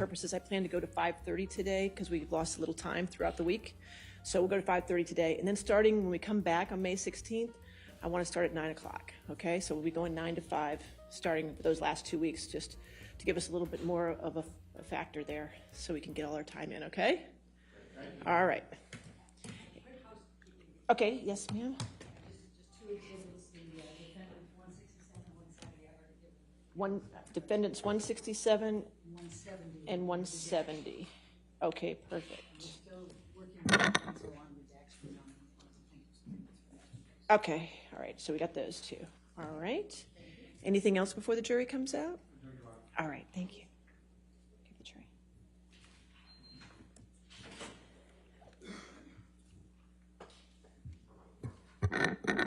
purposes, I plan to go to 5:30 today because we've lost a little time throughout the week. So we'll go to 5:30 today. And then starting when we come back on May 16th, I want to start at 9 o'clock, okay? So we'll be going 9 to 5 starting those last 2 weeks just to give us a little bit more of a factor there so we can get all our time in, okay? All right. Okay, yes, ma'am? Just two examples, the defendant 167, 170. One defendants 167 170. and 170. Okay, perfect. We're still working with counsel on redaction on plaintiff's. Okay, all right, so we got those two. All right. Anything else before the jury comes out? All right, thank you. Take the tray. All right.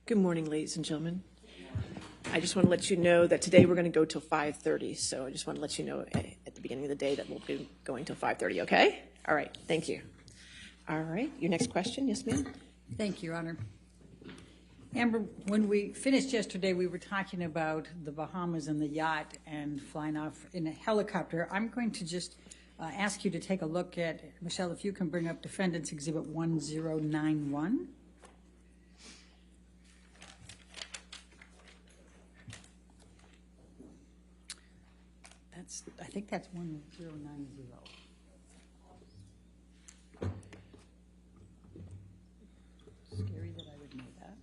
Good morning, ladies and gentlemen. I just want to let you know that today we're going to go till 5:30. So I just want to let you know at the beginning of the day that we'll be going till 5:30, okay? All right, thank you. All right, your next question, yes, ma'am? Thank you, Your Honor. Amber, when we finished yesterday, we were talking about the Bahamas and the yacht and flying off in a helicopter. I'm going to just ask you to take a look at, Michelle, if you can bring up Defendant's Exhibit 1091. I think that's 1090. Scary that I would know that.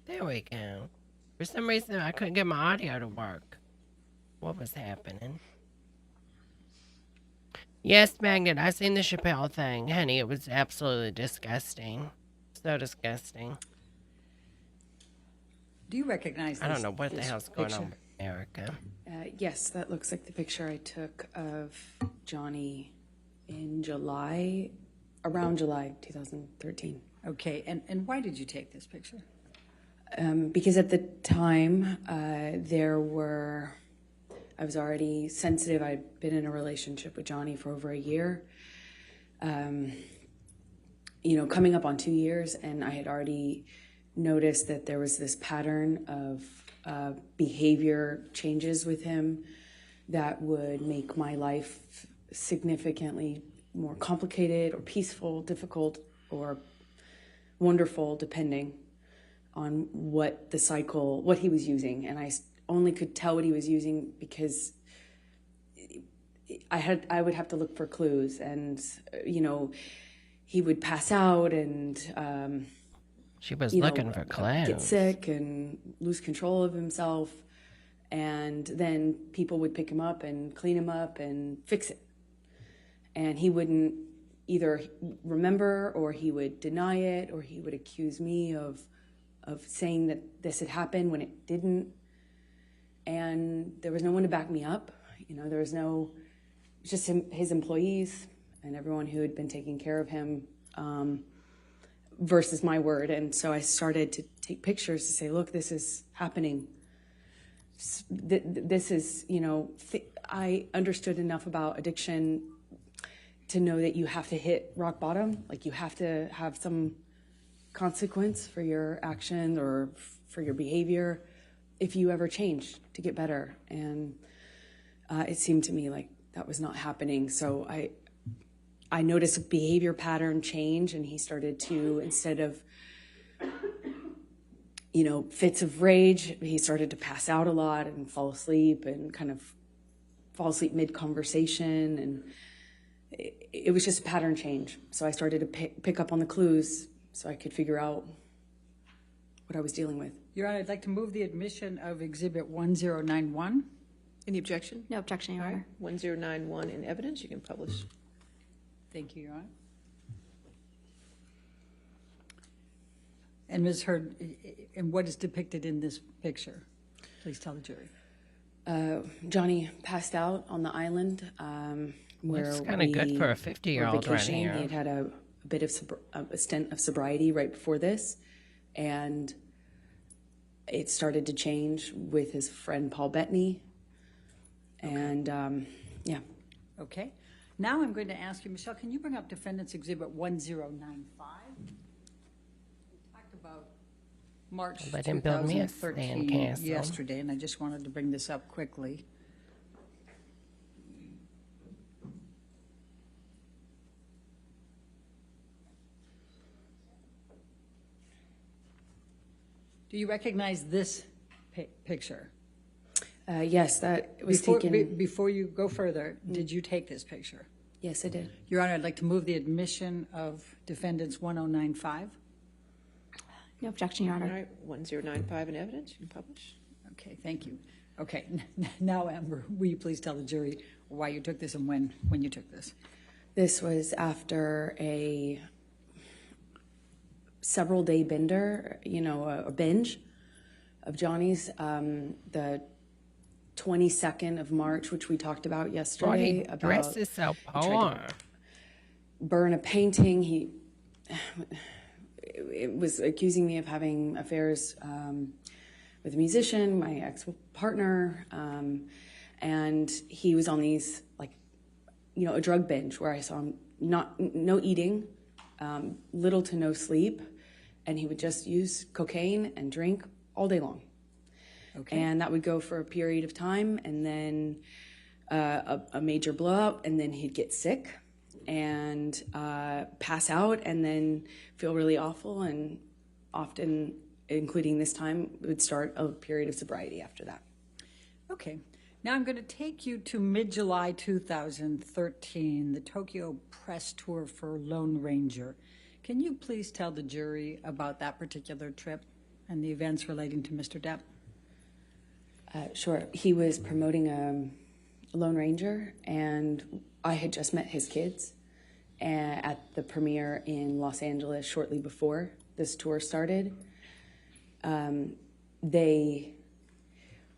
There we go. For some reason, I couldn't get my audio to work. What was happening? Yes, Magnet, I seen the Chappelle thing. Honey, it was absolutely disgusting. So disgusting. Do you recognize this? I don't know what the hell's going picture? on with America. Yes, that looks like the picture I took of Johnny in July, around July 2013. Okay, and why did you take this picture? Because at the time, I was already sensitive. I'd been in a relationship with Johnny for over a year, coming up on 2 years, and I had already noticed that there was this pattern of behavior changes with him that would make my life significantly more complicated or peaceful, difficult, or wonderful, depending on what he was using. And I only could tell what he was using because I would have to look for clues, and he would pass out and she was looking for clues. Get sick and lose control of himself, and then people would pick him up and clean him up and fix it, and he wouldn't either remember, or he would deny it, or he would accuse me of saying that this had happened when it didn't. And there was no one to back me up. There was just his employees and everyone who had been taking care of him versus my word. And so I started to take pictures to say, look, this is happening. This is, I understood enough about addiction to know that you have to hit rock bottom. Like, you have to have some consequence for your action or for your behavior if you ever change to get better. And it seemed to me like that was not happening. So I noticed a behavior pattern change, and he started to, instead of, fits of rage, he started to pass out a lot and fall asleep and kind of fall asleep mid-conversation, and it was just a pattern change. So I started to pick up on the clues so I could figure out what I was dealing with. Your Honor, I'd like to move the admission of Exhibit 1091. Any objection? No objection, Your All right, Honor. 1091 in evidence, you can publish. Thank you, Your Honor. And Ms. Heard, and what is depicted in this picture? Please tell the jury. Johnny passed out on the island where That's kind of good for a 50-year-old right vacationing. here. He had had a bit of a stint of sobriety right before this, and it started to change with his friend Paul Bettany. And yeah. Okay. Now I'm going to ask you, Michelle, can you bring up Defendant's Exhibit 1095? We talked about March Let him build me a 2013 sandcastle. yesterday, and I just wanted to bring this up quickly. Do you recognize this picture? Yes, that was taken. Before you go further, did you take this picture? Yes, I did. Your Honor, I'd like to move the admission of Defendant's 1095. No objection, Your All Honor. right, 1095 in evidence, you can publish. Okay, thank you. Okay, now, Amber, will you please tell the jury why you took this and when you took this? This was after a several-day bender, a binge of Johnny's. The 22nd of March, which we talked about yesterday, Boy, he dresses so poor. burn a painting. It was accusing me of having affairs with a musician, my ex-partner, and he was on these a drug binge where I saw him no eating, little to no sleep, and he would just use cocaine and drink all day long. Okay. And that would go for a period of time, and then a major blowout, and then he'd get sick and pass out, and then feel really awful, and often, including this time, would start a period of sobriety after that. Okay. Now I'm going to take you to mid-July 2013, the Tokyo press tour for Lone Ranger. Can you please tell the jury about that particular trip and the events relating to Mr. Depp? Sure. He was promoting a Lone Ranger, and I had just met his kids at the premiere in Los Angeles shortly before this tour started. They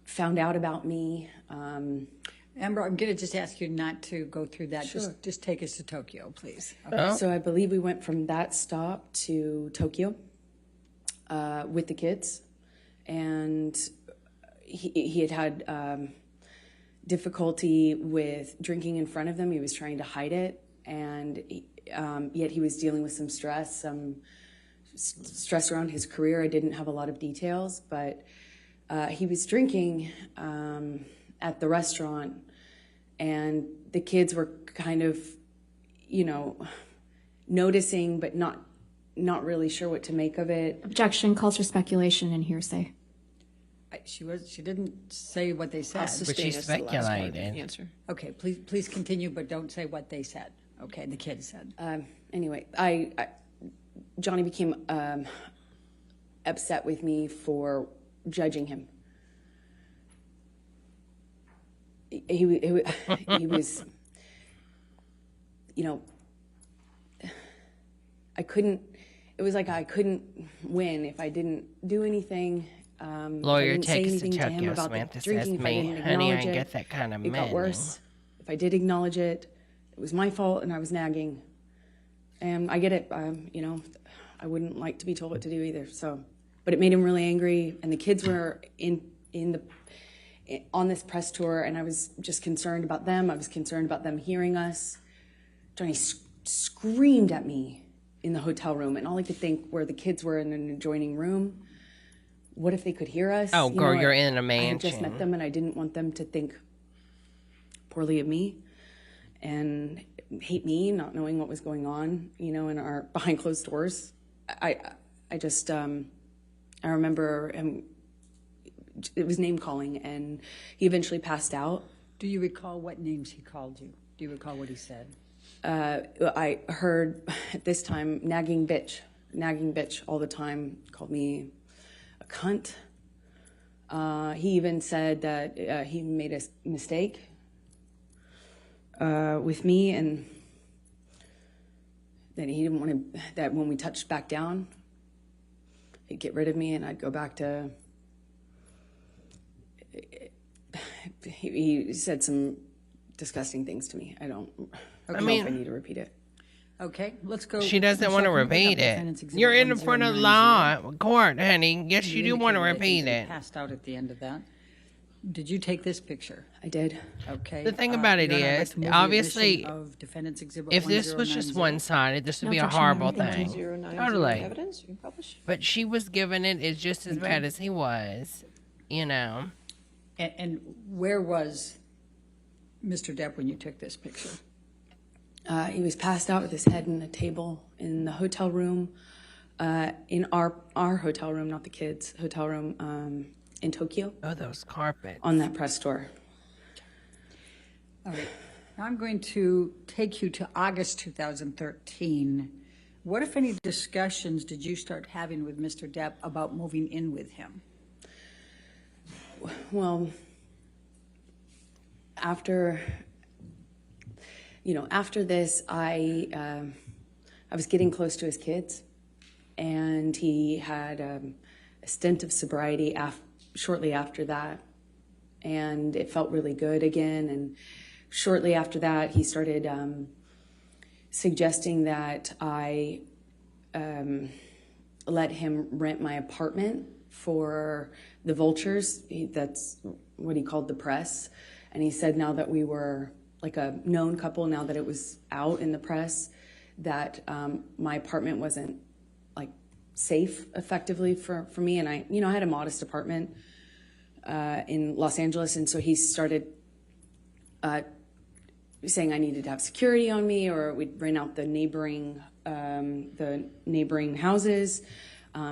found out about me. Amber, I'm going to just ask you not to go through that. Sure. Just take us to Tokyo, please. So I believe we went from that stop to Tokyo with the kids, and he had difficulty with drinking in front of them. He was trying to hide it, and yet he was dealing with some stress around his career. I didn't have a lot of details, but he was drinking at the restaurant, and the kids were kind of, noticing, but not really sure what to make of it. Objection calls for speculation and hearsay. She didn't say what they said. I'll sustain she as the last part of the speculated. answer. Okay, please continue, but don't say what they said. Okay, the kids said. Anyway, Johnny became upset with me for judging him. He was, I couldn't. It was like I couldn't win if I didn't do anything. Lawyer if I didn't say takes anything to to him Tokyo about the Samantha drinking, says if I me, didn't honey, I acknowledge ain't it, get that kind of it got man. worse. If I did acknowledge it, it was my fault, and I was nagging. And I get it. I wouldn't like to be told what to do either. So, but it made him really angry, and the kids were on this press tour, and I was just concerned about them. I was concerned about them hearing us. Johnny screamed at me in the hotel room, and all I could think were the kids were in an adjoining room. What if they could hear us? Oh, girl, you're in a I had just mansion. met them, and I didn't want them to think poorly of me and hate me, not knowing what was going on, in our behind closed doors. I remember him. It was name calling, and he eventually passed out. Do you recall what names he called you? Do you recall what he said? I heard at this time nagging bitch all the time. Called me a cunt. He even said that he made a mistake with me, and that he didn't want to, that when we touched back down, he'd get rid of me and I'd go back to, he said some disgusting things to me. I don't know if I need to repeat it. Okay, let's go. She doesn't want to Michelle, can you repeat bring up it. defendant's exhibit You're in front of 1090? law court, honey. Yes, you do want to indicated, I think, repeat that you it. passed out at the end of that. Did you take this picture? I did. Okay. The thing about it Your Honor, I'd like is, to move the obviously, admission of defendant's exhibit if this was just 1090. one-sided, this would No be a objection, Your horrible Honor. Thank you. thing. 090 Totally. evidence, you can publish. But she was given it is just as bad as he was, you know. And where was Mr. Depp when you took this picture? He was passed out with his head in a table in the hotel room, in our hotel room, not the kids' hotel room, in Tokyo, Oh, those carpets. on that press tour. All right. Now I'm going to take you to August 2013. What, if any, discussions did you start having with Mr. Depp about moving in with him? Well, after this, I was getting close to his kids, and he had a stint of sobriety shortly after that, and it felt really good again. And shortly after that, he started suggesting that I let him rent my apartment for the vultures. That's what he called the press. And he said now that we were like a known couple, now that it was out in the press, that my apartment wasn't like safe effectively for me. And I had a modest apartment in Los Angeles. And so he started saying I needed to have security on me, or we'd rent out the neighboring houses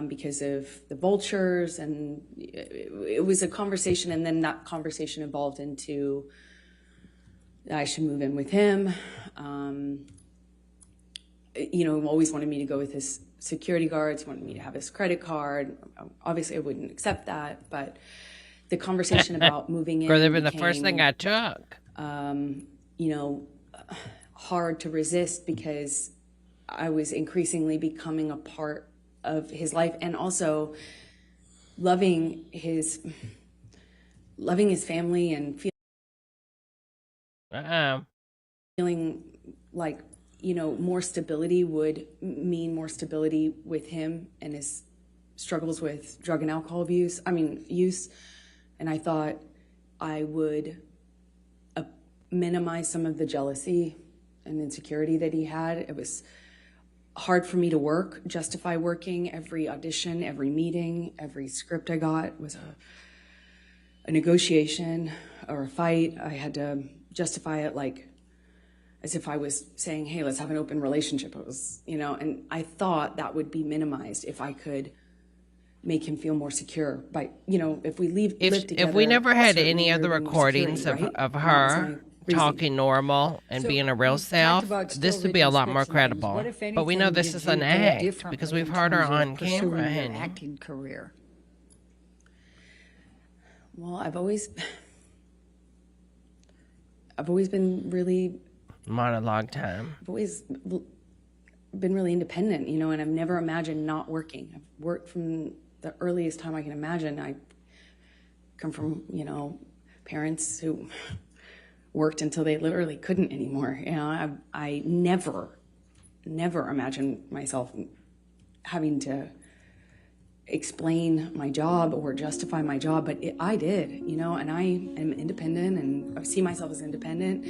because of the vultures. And it was a conversation, and then that conversation evolved into I should move in with him. Always wanted me to go with his security guards, wanted me to have his credit card. Obviously, I wouldn't accept that, but the conversation about moving in Could have been the first thing I took. hard to resist, because I was increasingly becoming a part of his life, and also loving his family, and feeling like, more stability would mean more stability with him and his struggles with drug and alcohol use. And I thought I would minimize some of the jealousy and insecurity that he had. It was hard for me to justify working. Every audition, every meeting, every script I got was a negotiation or a fight. I had to justify it like as if I was saying, hey, let's have an open relationship. It was, and I thought that would be minimized if I could make him feel more secure. By, if we lived together. If we never had certainly any there other would be more recordings security, right? of And that was her my reason. talking normal and So being a real you talked self, about still this would be a lot more written description credible. things. What, if But we know anything, this did is you an do act differently because we've in heard her terms of on pursuing camera, your honey. acting career? Well, I've always been really Monologue time. I've always been really independent, and I've never imagined not working. I've worked from the earliest time I can imagine. I come from, parents who worked until they literally couldn't anymore. I never imagined myself having to explain my job or justify my job, but I did, and I am independent, and I see myself as independent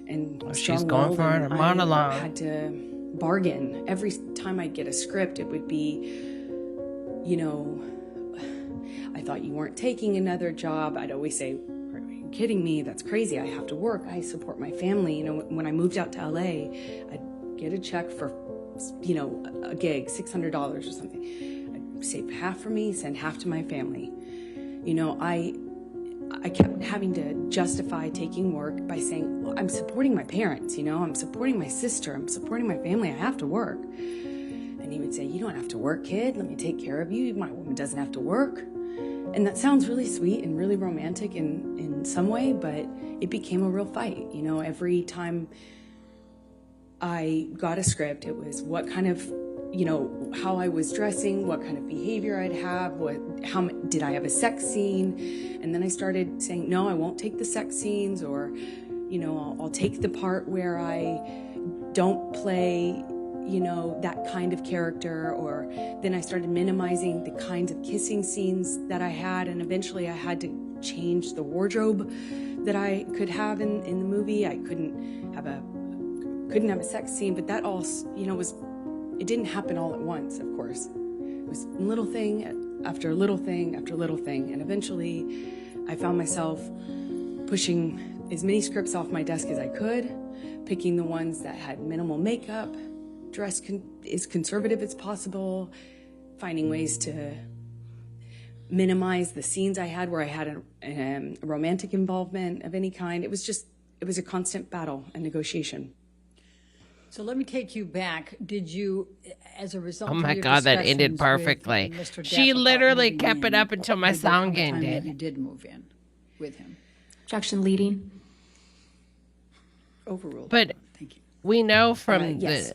and She's strong-willed, going for her and monologue. I had to bargain. Every time I'd get a script, it would be, I thought you weren't taking another job. I'd always say, are you kidding me? That's crazy. I have to work. I support my family. When I moved out to LA, I'd get a check for, a gig, $600 or something. I'd save half for me, send half to my family. I I kept having to justify taking work by saying, well, I'm supporting my parents, I'm supporting my sister, I'm supporting my family, I have to work. And he would say, you don't have to work, kid, let me take care of you, my woman doesn't have to work. And that sounds really sweet and really romantic in some way, but it became a real fight. Every time I got a script, it was what kind of, how I was dressing, what kind of behavior I'd have, did I have a sex scene? And then I started saying, no, I won't take the sex scenes, or, I'll take the part where I don't play, that kind of character, or then I started minimizing the kinds of kissing scenes that I had, and eventually I had to change the wardrobe that I could have in the movie. I couldn't have a sex scene, but that all, it didn't happen all at once, of course. It was little thing after little thing after little thing, and eventually I found myself pushing as many scripts off my desk as I could, picking the ones that had minimal makeup, dress as conservative as possible, finding ways to minimize the scenes I had where I had a romantic involvement of any kind. It was a constant battle and negotiation. So let me take you back. Did you, as a result Oh of my your God, that ended discussions perfectly. with Mr. Depp She about literally moving kept it in, up until my did there come song a time ended. that you did move in with him? Objection leading. Overruled. But Thank you. we know from yes.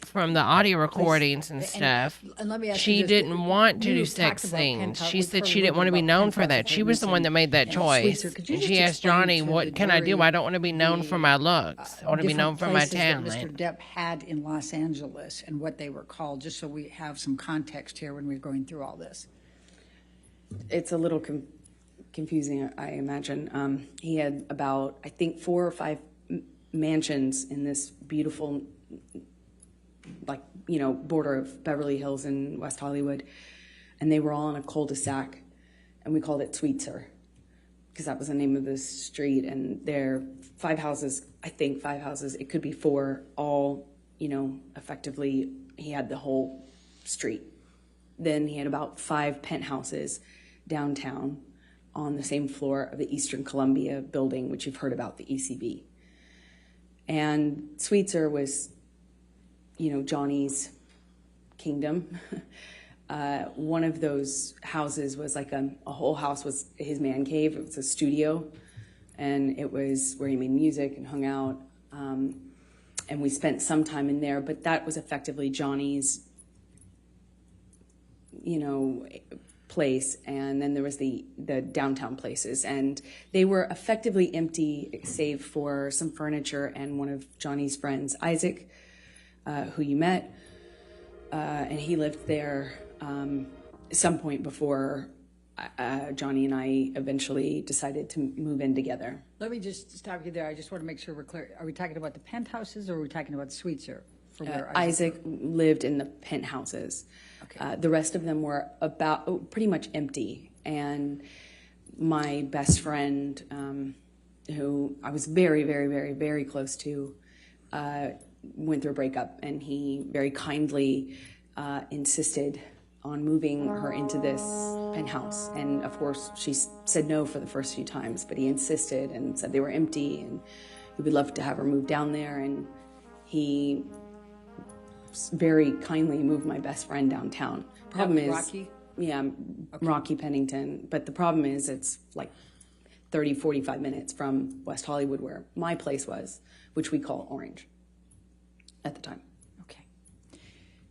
from the audio recordings and stuff, And let me ask she you this, didn't want to you do talked sex about scenes. penthouse- She we've said heard she a didn't little want to be bit known about for that. penthouse She was the one that made that and choice. Sweetser. Could you And just she asked explain Johnny, to what the can I do? jury, I don't want to be known for my looks. I want to be known for my different places talent. that Mr. Depp had in Los Angeles and what they were called, just so we have some context here when we're going through all this. It's a little confusing, I imagine. He had about, I think, 4 or 5 mansions in this beautiful, border of Beverly Hills and West Hollywood, and they were all on a cul-de-sac, and we called it Sweetser because that was the name of the street. And there, 5 houses, I think 5 houses, it could be 4, all, effectively, he had the whole street. Then he had about 5 penthouses downtown on the same floor of the Eastern Columbia building, which you've heard about, the ECB. And Sweetser was, Johnny's kingdom. One of those houses was like a whole house was his man cave. It was a studio, and it was where he made music and hung out. And we spent some time in there, but that was effectively Johnny's, place. And then there was the downtown places, and they were effectively empty save for some furniture and one of Johnny's friends, Isaac, who you met, and he lived there some point before Johnny and I eventually decided to move in together. Let me just stop you there. I just want to make sure we're clear. Are we talking about the penthouses, or are we talking about Sweetser? For where Isaac lived in the penthouses. Okay. The rest of them were pretty much empty. And my best friend, who I was very, very, very, very close to, went through a breakup, and he very kindly insisted on moving her into this penthouse. And of course, she said no for the first few times, but he insisted and said they were empty, and he would love to have her move down there. And he very kindly moved my best friend downtown. Problem is, Rocky? Yeah, okay. Rocky Pennington. But the problem is it's like 30, 45 minutes from West Hollywood, where my place was, which we call Orange at the time. Okay.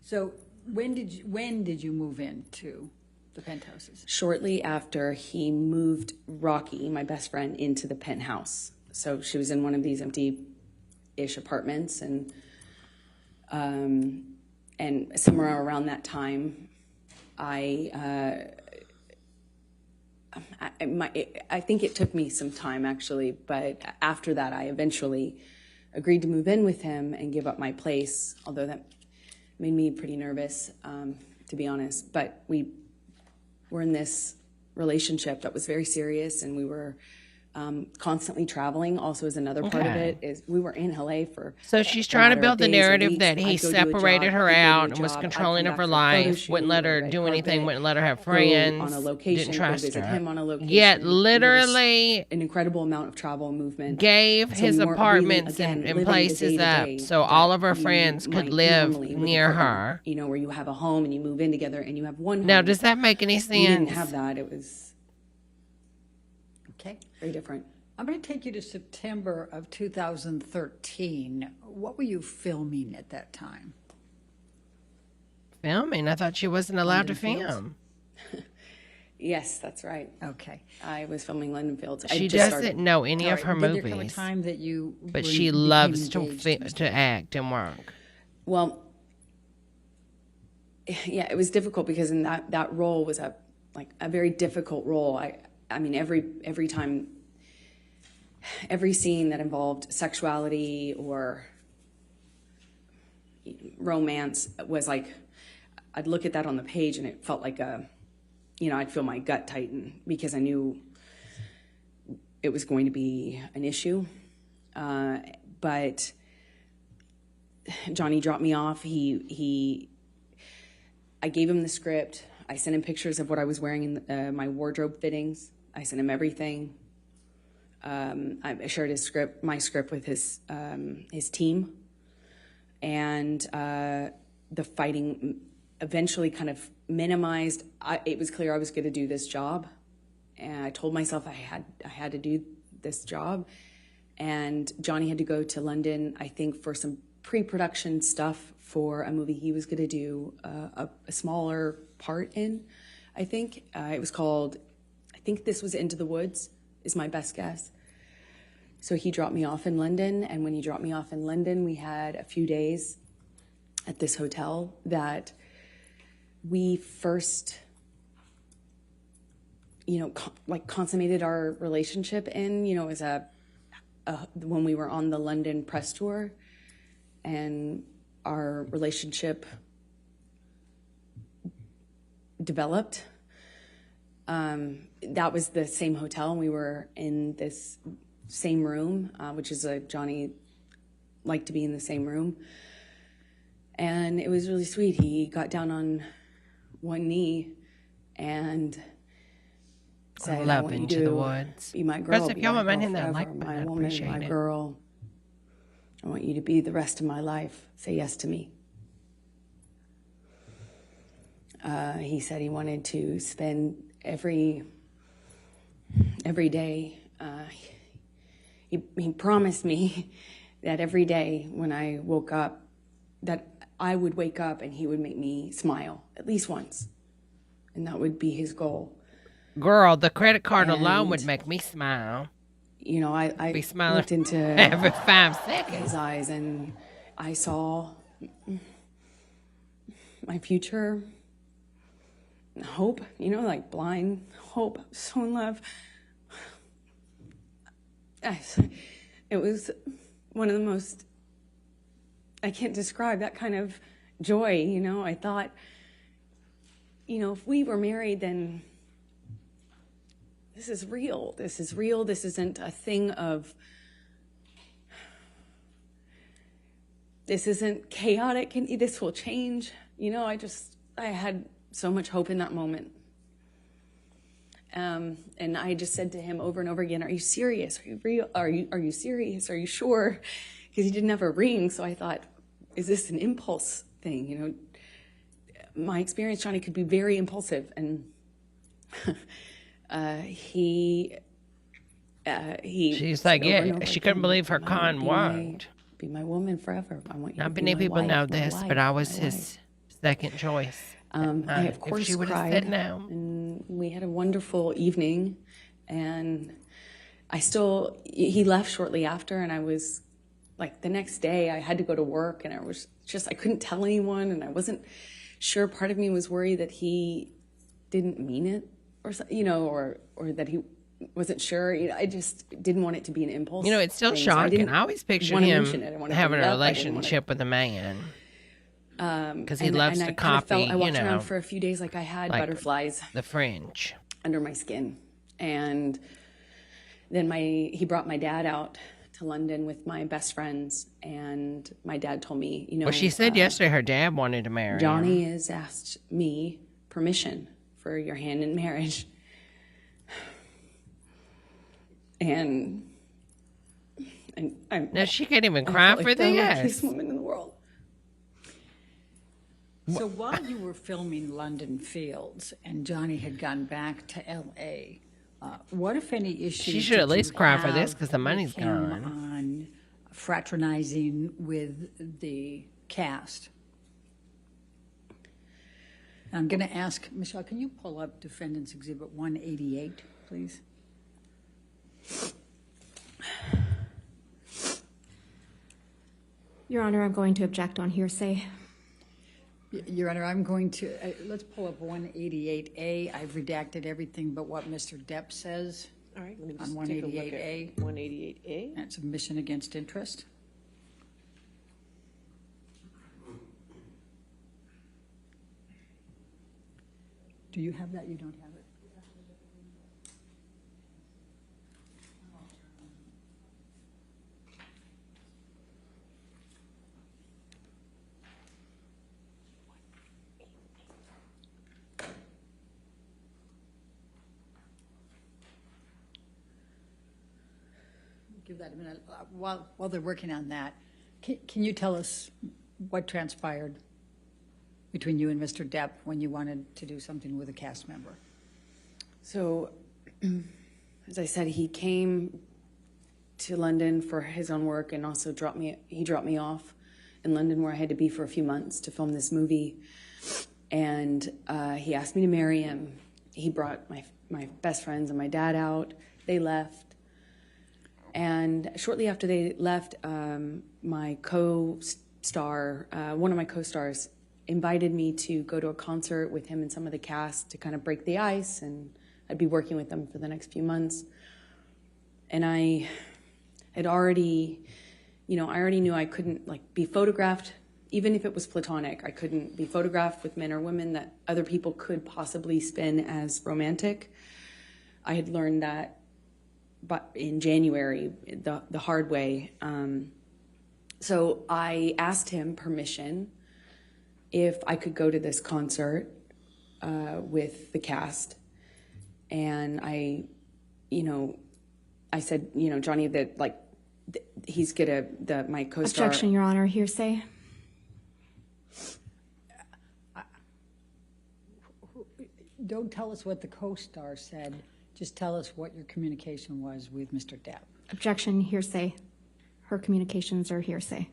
So when did you move into the penthouses? Shortly after he moved Rocky, my best friend, into the penthouse. So she was in one of these empty-ish apartments, and somewhere around that time, I think it took me some time, actually, but after that, I eventually agreed to move in with him and give up my place, although that made me pretty nervous, to be honest. But we were in this relationship that was very serious, and we were Constantly traveling also is another part of Okay. it. Is we were in LA for So she's a trying to matter of build the days or narrative weeks. that he I'd go to a separated job, her he'd go to a out and was job, I'd controlling come of back her for a photo life, shoot, wouldn't let her red do anything, carpet, wouldn't let her have go friends, on a location, didn't trust go visit her. him on a location. Yet There was literally an incredible amount of travel and movement. gave So his we weren't apartments really, and living the places up day-to-day so that all of her you friends could might live normally with a near partner, her. You know, where you have a home and you move in together and you have one Now, home. does that make any We didn't sense? have that. It was Okay. very different. I'm going to take you to September of 2013. What were you filming at that time? Filming? I thought she wasn't allowed to London Fields? film. Yes, that's right. Okay. I was filming London Fields. I She just doesn't started. know any All of right. her Did there come a movies, time that you but were- she became loves engaged in this? to act and work. Well, yeah, it was difficult because in that role was a very difficult role. I mean every time, every scene that involved sexuality or romance was like, I'd look at that on the page and it felt like I'd feel my gut tighten because I knew it was going to be an issue. But Johnny dropped me off. I gave him the script. I sent him pictures of what I was wearing in my wardrobe fittings. I sent him everything. I shared my script with his team, and the fighting eventually kind of minimized. It was clear I was going to do this job, and I told myself I had to do this job. And Johnny had to go to London, I think, for some pre-production stuff for a movie he was going to do a smaller part in. I think it was called. I think this was Into the Woods, is my best guess. So he dropped me off in London, and when he dropped me off in London, we had a few days at this hotel that we first, consummated our relationship in. As when we were on the London press tour, and our relationship developed. That was the same hotel, and we were in this same room, which is Johnny liked to be in the same room. And it was really sweet. He got down on one knee and said, Love I want you Into to the Woods. be my girl, Rest of be y'all my are men girl in that forever, like my that. woman, Appreciate my it. girl. I want you to be the rest of my life. Say yes to me. He said he wanted to spend every day. He promised me that every day when I woke up, that I would wake up and he would make me smile at least once, and that would be his goal. Girl, the credit card alone And- would make me smile. I Be smiling looked into every 5 seconds. his eyes and I saw my future, hope, like blind hope. So in love. It was one of the most, I can't describe that kind of joy. I thought, if we were married, then this is real. This is real. This isn't a thing of, this isn't chaotic and this will change. I had so much hope in that moment. And I just said to him over and over again, are you serious? Are you real? Are you serious? Are you sure? Because he didn't have a ring. So I thought, is this an impulse thing? My experience, Johnny, could be very impulsive. And She's said like, over and yeah, over she couldn't again, believe her "I con want you to worked. Be my woman forever. I want you Not to be many my people wife, know my this, wife, but I was my his wife." second choice. I, of If course, she would have cried, said no. and we had a wonderful evening, and he left shortly after, and I was, like, the next day I had to go to work, and I couldn't tell anyone, and I wasn't sure. Part of me was worried that he didn't mean it, or that he wasn't sure. I just didn't want it to be an impulse. It's still thing, so I shocking. didn't I always pictured wanna him mention it. I wanted to having bring it a up. I didn't wanna- relationship with a man. Because he and- loves and to I kind of copy, felt, I walked around for a few days like I had like- butterflies the French. under my skin, and then he brought my dad out to London with my best friends, and my dad told me, Well, she said yesterday her dad wanted to marry Johnny him. has asked me permission for your hand in marriage. And I'm No, she can't even I cry felt for like the luckiest this. woman in the world. So while you were filming London Fields and Johnny had gone back to L.A., what, if any, issues She should at did least you cry for this have 'cause the with money's him gone. on fraternizing with the cast? I'm going to ask, Michelle, can you pull up Defendant's Exhibit 188, please? Your Honor, I'm going to object on hearsay. Your Honor, I'm going to, let's pull up 188A. I've redacted everything but what Mr. Depp says. All right, let me On just take a look 188A. at 188A. That's submission against interest. Do you have that? You don't have it? Give that a minute. While they're working on that, can you tell us what transpired between you and Mr. Depp when you wanted to do something with a cast member? So, as I said, he came to London for his own work and also dropped me off in London, where I had to be for a few months to film this movie. And he asked me to marry him. He brought my best friends and my dad out. They left. And shortly after they left, my co-star, one of my co-stars, invited me to go to a concert with him and some of the cast to kind of break the ice, and I'd be working with them for the next few months. And I had already, I already knew I couldn't be photographed, even if it was platonic. I couldn't be photographed with men or women that other people could possibly spin as romantic. I had learned that but in January, the hard way. So I asked him permission if I could go to this concert with the cast. And I said, Johnny, that he's my co-star. Objection, Your Honor, hearsay. Don't tell us what the co-star said. Just tell us what your communication was with Mr. Depp. Objection, hearsay. Her communications are hearsay.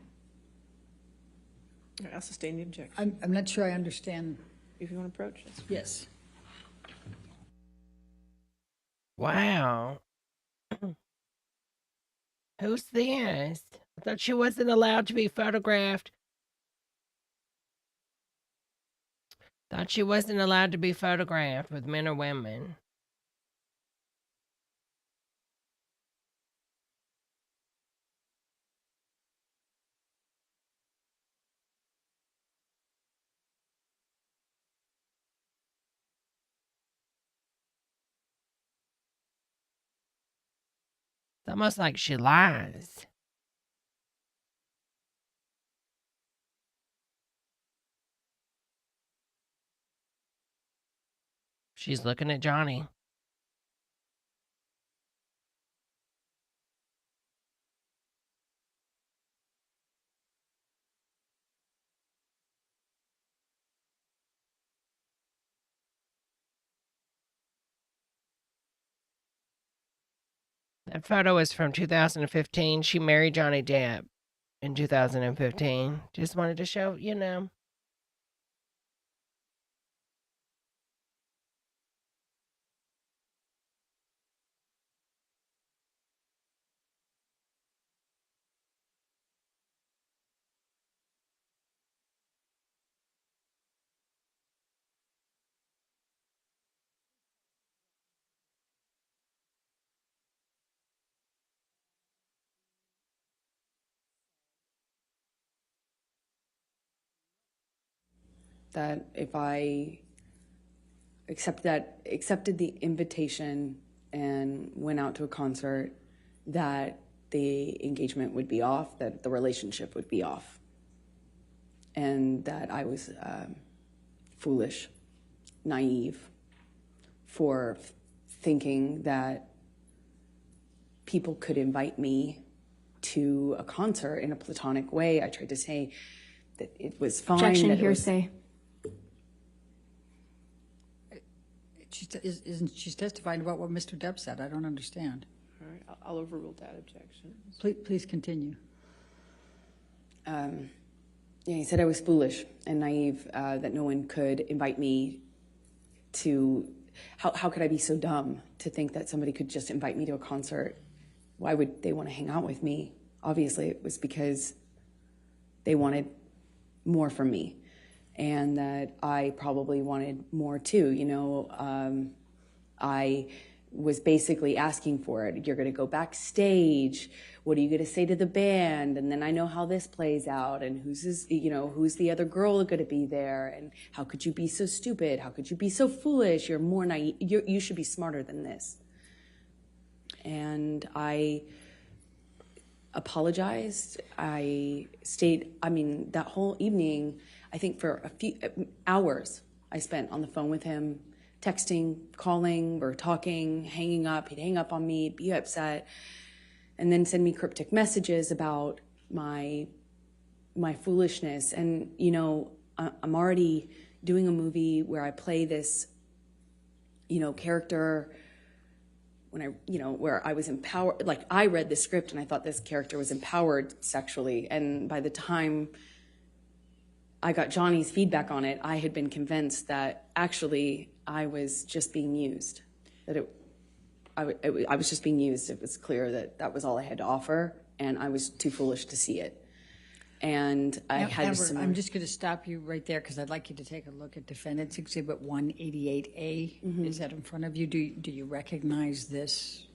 All right, I'll sustain the objection. I'm not sure I understand. If you want to approach this. Yes. Wow. Who's this? I thought she wasn't allowed to be photographed. Thought she wasn't allowed to be photographed with men or women. It's almost like she lies. She's looking at Johnny. That photo is from 2015. She married Johnny Depp in 2015. Just wanted to show, that if I accepted the invitation and went out to a concert, that the engagement would be off, that the relationship would be off, and that I was foolish, naive for thinking that people could invite me to a concert in a platonic way. I tried to say that it was fine. Objection, that it was, hearsay. She's testifying about what Mr. Depp said. I don't understand. All right, I'll overrule that objection. Please continue. yeah, he said I was foolish and naive, that no one could invite me to, how could I be so dumb to think that somebody could just invite me to a concert? Why would they want to hang out with me? Obviously, it was because they wanted more from me, and that I probably wanted more too. You know, I was basically asking for it. You're going to go backstage. What are you going to say to the band? And then I know how this plays out, and who's the other girl going to be there? And how could you be so stupid? How could you be so foolish? You're more naive. You should be smarter than this. And I apologized. That whole evening, I think for a few hours, I spent on the phone with him, texting, calling, or talking, hanging up. He'd hang up on me, be upset, and then send me cryptic messages about my foolishness. And, you know, I'm already doing a movie where I play this, you know, character where I was empowered. Like, I read the script and I thought this character was empowered sexually. And by the time I got Johnny's feedback on it, I had been convinced that actually I was just being used. That I was just being used. It was clear that that was all I had to offer, and I was too foolish to see it. And I had Amber, I'm just going to stop you right there because I'd like you to take a look at Defendant's Exhibit 188A. Mm-hmm. Is that in front of you? Do you recognize this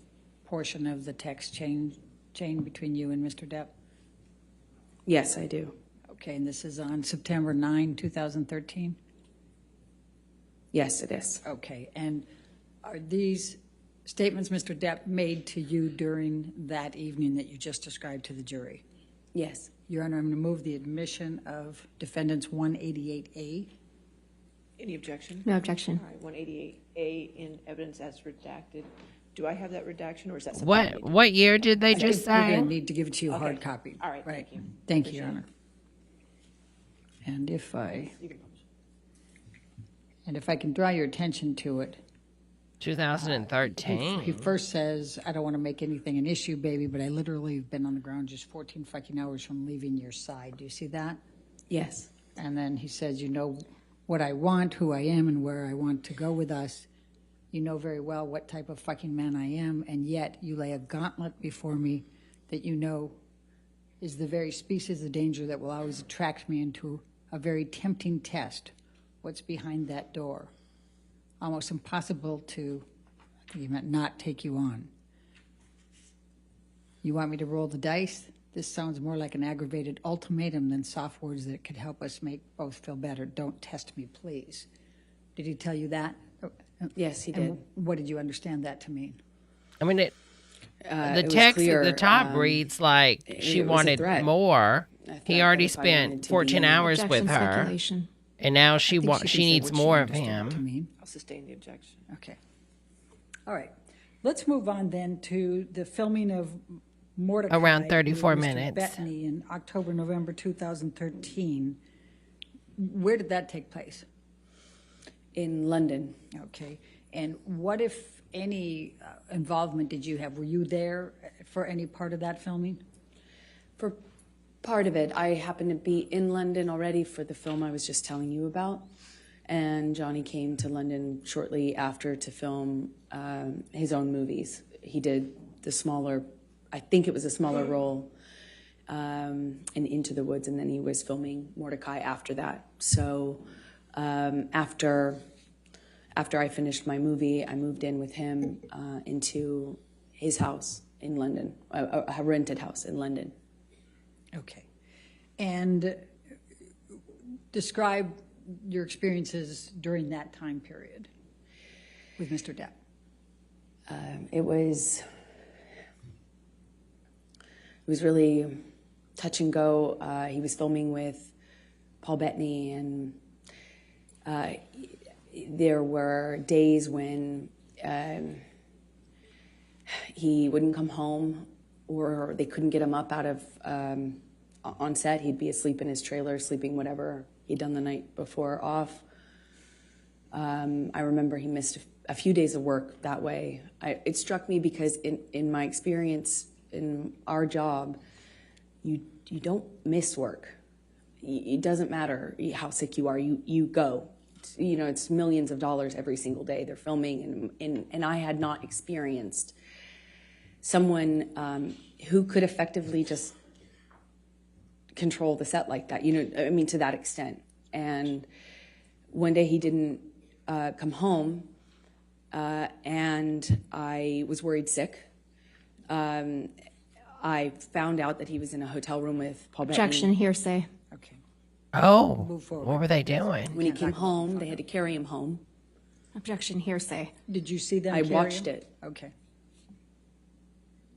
portion of the text chain between you and Mr. Depp? Yes, I do. Okay, and this is on September 9, 2013? Yes, it is. Okay, and are these statements Mr. Depp made to you during that evening that you just described to the jury? Yes. Your Honor, I'm going to move the admission of Defendant's 188A. Any objection? No objection. All right, 188A in evidence as redacted. Do I have that redaction, or is that something I need to- What year did they just We're going say? to need to give it to you a hard Okay. copy. All right, thank you. Thank you, Appreciate Your it. Honor. And if I can draw your attention to it, 2013. he first says, I don't want to make anything an issue, baby, but I literally have been on the ground just 14 fucking hours from leaving your side. Do you see that? Yes. And then he says, you know what I want, who I am, and where I want to go with us. You know very well what type of fucking man I am, and yet you lay a gauntlet before me that you know is the very species of danger that will always attract me into a very tempting test. What's behind that door? Almost impossible to, I think he meant not take you on. You want me to roll the dice? This sounds more like an aggravated ultimatum than soft words that could help us make both feel better. Don't test me, please. Did he tell you that? Yes, he And did. what did you understand that to mean? I mean, the It was text clear, at the top reads like she it was a wanted threat. more. threat He that already if I wanted spent to 14 be- hours Objection, with her, speculation. and now I she think can say needs what she more of understood it to him. mean. I'll sustain the objection. Okay. All right. Let's move on then to the filming of Mordecai. Around 34 with Mr. minutes. Bettany in October, November 2013. Where did that take place? In London. Okay. And what, if any, involvement did you have? Were you there for any part of that filming? For part of it, I happened to be in London already for the film I was just telling you about. And Johnny came to London shortly after to film his own movies. He did the smaller, I think it was a smaller role in Into the Woods, and then he was filming Mordecai after that. So after I finished my movie, I moved in with him into his house in London, a rented house in London. Okay. And describe your experiences during that time period with Mr. Depp. It was really touch and go. He was filming with Paul Bettany, and there were days when he wouldn't come home, or they couldn't get him up out of on set. He'd be asleep in his trailer, sleeping whatever he'd done the night before off. I remember he missed a few days of work that way. It struck me because in my experience in our job, you don't miss work. It doesn't matter how sick you are. You go. It's millions of dollars every single day they're filming, and I had not experienced someone who could effectively just control the set like that. To that extent. And one day he didn't come home, and I was worried sick. I found out that he was in a hotel room with Paul Bettany. Objection, hearsay. Okay. Oh, Move forward. what were they doing? When he came home, they had to carry him home. Objection, hearsay. Did you see them I carry watched him? it. Okay.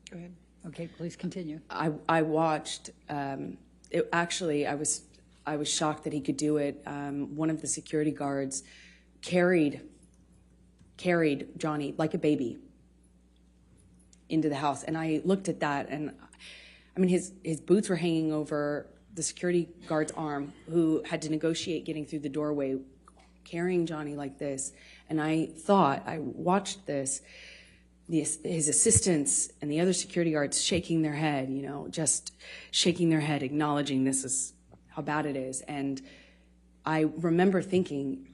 Go ahead. Okay, please continue. I watched. I was shocked that he could do it. One of the security guards carried Johnny like a baby into the house, and I looked at that, and his boots were hanging over the security guard's arm, who had to negotiate getting through the doorway, carrying Johnny like this. And I watched this. His assistants and the other security guards shaking their head, just shaking their head, acknowledging this is how bad it is. And I remember thinking,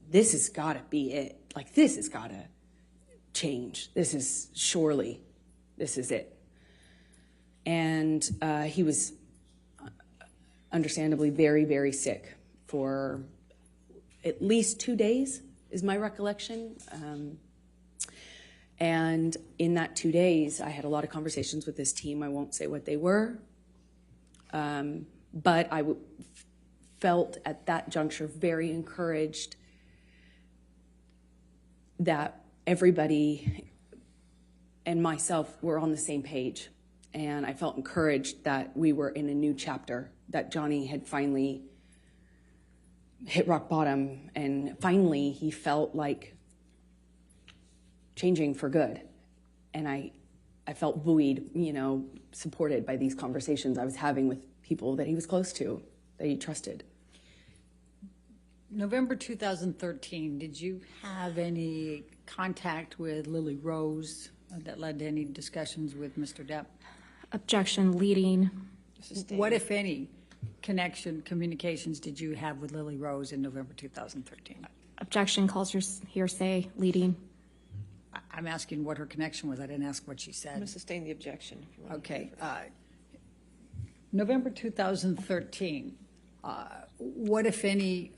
this has got to be it. Like, this has got to change. This is it. And he was understandably very, very sick for at least 2 days, is my recollection. And in that 2 days, I had a lot of conversations with this team. I won't say what they were. But I felt at that juncture very encouraged that everybody and myself were on the same page. And I felt encouraged that we were in a new chapter, that Johnny had finally hit rock bottom, and finally he felt like changing for good. And I felt buoyed, supported by these conversations I was having with people that he was close to, that he trusted. November 2013, did you have any contact with Lily Rose that led to any discussions with Mr. Depp? Objection, leading. What, if any, communications did you have with Lily Rose in November 2013? Objection, calls hearsay, leading. I'm asking what her connection was. I didn't ask what she I'm said. going to sustain the objection. If you want. Okay. November 2013, what, if any,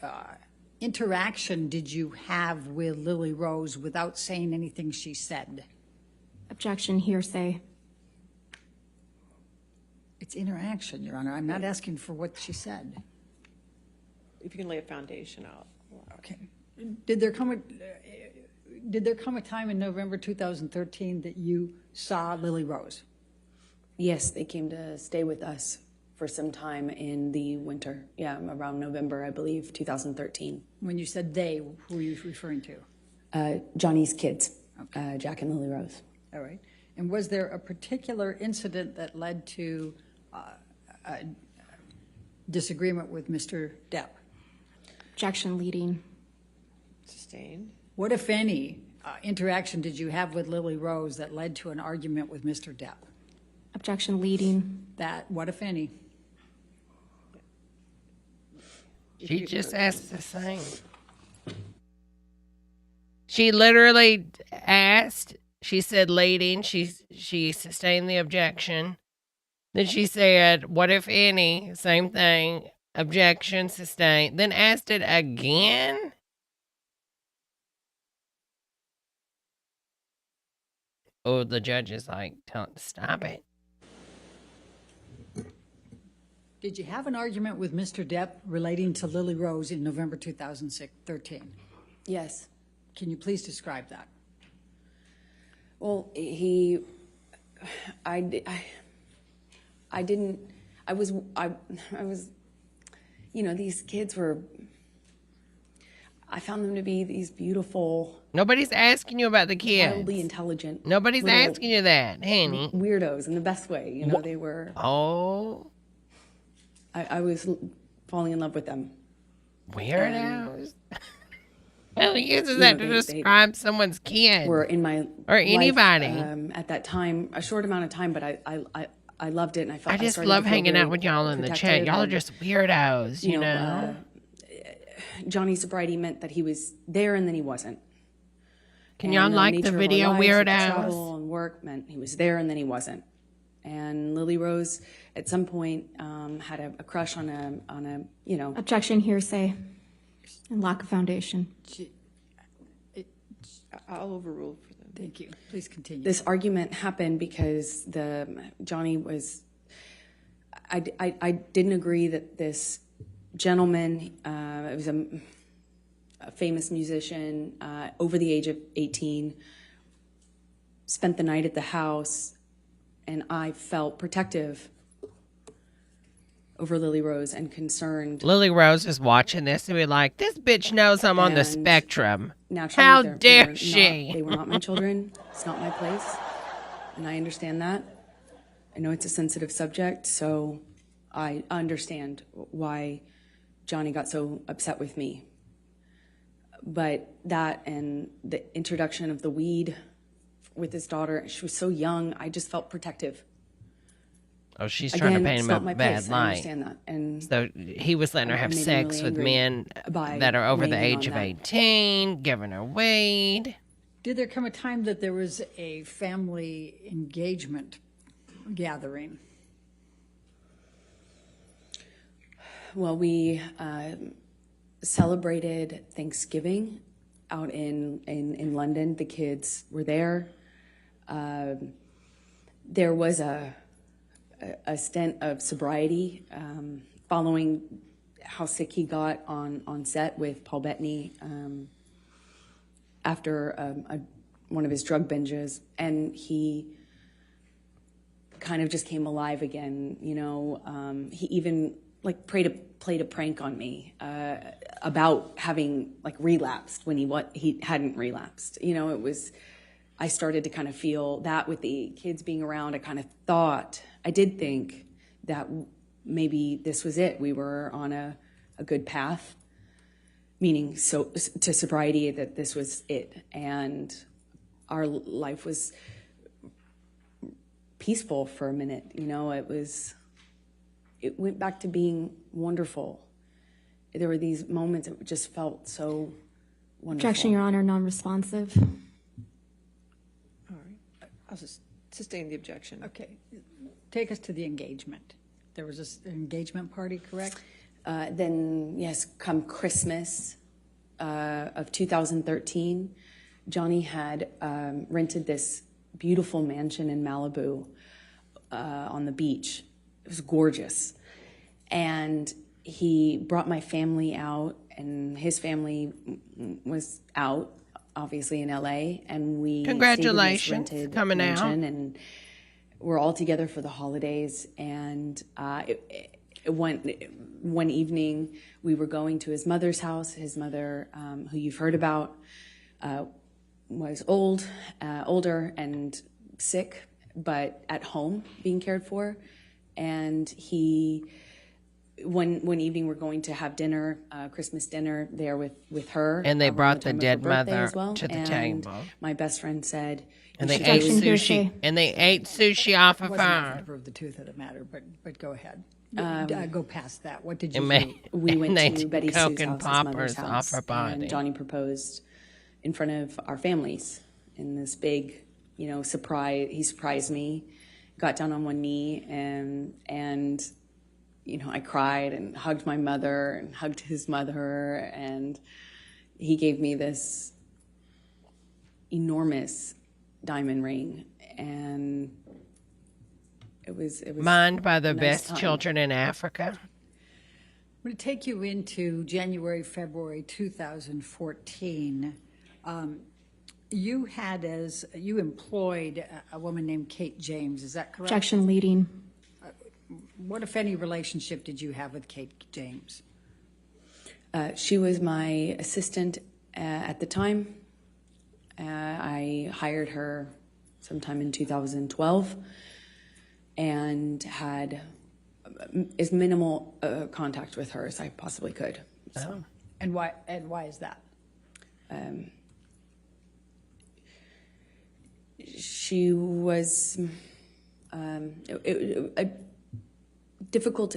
interaction did you have with Lily Rose without saying anything she said? Objection, hearsay. It's interaction, Your Honor. I'm not asking for what she said. If you can lay a foundation out. Okay. Did there come a time in November 2013 that you saw Lily Rose? Yes, they came to stay with us for some time in the winter. Yeah, around November, I believe, 2013. When you said they, who were you referring to? Johnny's kids, Jack and Lily Rose. All right. And was there a particular incident that led to a disagreement with Mr. Depp? Objection, leading. Sustained. What, if any, interaction did you have with Lily Rose that led to an argument with Mr. Depp? Objection, leading. That, what, if any? She just asked the same. She literally asked. She said leading. She sustained the objection. Then she said, what if any? Same thing. Objection, sustained. Then asked it again. Oh, the judge is like, stop it. Did you have an argument with Mr. Depp relating to Lily Rose in November 2013? Yes. Can you please describe that? Well, I was, these kids were, I found them to be these beautiful, Nobody's asking you about the kids. wildly intelligent. Nobody's little asking you that, honey. Weirdos in the best way, they were, Oh, I was falling in love with them. weirdos. Well, he uses that to they describe someone's kid. Were in my Or life, anybody. at that time, a short amount of time, but I loved it, and I felt I just started to love feel hanging very out with y'all in the chat. protective Y'all are of, just weirdos, you know? Johnny's sobriety meant that he was there and then he wasn't. Can And y'all like nature the of our video lives, weirdos? Travel and work meant he was there and then he wasn't. And Lily Rose, at some point, had a crush on a Objection, hearsay, and lack of foundation. I'll overrule for them. Thank you. Please continue. This argument happened because Johnny was. I didn't agree that this gentleman, it was a famous musician, over the age of 18, spent the night at the house, and I felt protective over Lily Rose and concerned. Lily Rose is watching this and be like, this bitch knows I'm on the And spectrum. Naturally, How they dare were she? They were not my children. It's not my place, and I understand that. I know it's a sensitive subject, so I understand why Johnny got so upset with me. But that and the introduction of the weed with his daughter, she was so young, I just felt protective. Oh, she's trying Again, to paint it's him not up my a bad place. I light. understand that. And So he was letting her have made him sex really with angry men by that are over the weighing age on of that. 18, giving her weed. Did there come a time that there was a family engagement gathering? Well, we celebrated Thanksgiving out in London. The kids were there. There was a stint of sobriety following how sick he got on set with Paul Bettany after one of his drug binges, and he kind of just came alive again. He even played a prank on me about having relapsed when he hadn't relapsed. It was. I started to kind of feel that with the kids being around. I did think that maybe this was it. We were on a good path, meaning to sobriety, that this was it. And our life was peaceful for a minute. It went back to being wonderful. There were these moments that just felt so wonderful. Objection, Your Honor, non-responsive. All right. I'll just sustain the objection. Okay. Take us to the engagement. There was an engagement party, correct? Then, yes, come Christmas of 2013, Johnny had rented this beautiful mansion in Malibu on the beach. It was gorgeous. And he brought my family out, and his family was out, obviously, in LA. And we Congratulations, stayed in this coming rented out. mansion, and we're all together for the holidays. And one evening, we were going to his mother's house. His mother, who you've heard about, was older and sick, but at home being cared for. And one evening we're going to have dinner, Christmas dinner there with her. And they around brought the time of dead her birthday mother as well. to the And table. my best friend said, And they "You ate should Objection, sushi. hearsay. And they ate sushi off of Wasn't enough her. to prove the truth of the matter, but go ahead. Go past that. What did you And do? made, we went and they to took Betty Coke Sue's and house, his mother's poppers house, off her body. and Johnny proposed in front of our families in this big, surprise. He surprised me, got down on one knee, and I cried and hugged my mother and hugged his mother, and he gave me this enormous diamond ring, and it was Mined by the a nice best time. children in Africa. I'm going to take you into January, February 2014. You employed a woman named Kate James, is that correct? Objection leading. What, if any, relationship did you have with Kate James? She was my assistant at the time. I hired her sometime in 2012 and had as minimal contact with her as I possibly could. So. And why is that? She was difficult,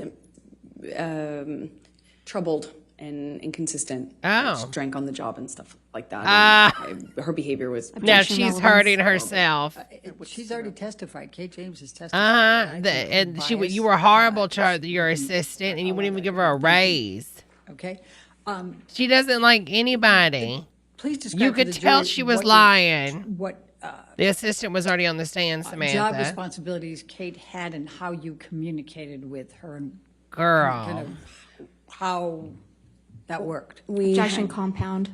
troubled, and inconsistent. Oh. She drank on the job and stuff like that. Her behavior was... Now Objection she's relevance. hurting herself. She's already testified. Kate James has testified. Uh-huh. And you were horrible to your assistant, and you wouldn't even give her a raise. Okay. She doesn't like anybody. Please describe You to could the tell jury she was what lying. The The assistant was already on the stand, job Samantha. responsibilities Kate had and how you communicated with her and Girl. kind of how that worked. Objection compound.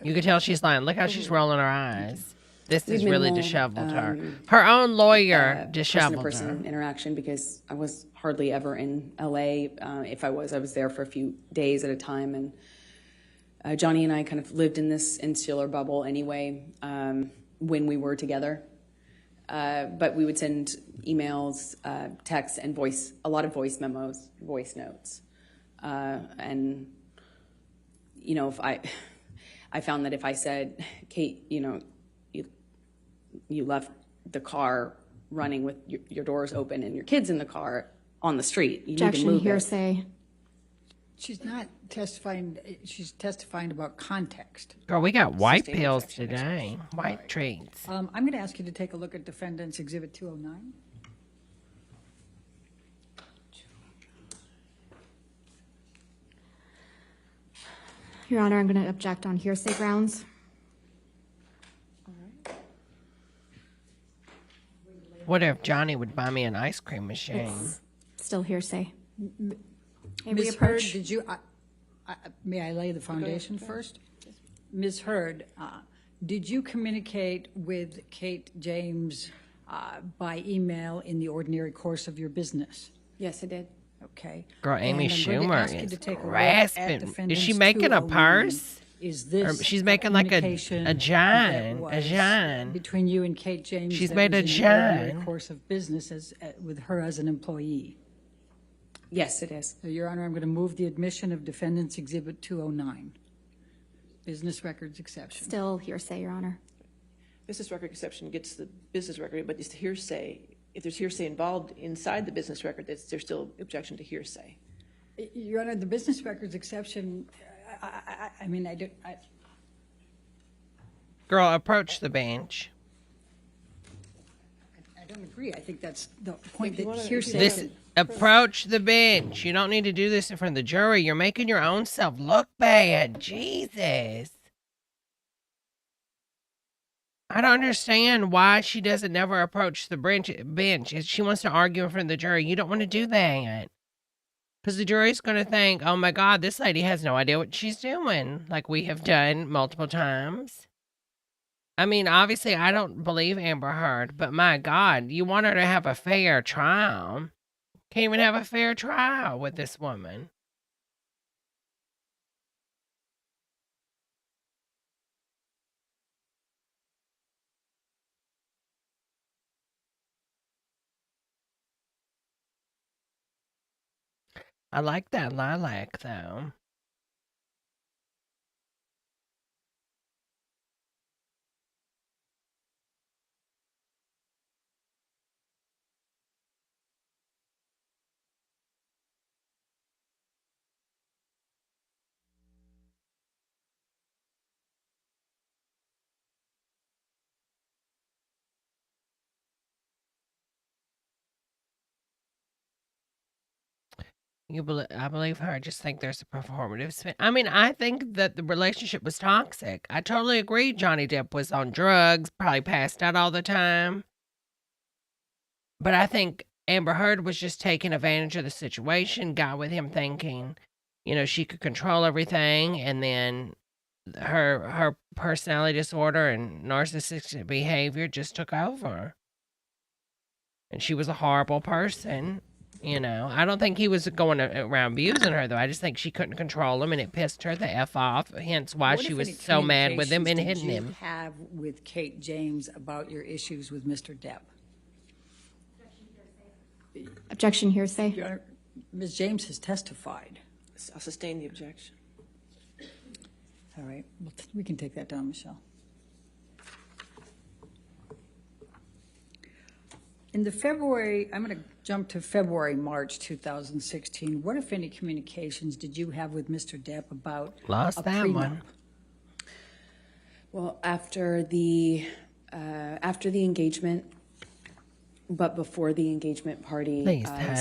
You could tell she's lying. Look how she's rolling her eyes. This has We really minimal, disheveled her. Her own lawyer disheveled her. person-to-person interaction because I was hardly ever in LA. If I was there for a few days at a time. And Johnny and I kind of lived in this insular bubble anyway when we were together. But we would send emails, texts, and a lot of voice memos, voice notes. And, you know, if I found that if I said, Kate, you know, you left the car running with your doors open and your kids in the car on the street. You need to Objection move it. hearsay. She's not testifying. She's testifying about context. Girl, we got white Sustained pills objection, today. White treats. I'm going to ask you to take a look at Defendant's Exhibit 209. Your Honor, I'm going to object on hearsay grounds. What if Johnny would buy me an ice cream machine? It's still hearsay. May we Ms. Hurd, approach? did you? May I lay the foundation first? Ms. Hurd, did you communicate with Kate James by email in the ordinary course of your business? Yes, I did. Okay. Girl, Amy And I'm going to Schumer ask you is to take a look grasping. at Is Defendant's she making a 209. purse? Is this Or she's making like a communication John, that a was John. between you and Kate James? She's that made was a in the ordinary John. course of business with her as an employee? Yes, it is. So, Your Honor, I'm going to move the admission of Defendant's Exhibit 209, business records exception. Still hearsay, Your Honor. Business record exception gets the business record, but it's hearsay. If there's hearsay involved inside the business record, there's still objection to hearsay. Your Honor, the business records exception, I mean, I Girl, approach the bench. don't agree. I think that's the point If you that wanna- hearsay. This approach the bench. You don't need to do this in front of the jury. You're making your own self look bad. Jesus. I don't understand why she doesn't never approach the bench. If she wants to argue in front of the jury, you don't want to do that. Because the jury's going to think, oh my God, this lady has no idea what she's doing, like we have done multiple times. I mean, obviously, I don't believe Amber Heard, but my God, you want her to have a fair trial. Can't even have a fair trial with this woman. I like that lilac, though. I believe her. I just think there's a performative spin. I mean, I think that the relationship was toxic. I totally agree. Johnny Depp was on drugs, probably passed out all the time. But I think Amber Heard was just taking advantage of the situation, got with him thinking, you know, she could control everything, and then her personality disorder and narcissistic behavior just took over. And she was a horrible person. You know, I don't think he was going around abusing her, though. I just think she couldn't control him, and it pissed her the F off, hence why What, she if was any, so mad with him and communications hitting did you him. have with Kate James about your issues with Mr. Depp? Objection hearsay. Your Honor, Ms. James has testified. I'll sustain the objection. All right, well, we can take that down, Michelle. In the February, I'm going to jump to February, March 2016. What, if any, communications did you have with Mr. Depp about Lost a that prenup? one. Well, after the engagement, but before the engagement party, Please I don't.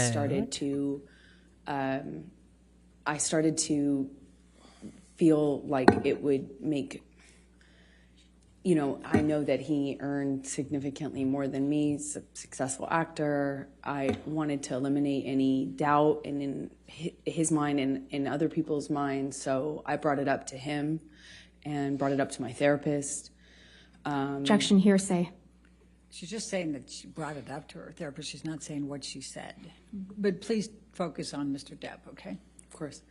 started to feel like it would make, you know, I know that he earned significantly more than me. He's a successful actor. I wanted to eliminate any doubt in his mind and in other people's minds. So I brought it up to him and brought it up to my therapist. Objection hearsay. She's just saying that she brought it up to her therapist. She's not saying what she said. But please focus on Mr. Depp, okay? Of course.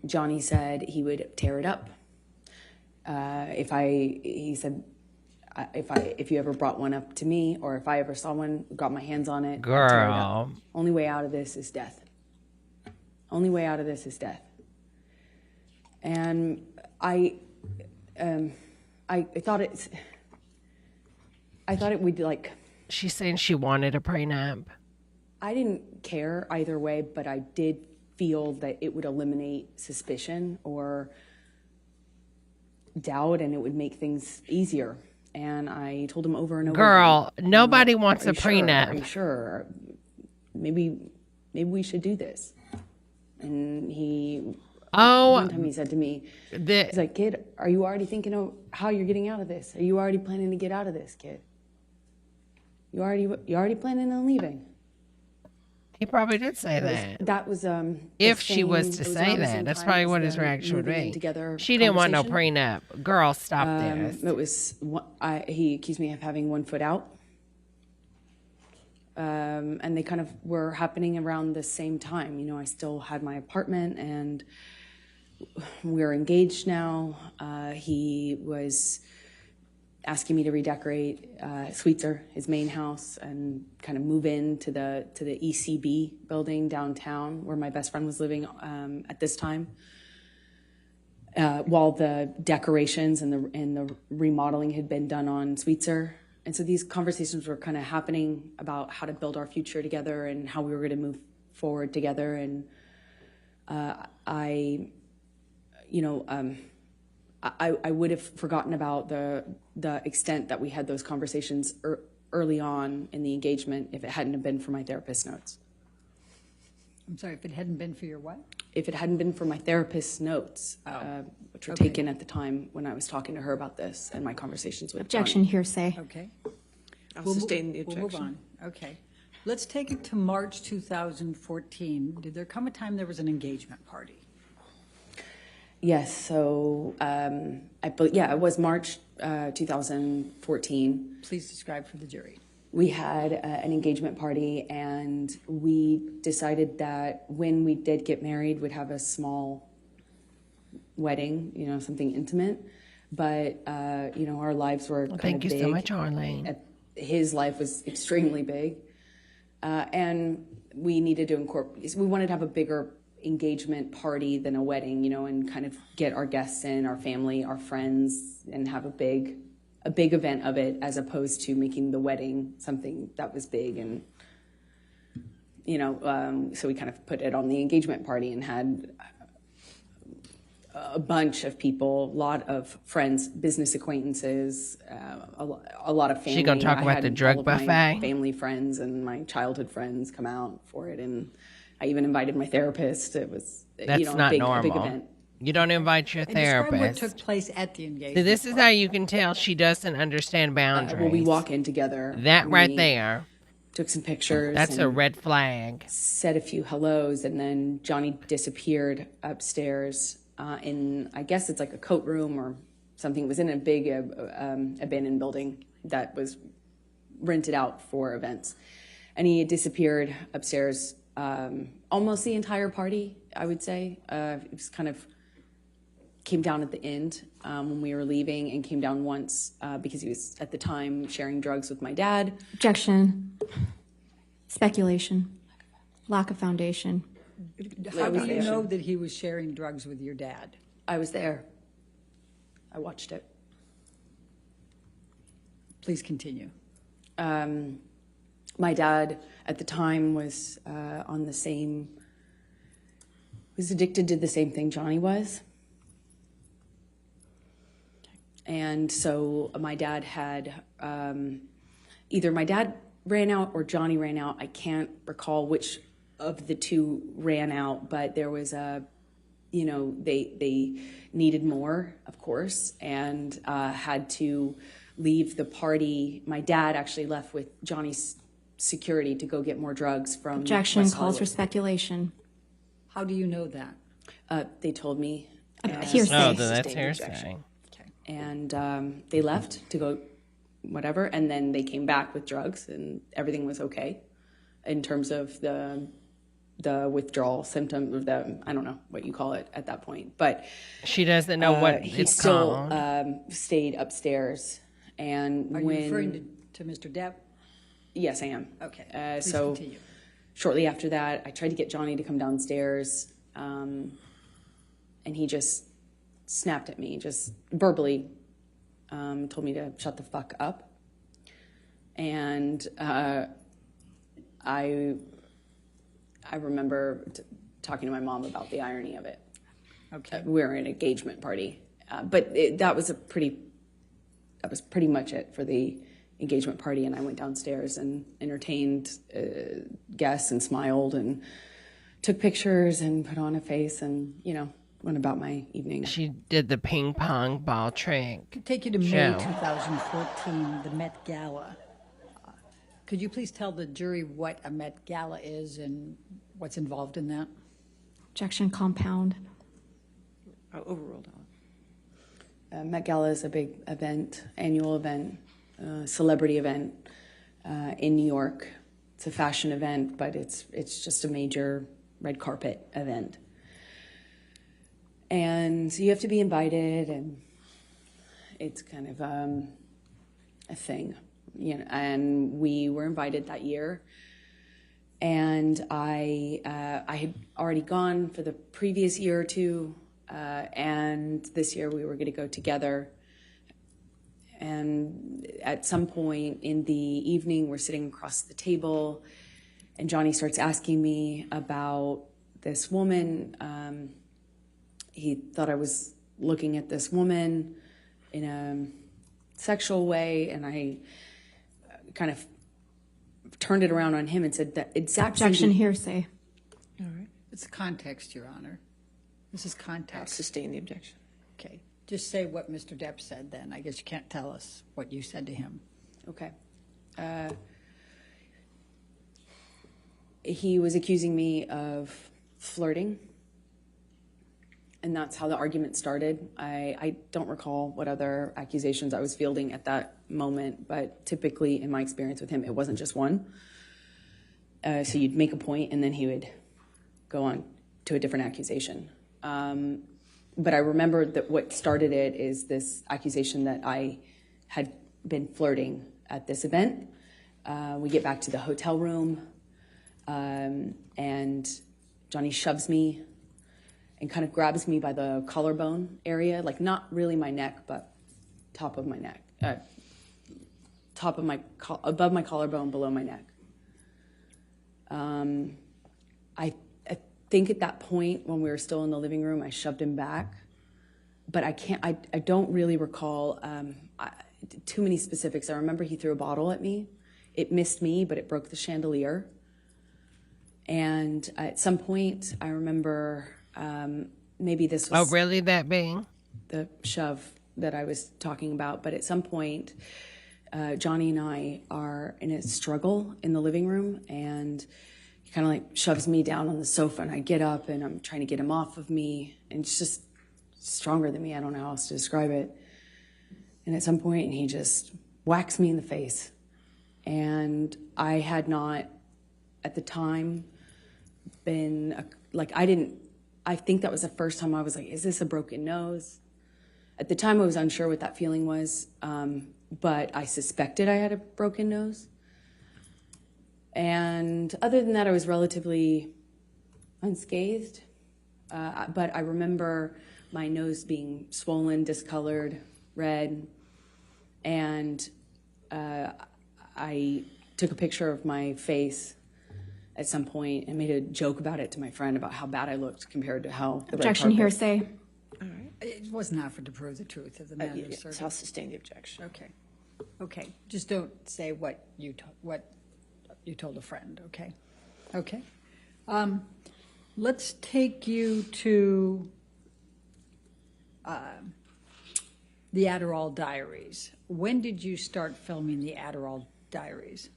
Johnny said he would tear it up. He said, if you ever brought one up to me, or if I ever saw one, got my hands on it, I'd tear it up. Girl. Only way out of this is death. Only way out of this is death. And I thought it would, like, She's saying she wanted a prenup. I didn't care either way, but I did feel that it would eliminate suspicion or doubt, and it would make things easier. And I told him over and over. Girl, again, nobody wants "Are a you sure? prenup." Are you sure? Maybe we should do this. And one time he said to me, he's like, "Kid, are you already thinking of how you're getting out of this? Are you already planning to get out of this, kid? You already planning on leaving?" He probably did say that. That was If she was to say that, that's probably what his reaction would be. She didn't want no prenup. Girl, stop this. It was he accused me of having 1 foot out, and they kind of were happening around the same time. You know, I still had my apartment, and we're engaged now. He was asking me to redecorate Sweetser, his main house, and kind of move into the ECB building downtown where my best friend was living at this time. While the decorations and the remodeling had been done on Sweetser. And so these conversations were kind of happening about how to build our future together and how we were going to move forward together. And I would have forgotten about the extent that we had those conversations early on in the engagement if it hadn't have been for my therapist's notes. I'm sorry, if it hadn't been for your what? If it hadn't been for my therapist's notes, which were taken at the time when I was talking to her about this and my conversations with Objection Johnny. hearsay. Okay. I'll sustain the objection. We'll move on. Okay. Let's take it to March 2014. Did there come a time there was an engagement party? Yes, so it was March 2014. Please describe for the jury. We had an engagement party, and we decided that when we did get married, we'd have a small wedding, you know, something intimate. But, you know, our lives were kind of big. Thank you so much, Arlene. His life was extremely big. And we needed to incorporate, we wanted to have a bigger engagement party than a wedding, you know, and kind of get our guests in, our family, our friends, and have a big event of it, as opposed to making the wedding something that was big. And, you know, so we kind of put it on the engagement party and had a bunch of people, a lot of friends, business acquaintances, a lot of family. She gonna talk I about had the drug all of my buffet? family friends and my childhood friends come out for it, and I even invited my therapist. It was, That's you know, not a big normal. event. You don't invite your And describe what therapist. took place at the engagement See, this is party. how you can tell she doesn't understand boundaries. Well, we walk in together. That and right we there, Took some pictures. that's a and red flag. said a few hellos, and then Johnny disappeared upstairs. in, I guess it's like a coat room or something. It was in a big abandoned building that was rented out for events. And he had disappeared upstairs almost the entire party, I would say. It was kind of came down at the end when we were leaving, and came down once because he was at the time sharing drugs with my dad. Objection. Speculation. Lack of foundation. How do you know that he was sharing drugs with your dad? I was there. I watched it. Please continue. My dad at the time was was addicted to the same thing Johnny was. And so my dad had, either my dad ran out or Johnny ran out. I can't recall which of the two ran out, but there was they needed more, of course, and had to leave the party. My dad actually left with Johnny's security to go get more drugs from Objection. West Calls for Hollywood. speculation. How do you know that? They told me. Hearsay. No, that's Sustained hearsay. objection. And they left to go whatever, and then they came back with drugs, and everything was okay in terms of the withdrawal symptom, or I don't know what you call it at that point. But She doesn't know what he it's still called. stayed upstairs. And Are you referring to Mr. Depp? Yes, I am. Okay. Please So continue. shortly after that, I tried to get Johnny to come downstairs, and he just snapped at me, just verbally told me to shut the fuck up. And I remember talking to my mom about the irony of it. Okay. We were in an engagement party, but that was pretty much it for the engagement party. And I went downstairs and entertained guests and smiled and took pictures and put on a face and, went about my evening. She did the ping pong ball trick. Take you to May Show. 2014, the Met Gala. Could you please tell the jury what a Met Gala is and what's involved in that? Objection. Compound. Overruled. Met Gala is a big event, annual event, celebrity event in New York. It's a fashion event, but it's just a major red carpet event. And so you have to be invited, and it's kind of a thing, and we were invited that year. And I had already gone for the previous year or two, and this year we were going to go together. And at some point in the evening, we're sitting across the table, and Johnny starts asking me about this woman. He thought I was looking at this woman in a sexual way, and I kind of turned it around on him and said that exactly. Objection. Hearsay. All right. It's context, Your Honor. This is I'll context. sustain the objection. Okay. Just say what Mr. Depp said then. I guess you can't tell us what you said to him. Okay. He was accusing me of flirting, and that's how the argument started. I don't recall what other accusations I was fielding at that moment, but typically in my experience with him, it wasn't just one. So you'd make a point, and then he would go on to a different accusation. But I remember that what started it is this accusation that I had been flirting at this event. We get back to the hotel room, and Johnny shoves me and kind of grabs me by the collarbone area, like not really my neck, but top of my neck, above my collarbone, below my neck. I think at that point when we were still in the living room, I shoved him back, but I don't really recall too many specifics. I remember he threw a bottle at me. It missed me, but it broke the chandelier. And at some point, I remember maybe this was... Oh, really? That being? The shove that I was talking about. But at some point, Johnny and I are in a struggle in the living room, and he kind of like shoves me down on the sofa, and I get up and I'm trying to get him off of me, and it's just stronger than me. I don't know how else to describe it. And at some point, he just whacks me in the face. And I had not, at the time, been, I think that was the first time I was like, is this a broken nose? At the time, I was unsure what that feeling was, but I suspected I had a broken nose. And other than that, I was relatively unscathed. But I remember my nose being swollen, discolored, red. And I took a picture of my face at some point and made a joke about it to my friend about how bad I looked compared to how the red Objection, carpet. hearsay. It was not for to prove the truth of the matter. Yes, I'll sustain the objection. Okay. Okay. Just don't say what you told a friend. Okay. Okay. Let's take you to the Adderall Diaries. When did you start filming the Adderall Diaries?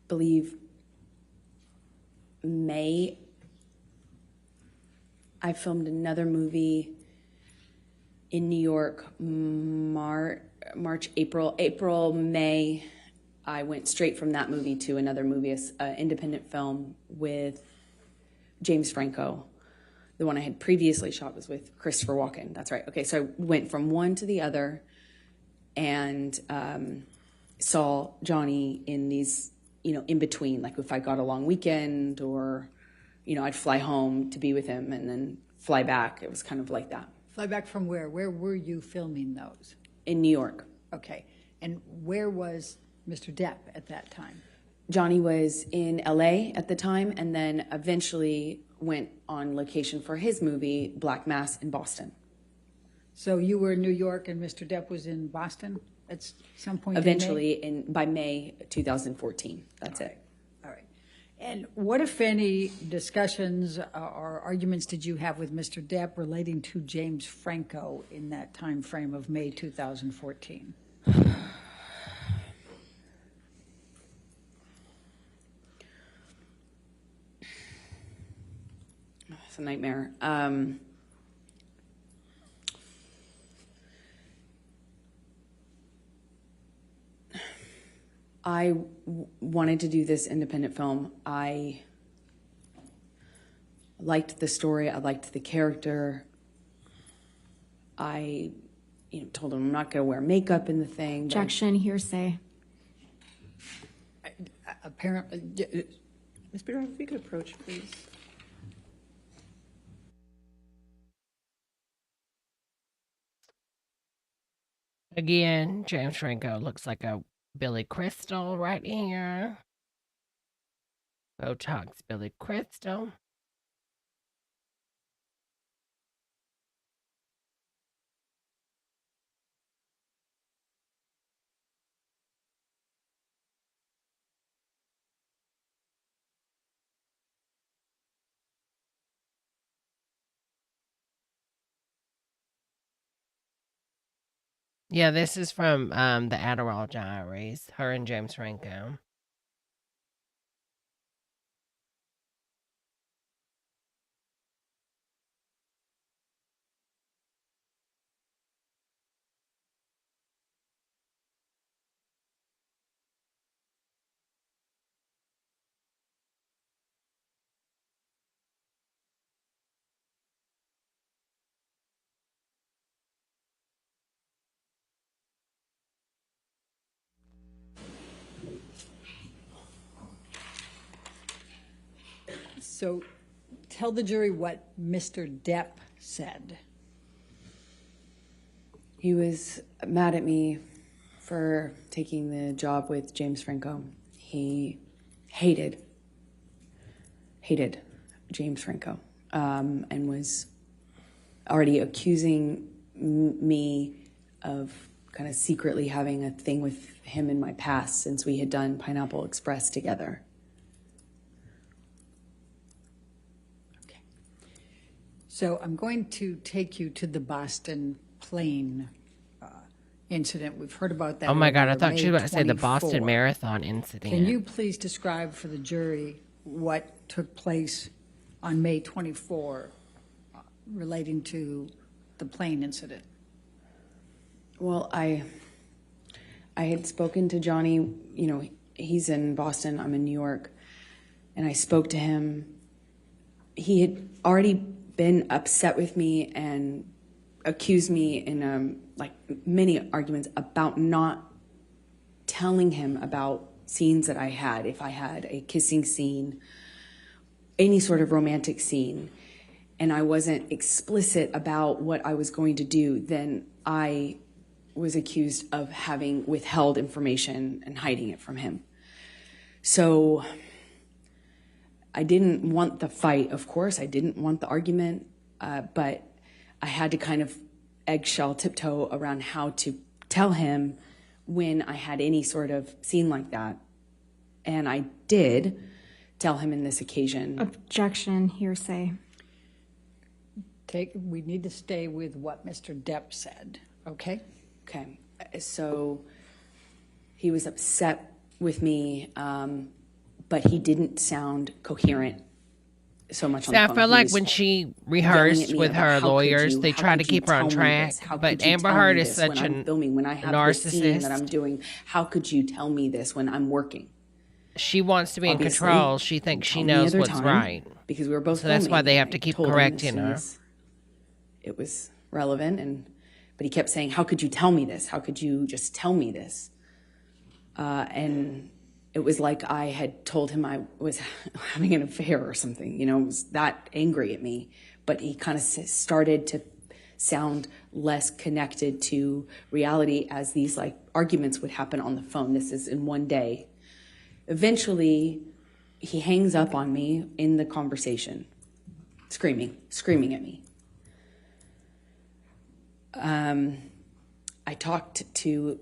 Believe May. I filmed another movie in New York, March, April, May. I went straight from that movie to another movie, an independent film with James Franco. The one I had previously shot was with Christopher Walken. That's right. Okay, so I went from one to the other and saw Johnny in these, in between. Like if I got a long weekend or, I'd fly home to be with him and then fly back. It was kind of like that. Fly back from where? Where were you filming those? In New York. Okay. And where was Mr. Depp at that time? Johnny was in LA at the time and then eventually went on location for his movie, Black Mass, in Boston. So you were in New York and Mr. Depp was in Boston at some point? Eventually, by May 2014. That's it. All right. And what, if any, discussions or arguments did you have with Mr. Depp relating to James Franco in that time frame of May 2014? It's a nightmare. I wanted to do this independent film. I liked the story. I liked the character. I told him I'm not going to wear makeup in the thing. Objection, hearsay. Apparently, Ms. Beardorf, if you could approach, please. Again, James Franco looks like a Billy Crystal right here. Botox Billy Crystal. Yeah, this is from the Adderall Diaries, her and James Franco. so tell the jury what Mr. Depp said. He was mad at me for taking the job with James Franco. He hated James Franco and was already accusing me of kind of secretly having a thing with him in my past since we had done Pineapple Express together. Okay. So I'm going to take you to the Boston plane incident. We've heard about that. Oh my God, I earlier, thought she was May about to say the 24. Boston Marathon incident. Can you please describe for the jury what took place on May 24 relating to the plane incident? Well, I had spoken to Johnny, you know, he's in Boston, I'm in New York, and I spoke to him. He had already been upset with me and accused me in like many arguments about not telling him about scenes that I had. If I had a kissing scene, any sort of romantic scene, and I wasn't explicit about what I was going to do, then I was accused of having withheld information and hiding it from him. So I didn't want the fight, of course. I didn't want the argument, but I had to kind of eggshell tiptoe around how to tell him when I had any sort of scene like that. And I did tell him in this occasion. Objection, hearsay. We need to stay with what Mr. Depp said, okay? Okay, so he was upset with me, but he didn't sound coherent so much on the See, I phone. feel He like was when she yelling at rehearsed me with about, her "How could lawyers, you- they how try to could you keep her on tell me track. this? How But could you Amber tell me Heard is this such when I'm filming, when I have this scene that I'm narcissist. doing? How could you tell me this when I'm working?" She wants to be in Obviously, control. She thinks she told me knows the other what's time, right. because we were both So that's why filming, they have and to I keep told him as correcting soon her. as it was relevant, but he kept saying, "How could you tell me this? How could you just tell me this?" And it was like I had told him I was having an affair or something, you know, it was that angry at me. But he kind of started to sound less connected to reality as these like arguments would happen on the phone. This is in one day. Eventually, he hangs up on me in the conversation, screaming at me. I talked to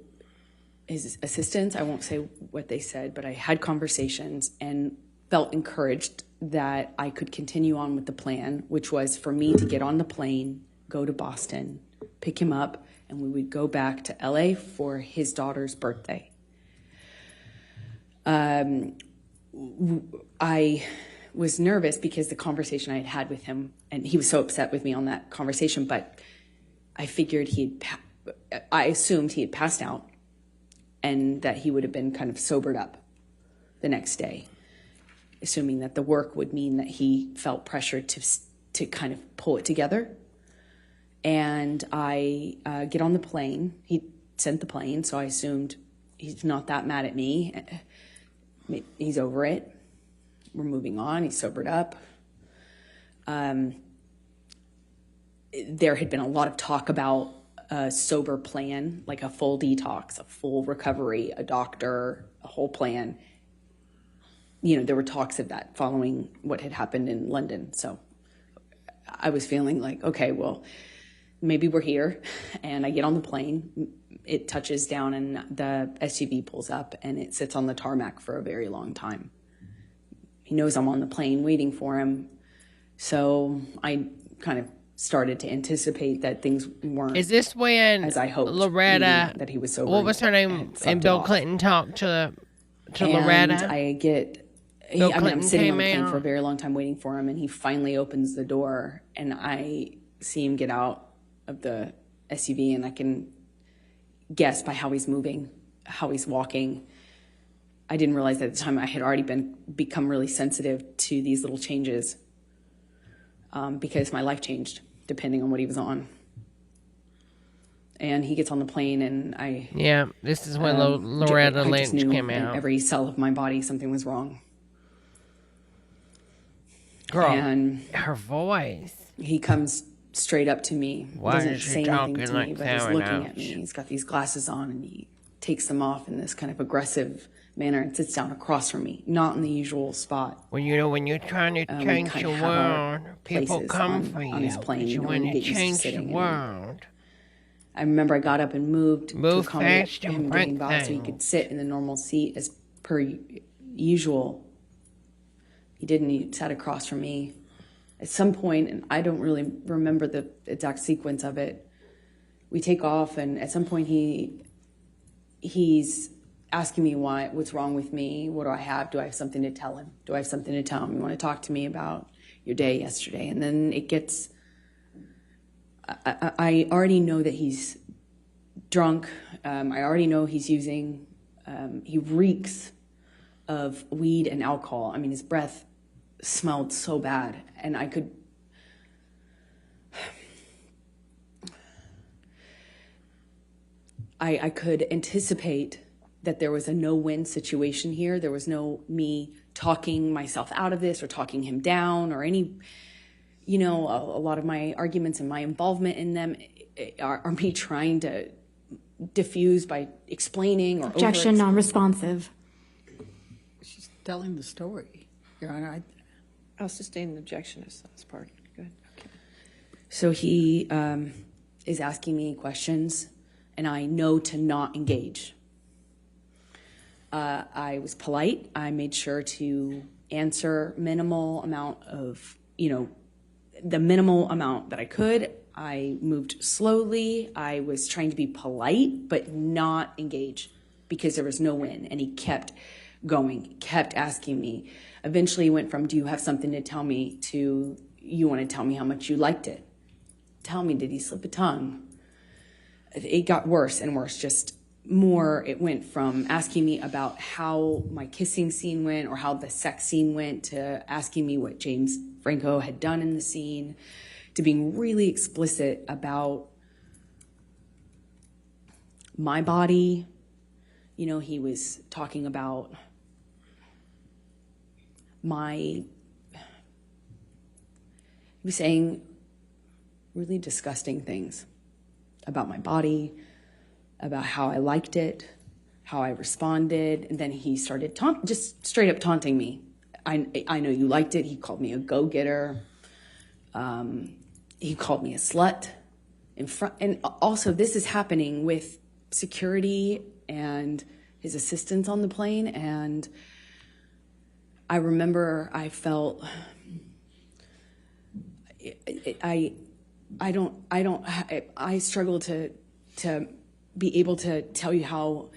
his assistants. I won't say what they said, but I had conversations and felt encouraged that I could continue on with the plan, which was for me to get on the plane, go to Boston, pick him up, and we would go back to LA for his daughter's birthday. I was nervous because the conversation I had had with him, and he was so upset with me on that conversation, but I figured I assumed he had passed out and that he would have been kind of sobered up the next day, assuming that the work would mean that he felt pressured to kind of pull it together. And I get on the plane. He sent the plane, so I assumed he's not that mad at me. He's over it. We're moving on. He's sobered up. There had been a lot of talk about a sober plan, like a full detox, a full recovery, a doctor, a whole plan. You know, there were talks of that following what had happened in London. So I was feeling like, okay, well, maybe we're here. And I get on the plane. It touches down and the SUV pulls up and it sits on the tarmac for a very long time. He knows I'm on the plane waiting for him. So I kind of started to anticipate that things weren't Is this when as I hoped, Loretta, meaning that he was sober. what was her name, and Bill Clinton talked to Loretta? And I get, Bill I'm Clinton sitting on the came plane out. for a very long time waiting for him, and he finally opens the door, and I see him get out of the SUV, and I can guess by how he's moving, how he's walking. I didn't realize at the time I had already become really sensitive to these little changes because my life changed depending on what he was on. And he gets on the plane, and Yeah, this is when Loretta I Lynch just knew came in out. every cell of my body something was wrong. Girl, And her voice. he comes straight up to me, Why doesn't is she say anything talking to like me, but he's Sarah looking now? at me. He's got these glasses on, and he takes them off in this kind of aggressive manner and sits down across from me, not in the usual spot. Well, you know, when you're trying to We change kind the of have our world, people places come on for you. his plane, But you you know, want you to get used to change the sitting and- world. I remember I got up and moved to Move accommodate fast and him break getting by so he things. could sit in the normal seat as per usual. He didn't. He sat across from me. At some point, and I don't really remember the exact sequence of it, we take off, and at some point he's asking me what's wrong with me. What do I have? Do I have something to tell him? Do I have something to tell him? You want to talk to me about your day yesterday? And then it gets I already know that he's drunk. I already know he's using, he reeks of weed and alcohol. I mean, his breath smelled so bad, and I could anticipate that there was a no-win situation here. There was no me talking myself out of this or talking him down or any, you know, a lot of my arguments and my involvement in them are me trying to diffuse by explaining or Objection, non-responsive. She's telling the story, Your Honor. I'll sustain an objection as part. Go ahead. Okay. So he is asking me questions, and I know to not engage. I was polite. I made sure to answer minimal amount of, you know, the minimal amount that I could. I moved slowly. I was trying to be polite, but not engage because there was no win. And he kept going, kept asking me. Eventually went from, do you have something to tell me, to, you want to tell me how much you liked it? Tell me, did he slip a tongue? It got worse and worse, just more. It went from asking me about how my kissing scene went or how the sex scene went to asking me what James Franco had done in the scene, to being really explicit about my body. You know, he was talking about he was saying really disgusting things about my body, about how I liked it, how I responded, and then he started just straight up taunting me. I know you liked it. He called me a go-getter. He called me a slut in front, and also this is happening with security and his assistants on the plane. And I remember I felt I struggle to be able to tell you how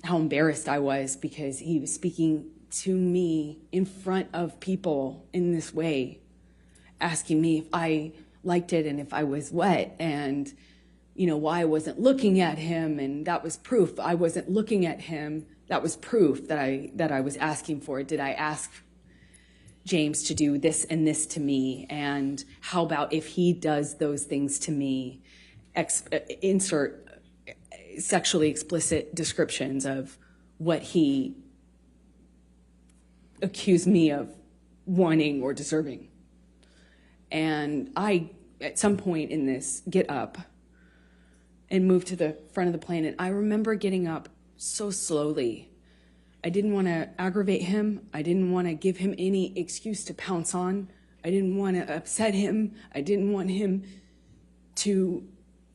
embarrassed I was, because he was speaking to me in front of people in this way, asking me if I liked it and if I was wet, and you know, why I wasn't looking at him, and that was proof I wasn't looking at him. That was proof that I was asking for. Did I ask James to do this and this to me? And how about if he does those things to me? Insert sexually explicit descriptions of what he accused me of wanting or deserving. And I, at some point in this, get up and move to the front of the plane. And I remember getting up so slowly. I didn't want to aggravate him. I didn't want to give him any excuse to pounce on. I didn't want to upset him. I didn't want him to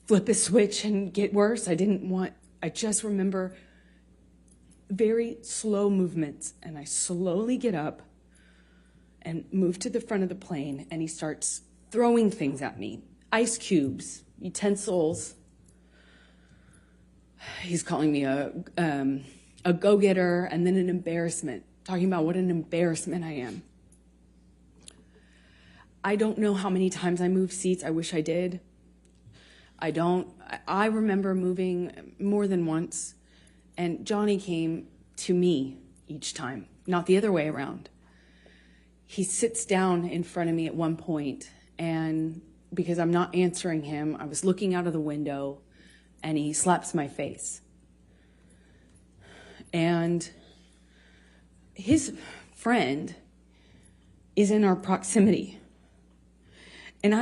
flip a switch and get worse. I just remember very slow movements, and I slowly get up and move to the front of the plane, and he starts throwing things at me. Ice cubes, utensils. He's calling me a go-getter, and then an embarrassment, talking about what an embarrassment I am. I don't know how many times I moved seats. I wish I did. I don't. I remember moving more than once, and Johnny came to me each time, not the other way around. He sits down in front of me at one point, and because I'm not answering him, I was looking out of the window, and he slaps my face. And his friend is in our proximity. And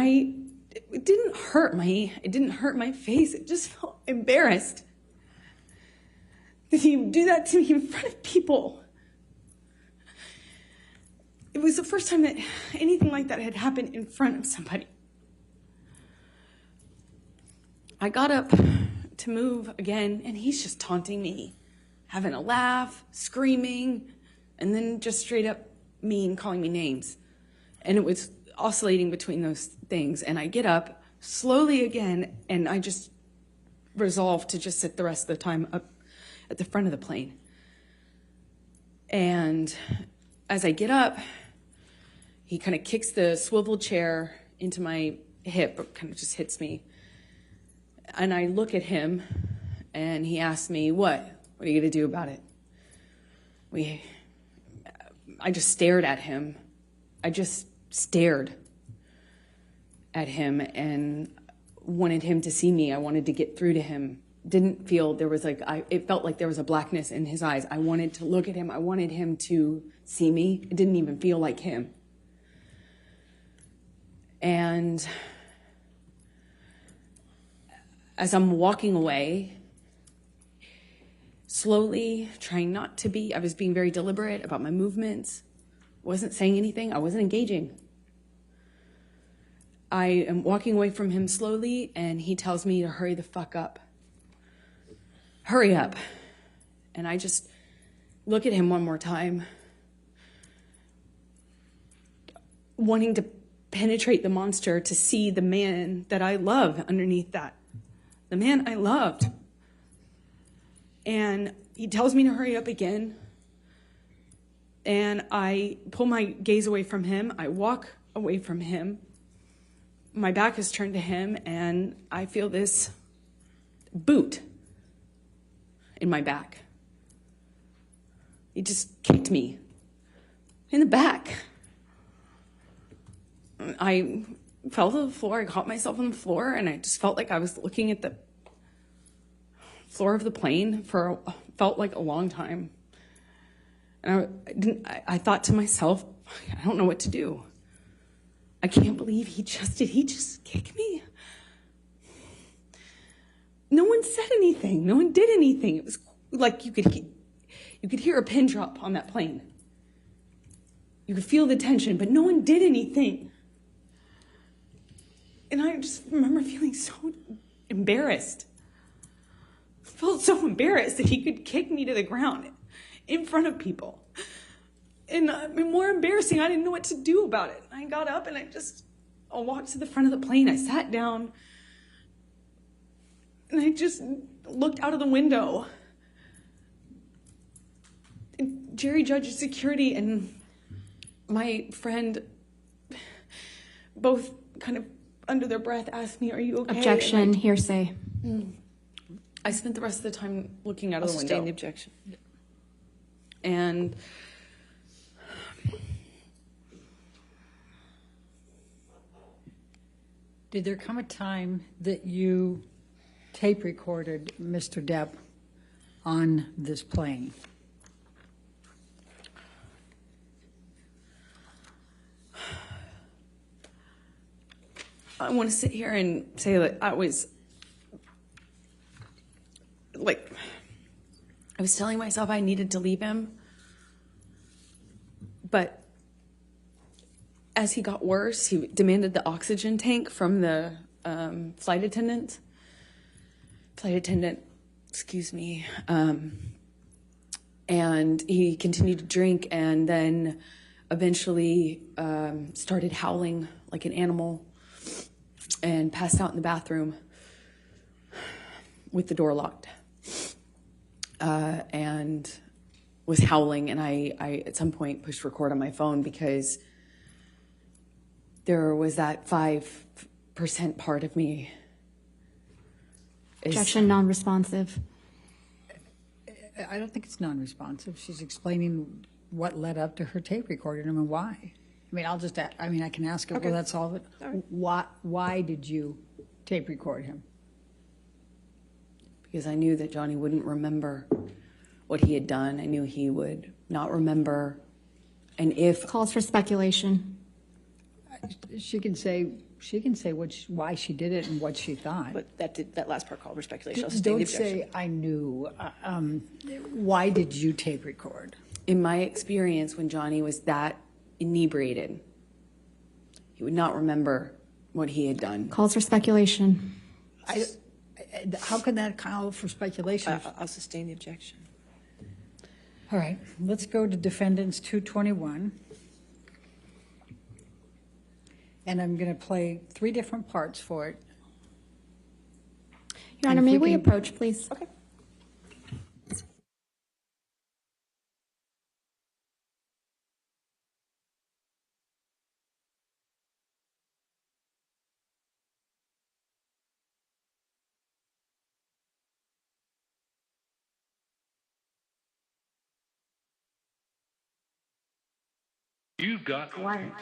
it didn't hurt my face. It just felt embarrassed that he would do that to me in front of people. It was the first time that anything like that had happened in front of somebody. I got up to move again, and he's just taunting me, having a laugh, screaming, and then just straight up mean, calling me names. And it was oscillating between those things. And I get up slowly again, and I just resolve to just sit the rest of the time up at the front of the plane. And as I get up, he kind of kicks the swivel chair into my hip kind of just hits me. And I look at him, and he asks me, what? What are you going to do about it? I just stared at him. I just stared at him and wanted him to see me. I wanted to get through to him. Didn't feel there was it felt like there was a blackness in his eyes. I wanted to look at him. I wanted him to see me. It didn't even feel like him. And as I'm walking away, slowly, trying not to be, I was being very deliberate about my movements, wasn't saying anything, I wasn't engaging. I am walking away from him slowly, and he tells me to hurry the fuck up. Hurry up. And I just look at him one more time, wanting to penetrate the monster to see the man that I love underneath that. The man I loved. And he tells me to hurry up again. And I pull my gaze away from him. I walk away from him. My back is turned to him, and I feel this boot in my back. He just kicked me in the back. I fell to the floor. I caught myself on the floor, and I just felt like I was looking at the floor of the plane felt like a long time. And I thought to myself, I don't know what to do. I can't believe he just kick me? No one said anything. No one did anything. It was like you could hear a pin drop on that plane. You could feel the tension, but no one did anything. And I just remember feeling so embarrassed. I felt so embarrassed that he could kick me to the ground in front of people. And more embarrassing, I didn't know what to do about it. I got up and I walked to the front of the plane. I sat down and I just looked out of the window. And Jerry Judge Security and my friend both kind of under their breath asked me, "Are you okay?" Objection, hearsay. I spent the rest of the time looking out of the window. Sustain the objection. And Did there come a time that you tape recorded Mr. Depp on this plane? I want to sit here and say that I was telling myself I needed to leave him. But as he got worse, he demanded the oxygen tank from the flight attendant, excuse me. And he continued to drink and then eventually started howling like an animal and passed out in the bathroom with the door locked. And was howling, and I at some point pushed record on my phone because there was that 5% part of me. Objection, non-responsive. I don't think it's non-responsive. She's explaining what led up to her tape recording him and why. I mean, I can ask her, Okay. will that solve it? All right. Why did you tape record him? Because I knew that Johnny wouldn't remember what he had done. I knew he would not remember. And if Calls for speculation. She can say why she did it and what she thought. But that last part called for speculation. I'll sustain the Don't objection. say I knew. Why did you tape record? in my experience, when Johnny was that inebriated, he would not remember what he had done. Calls for speculation. How can that call for speculation? I'll sustain the objection. All right, let's go to defendants 221. And I'm going to play 3 different parts for it. Your Honor, And if may we we can- approach, please? Okay. You've got One.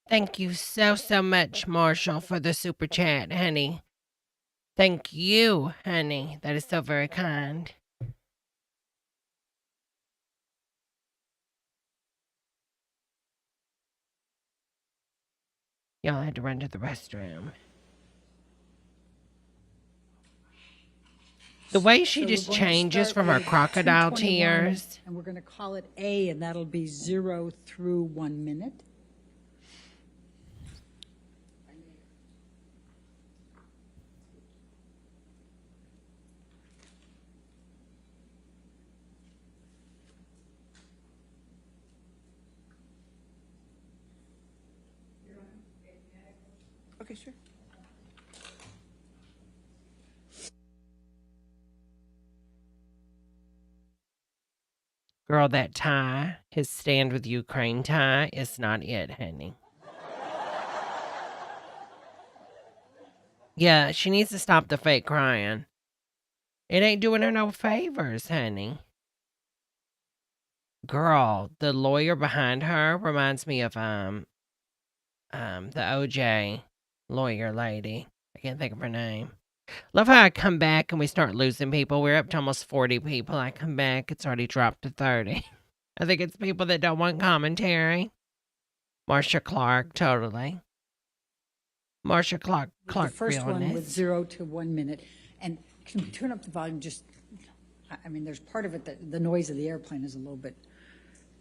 Thank you so much, Marshall, for the super chat, honey. Thank you, honey. That is so very kind. Y'all had to run to the restroom. The way she So just we're going to changes start from her with crocodile 221, tears. And we're going to call it A, and that'll be 0 through 1 minute. Okay, sure. Girl, that tie, his Stand With Ukraine tie, is not it, honey. Yeah, she needs to stop the fake crying. It ain't doing her no favors, honey. Girl, the lawyer behind her reminds me of the OJ lawyer lady. I can't think of her name. Love how I come back and we start losing people. We're up to almost 40 people. I come back, it's already dropped to 30. I think it's people that don't want commentary. Marsha Clark, totally. Marsha Clark The first one with realness. 0 to 1 minute. And can we turn up the volume just, I mean, there's part of it that the noise of the airplane is a little bit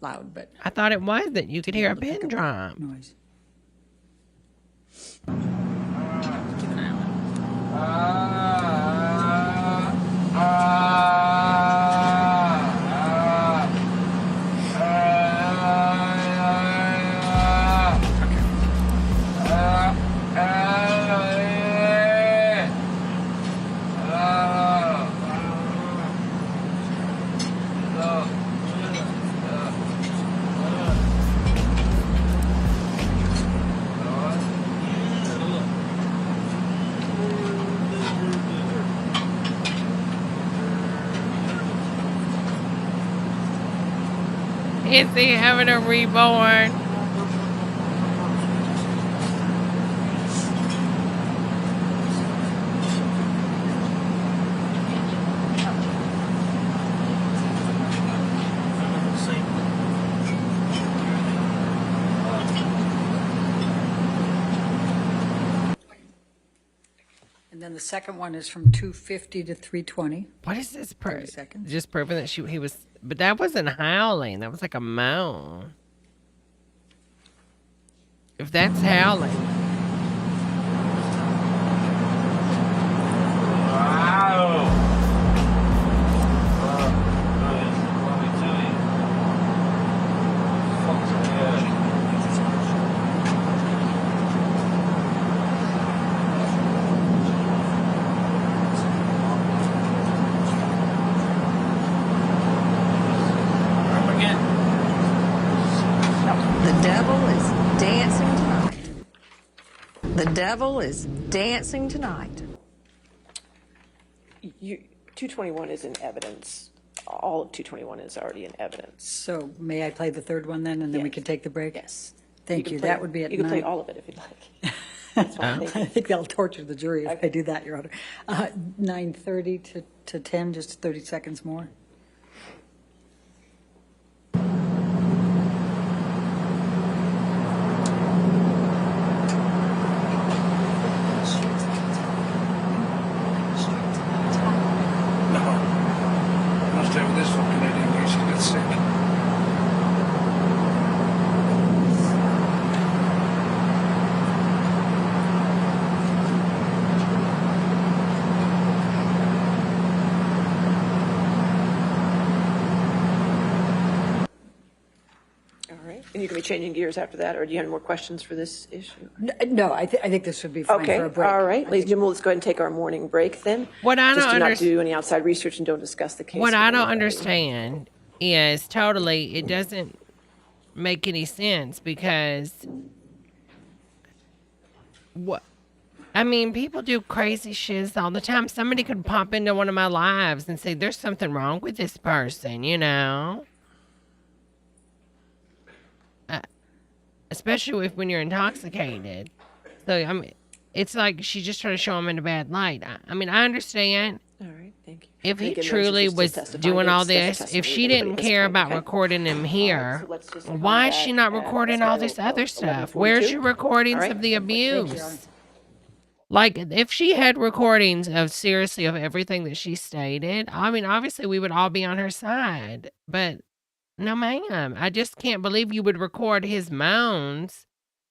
loud, but. I thought it was that you could hear a able to pick pin up drop. Noise. Is he having a reborn? And then the second one is from 2:50 to 3:20. What is this? 30 seconds. Just proving that he was, but that wasn't howling. That was like a moan. If that's howling. The devil is dancing tonight. The devil is dancing tonight. 221 is in evidence. All of 221 is already in evidence. So may I play the third one then, and then we Yes. can take the break? Yes. Thank can you. play- That would be at You can play 9. all of it if you'd like. That's fine. Thank you. I think that'll torture the jury if I do that, Your Honor. 9:30 to 10, just 30 seconds more. And you can be changing gears after that, or do you have any more questions for this issue? No, I think this would be fine Okay, for a break. all right. Ladies and gentlemen, let's go ahead and take our morning break then. What I Just don't do not underst- do any outside research and don't discuss the case. What with I don't anybody. understand is totally, it doesn't make any sense because what? I mean, people do crazy shit all the time. Somebody could pop into one of my lives and say, there's something wrong with this person, you know? Especially when you're intoxicated. So, I mean, it's like she just trying to show him in a bad light. I mean, I understand. All right, thank you. If he Again, those truly are just was testifying, doing don't all discuss this, testimony if she with anybody didn't at this care point, about okay? recording him here, so let's just why is come she back not at recording all this other stuff? Where's 11:42? your recordings All right. of the abuse? Like, if she had recordings of seriously of everything that she stated, I mean, obviously we would all be on her side. But no, ma'am, I just can't believe you would record his moans,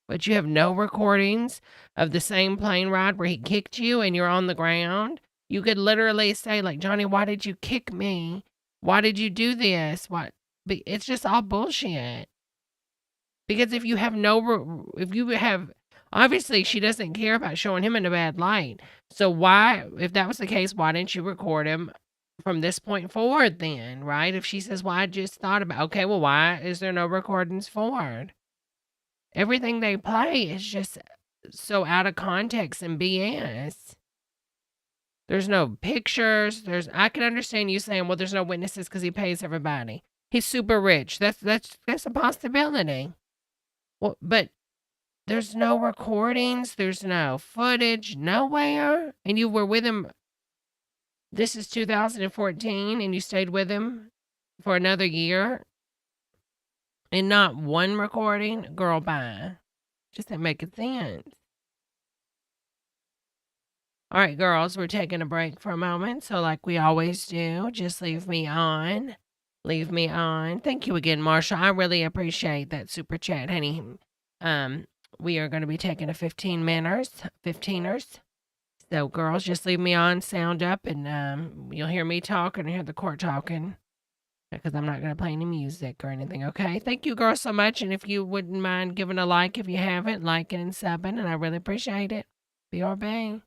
but you have no recordings of the same plane ride where he kicked you and you're on the ground. You could literally say, like, Johnny, why did you kick me? Why did you do this? What? It's just all bullshit. Because if you have obviously she doesn't care about showing him in a bad light. So why, if that was the case, why didn't you record him from this point forward then, right? If she says, well, I just thought about, okay, well, why is there no recordings forward? Everything they play is just so out of context and BS. There's no pictures. I can understand you saying, well, there's no witnesses because he pays everybody. He's super rich. That's a possibility. Well, but there's no recordings. There's no footage nowhere. And you were with him. This is 2014 and you stayed with him for another year. And not one recording. Girl, bye. Just didn't make sense. All right, girls, we're taking a break for a moment. So like we always do, just leave me on. Leave me on. Thank you again, Marsha. I really appreciate that super chat, honey. We are going to be taking a 15ers. So girls, just leave me on, sound up, and you'll hear me talk and hear the court talking. Because I'm not going to play any music or anything, okay? Thank you, girls, so much. And if you wouldn't mind giving a like if you haven't, liking and subbing, and I really appreciate it. BRB.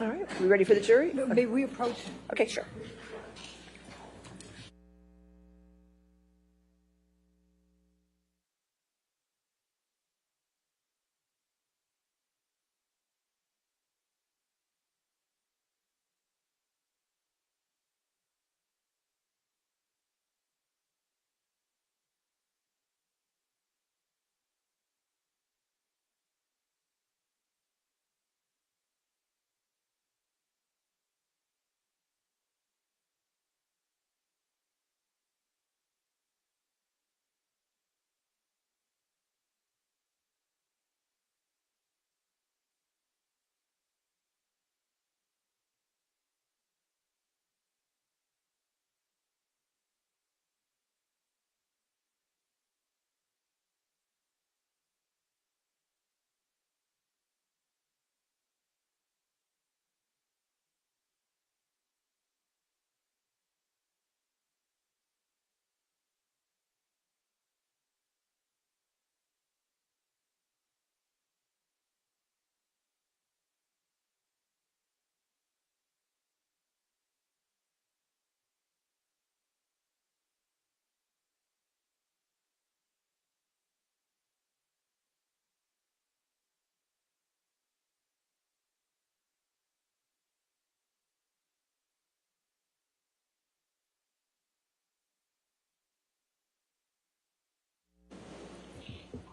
All right, we ready for the jury? May we approach? Okay, sure.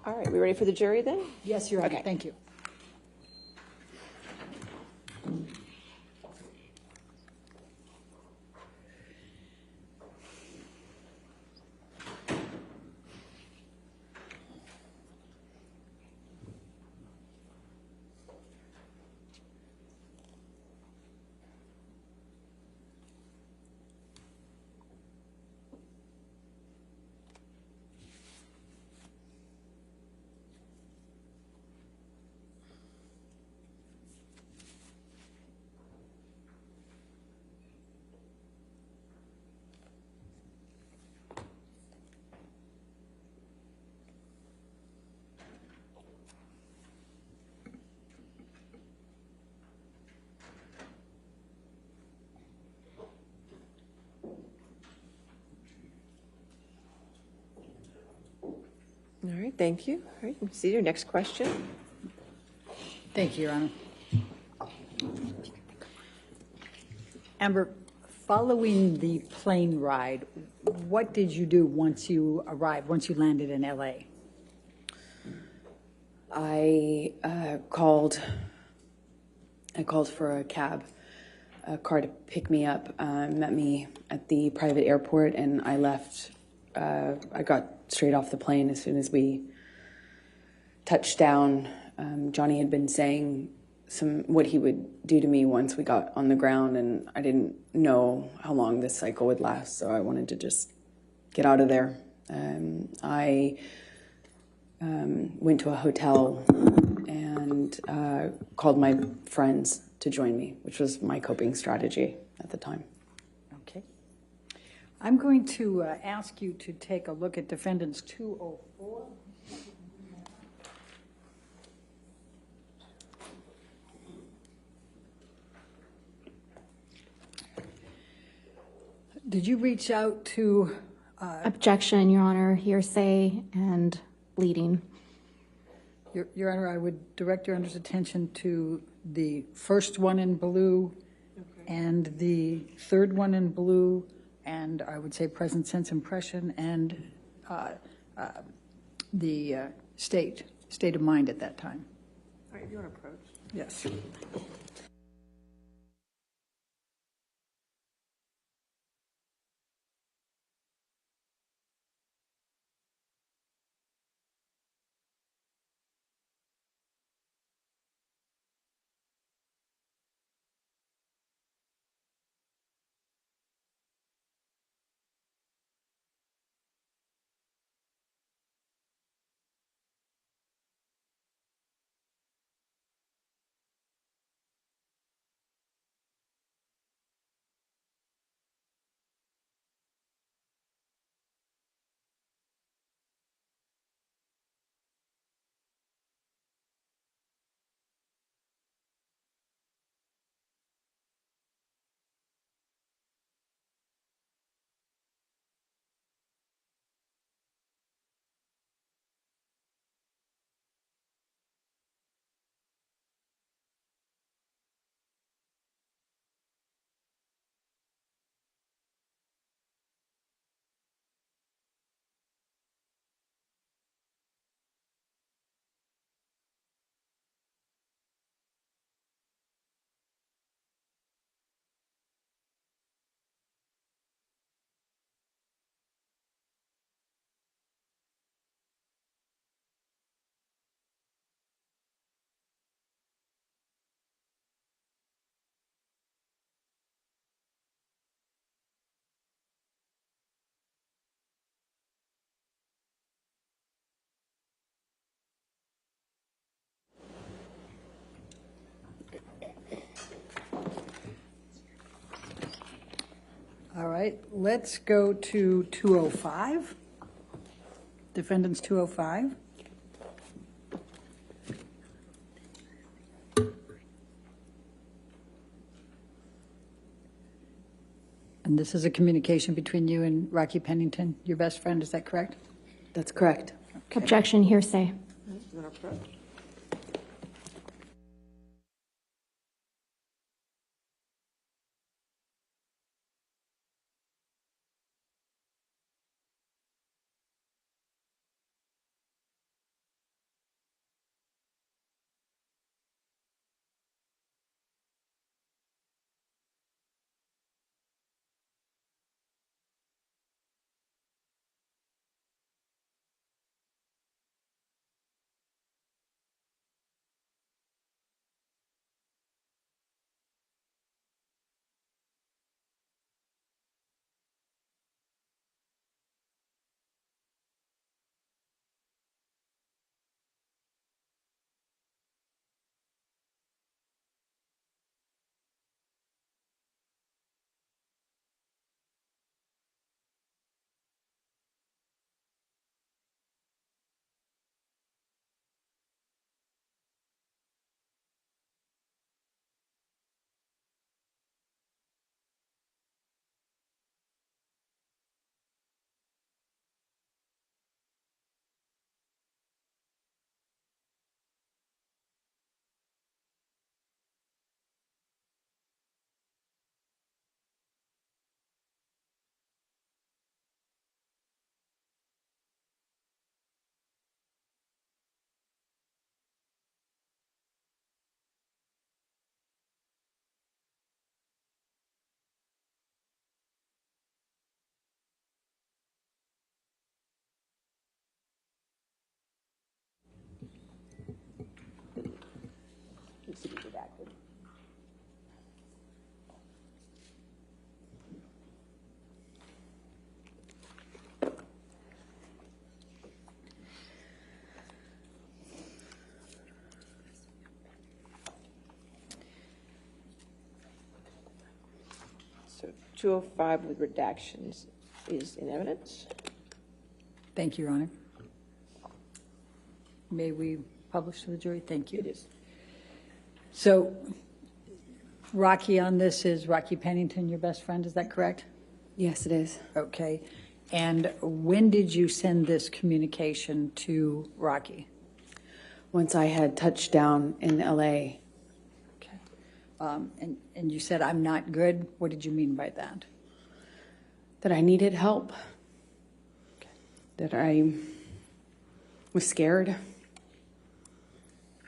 All right, we ready for the jury then? Yes, Your Honor. Okay. Thank you. All right, thank you. All right, see your next question. Thank you, Your Honor. Amber, following the plane ride, what did you do once you arrived, once you landed in L.A.? I called for a cab, a car to pick me up, met me at the private airport, and I left. I got straight off the plane as soon as we touched down. Johnny had been saying what he would do to me once we got on the ground, and I didn't know how long this cycle would last, so I wanted to just get out of there. I went to a hotel and called my friends to join me, which was my coping strategy at the time. Okay. I'm going to ask you to take a look at Defendants 204. Did you reach out to... Objection, Your Honor, hearsay and bleeding. Your Honor, I would direct Your Honor's attention to the first one in blue and the third one in blue, and I would say present sense impression and the state of mind at that time. All right, you want to approach? Yes. right, let's go to 205. Defendant's 205. And this is a communication between you and Rocky Pennington, your best friend, is that correct? That's correct. Objection, hearsay. Needs to be redacted. So 205 with redactions is in evidence. Thank you, Your Honor. May we publish to the jury? Thank you. It is. So, Rocky on this is Rocky Pennington, your best friend, is that correct? Yes, it is. Okay. And when did you send this communication to Rocky? Once I had touched down in LA, Okay. And you said, I'm not good. What did you mean by that? that I needed help, that I was scared.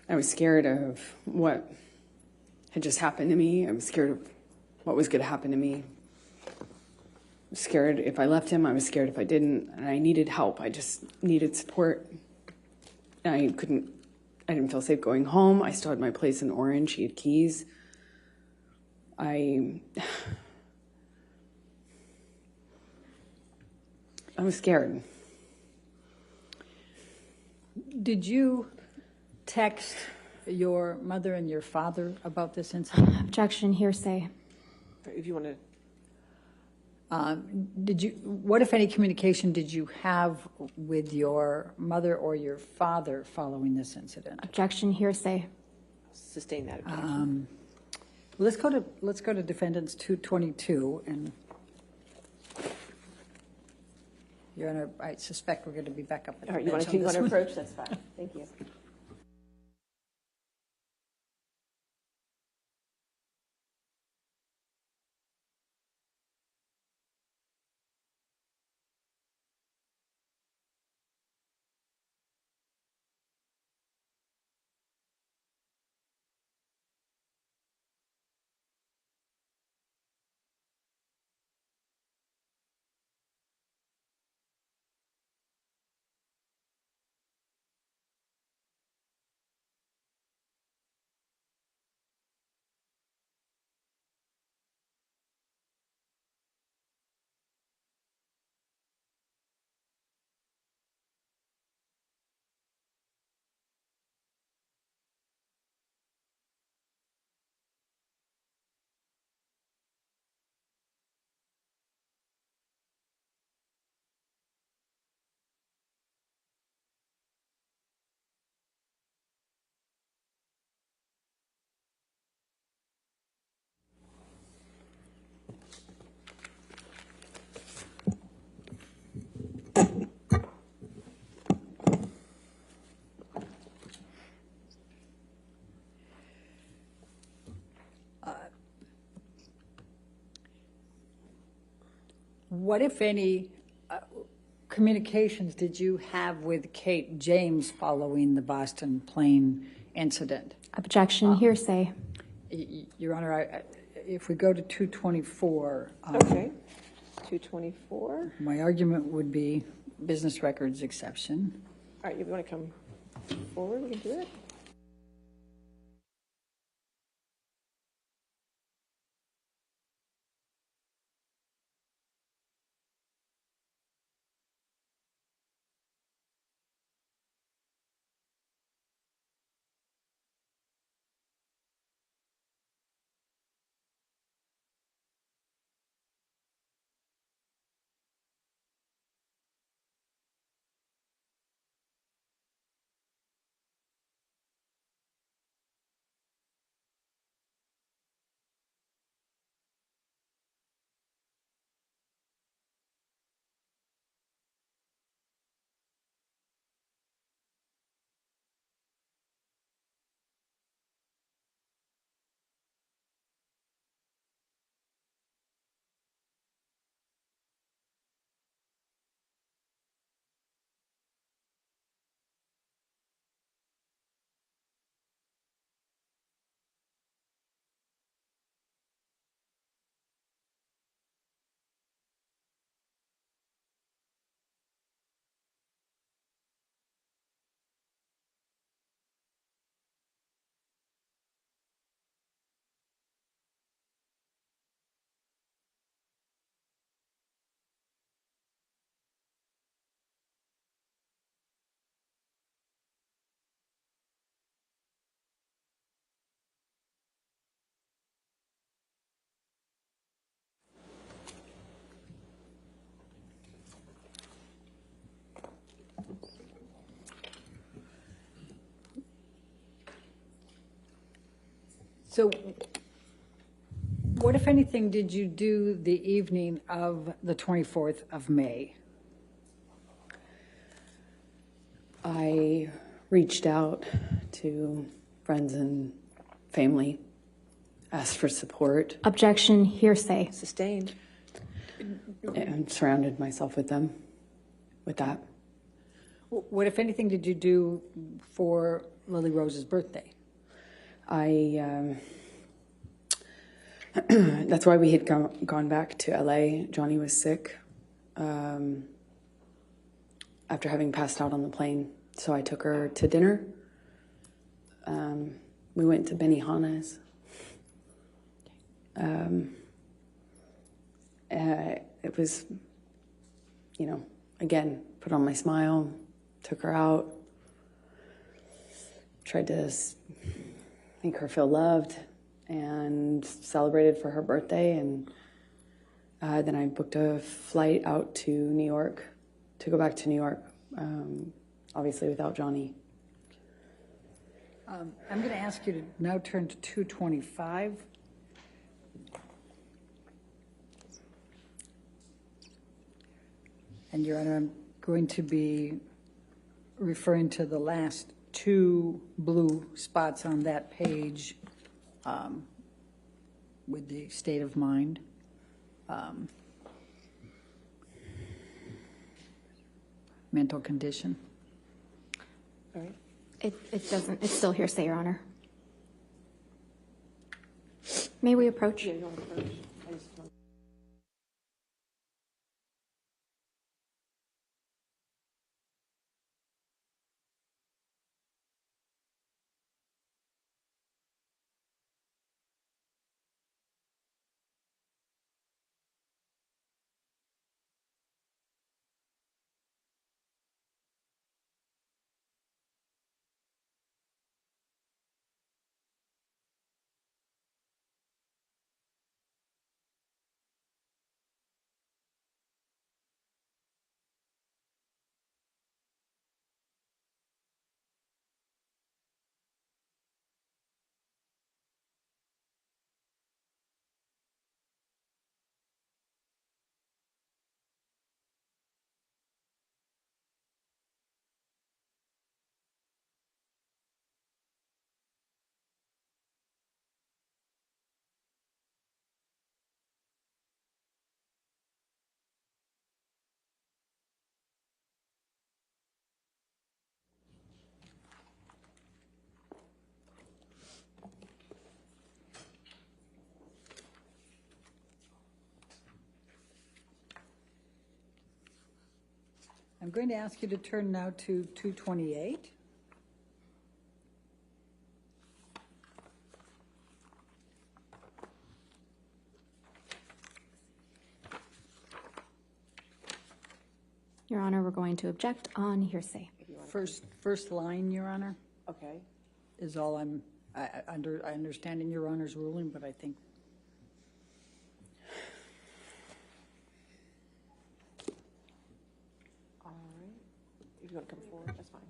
I was scared of what had just happened to me. I was scared of what was going to happen to me. I was scared if I left him. I was scared if I didn't. And I needed help. I just needed support. I didn't feel safe going home. I still had my place in Orange. He had keys. I was scared. Did you text your mother and your father about this incident? Objection, hearsay. If you want to, What, if any, communication did you have with your mother or your father following this incident? Objection, hearsay. sustain that objection. Let's go to defendants 222, and Your Honor, I suspect we're going to be back up at the All right, you want bench on to this one. approach? That's fine. Thank you. What, if any, communications did you have with Kate James following the Boston plane incident? Objection, hearsay. Your Honor, if we go to 224, Okay. 224. my argument would be business records exception. All right, you want to come forward? We can do it. So what, if anything, did you do the evening of the 24th of May? I reached out to friends and family, asked for support, Objection, hearsay. Sustained. and surrounded myself with them with that. What, if anything, did you do for Lily Rose's birthday? That's why we had gone back to LA. Johnny was sick after having passed out on the plane. So I took her to dinner. We went to Benihana's. It was, again, put on my smile, took her out, tried to make her feel loved, and celebrated for her birthday. And then I booked a flight out to New York to go back to New York, obviously without Johnny. I'm going to ask you to now turn to 225. And Your Honor, I'm going to be referring to the last two blue spots on that page with the state of mind. Mental condition. All right. It doesn't, it's still hearsay, Your Honor. May we approach? Yeah, you want to approach? I'm going to ask you to turn now to 228. Your Honor, we're going to object on hearsay. First line, Your Honor, Okay. is all I understand in Your Honor's ruling, but I think. All right. If you want to come forward, that's fine.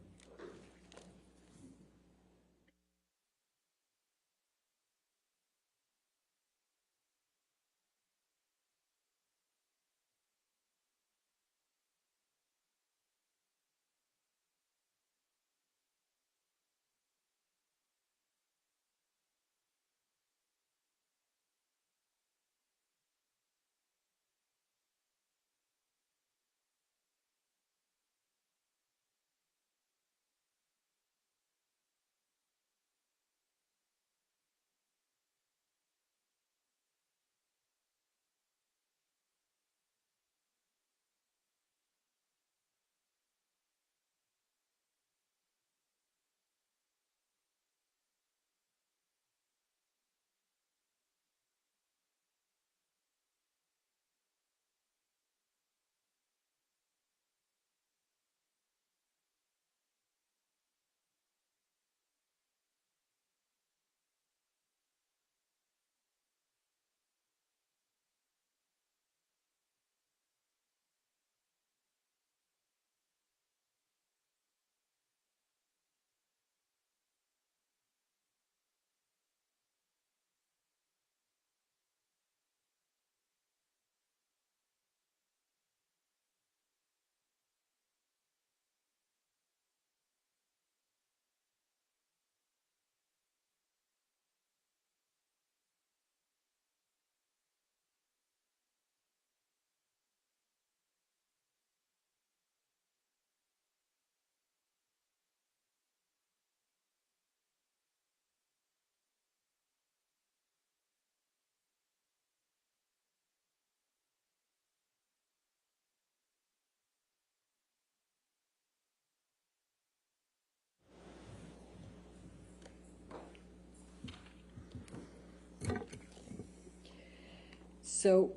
So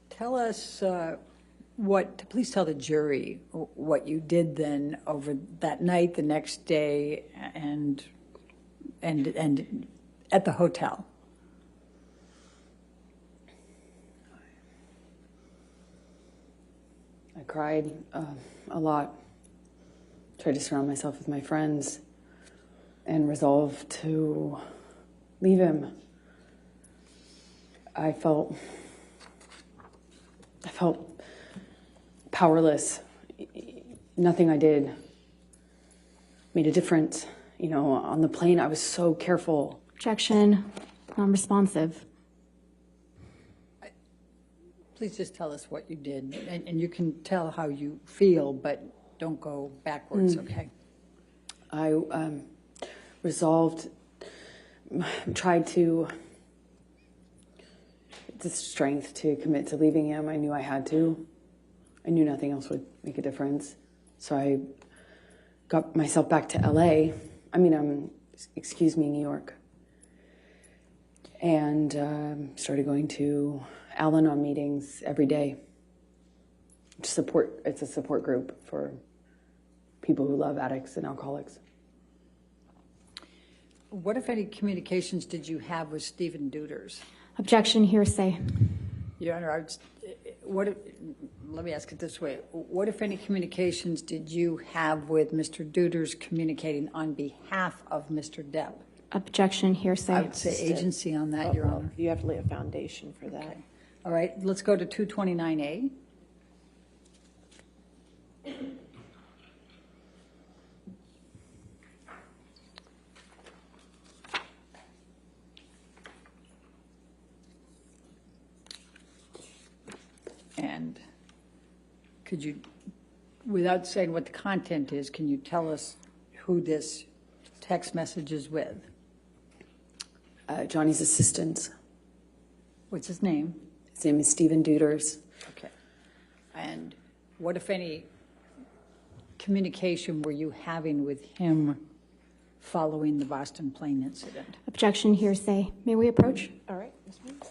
tell us please tell the jury what you did then over that night, the next day, and at the hotel. I cried a lot, tried to surround myself with my friends, and resolved to leave him. I felt powerless. Nothing I did made a difference. You know, on the plane, I was so careful. Objection, non-responsive. Please just tell us what you did, and you can tell how you feel, but don't go backwards, okay? I resolved, tried to, the strength to commit to leaving him. I knew I had to. I knew nothing else would make a difference. So I got myself back to LA. New York. And started going to Al-Anon meetings every day. It's a support group for people who love addicts and alcoholics. What, if any, communications did you have with Stephen Deuters? Objection, hearsay. Your Honor, let me ask it this way. What, if any, communications did you have with Mr. Deuters communicating on behalf of Mr. Depp? Objection, hearsay. I would say agency on that, Your Honor. You have to lay a foundation for that. Okay. All right, let's go to 229A. And could you, without saying what the content is, can you tell us who this text message is with? Johnny's assistant. What's his name? His name is Stephen Deuters. Okay. And what, if any, communication were you having with him following the Boston plane incident? Objection, hearsay. May we approach? All right, Ms. Means?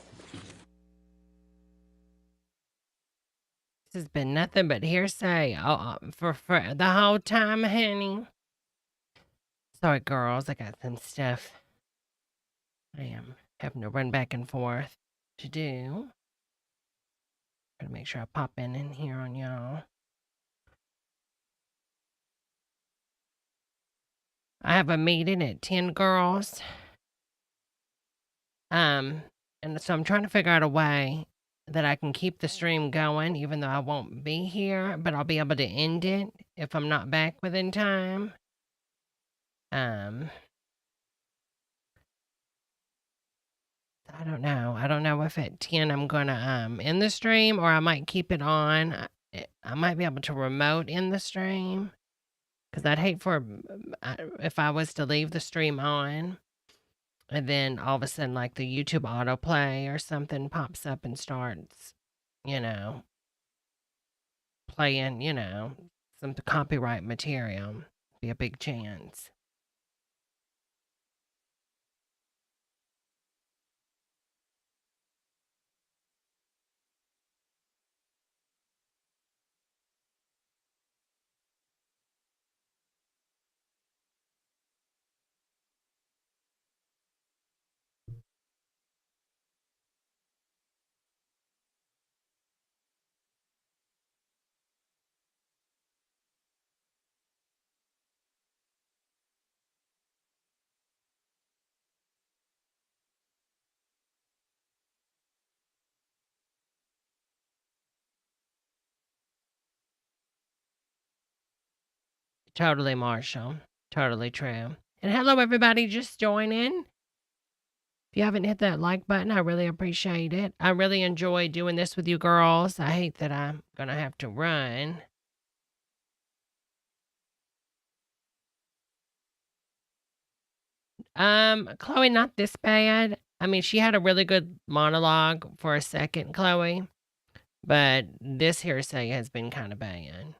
This has been nothing but hearsay for the whole time, honey. Sorry, girls. I got some stuff I am having to run back and forth to do. Gotta make sure I pop in here on y'all. I have a meeting at 10, girls. And so I'm trying to figure out a way that I can keep the stream going, even though I won't be here, but I'll be able to end it if I'm not back within time. I don't know. I don't know if at 10 I'm gonna end the stream, or I might keep it on. I might be able to remote in the stream, because I'd hate for if I was to leave the stream on, and then all of a sudden, like the YouTube autoplay or something pops up and starts, playing, some copyright material. Be a big chance. Totally, Marshall. Totally true. And hello, everybody just joining. If you haven't hit that like button, I really appreciate it. I really enjoy doing this with you girls. I hate that I'm going to have to run. Chloe, not this bad. I mean, she had a really good monologue for a second, Chloe. But this hearsay has been kind of bad.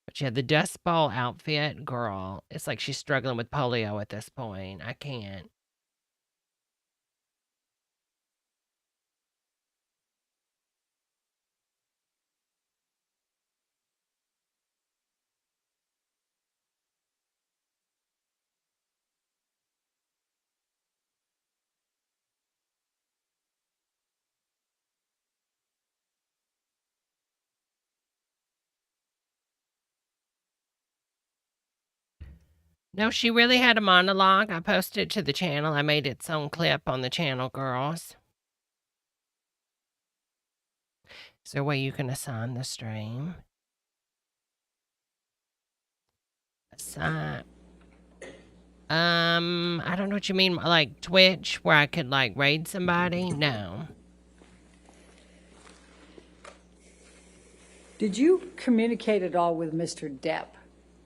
But she had the Dust Bowl outfit. Girl, it's like she's struggling with polio at this point. I can't. No, she really had a monologue. I posted it to the channel. I made its own clip on the channel, girls. Is there a way you can assign the stream? Assign. I don't know what you mean, like Twitch, where I could like raid somebody? No. Did you communicate at all with Mr. Depp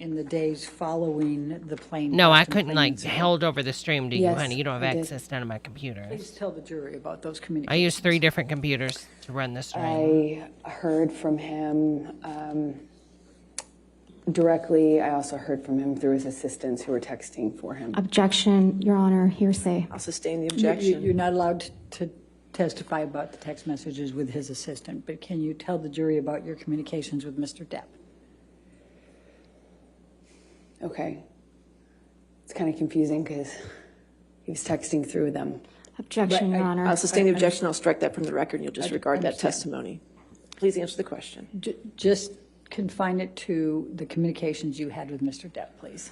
in the days following the plane? No, I Boston couldn't plane like incident? hold over the stream to you, Yes, honey. You don't have I did. access to none of my Please computers. tell the jury about those I communications. use 3 different computers to run the stream. I heard from him directly. I also heard from him through his assistants who were texting for him. Objection, Your Honor, hearsay. I'll sustain the You- objection. You're not allowed to testify about the text messages with his assistant, but can you tell the jury about your communications with Mr. Depp? Okay. It's kind of confusing because he was texting through them. Objection, Your Honor. I'll sustain the objection. I'll strike that from the record, and you'll disregard that understand. testimony. Please answer the question. Just confine it to the communications you had with Mr. Depp, please.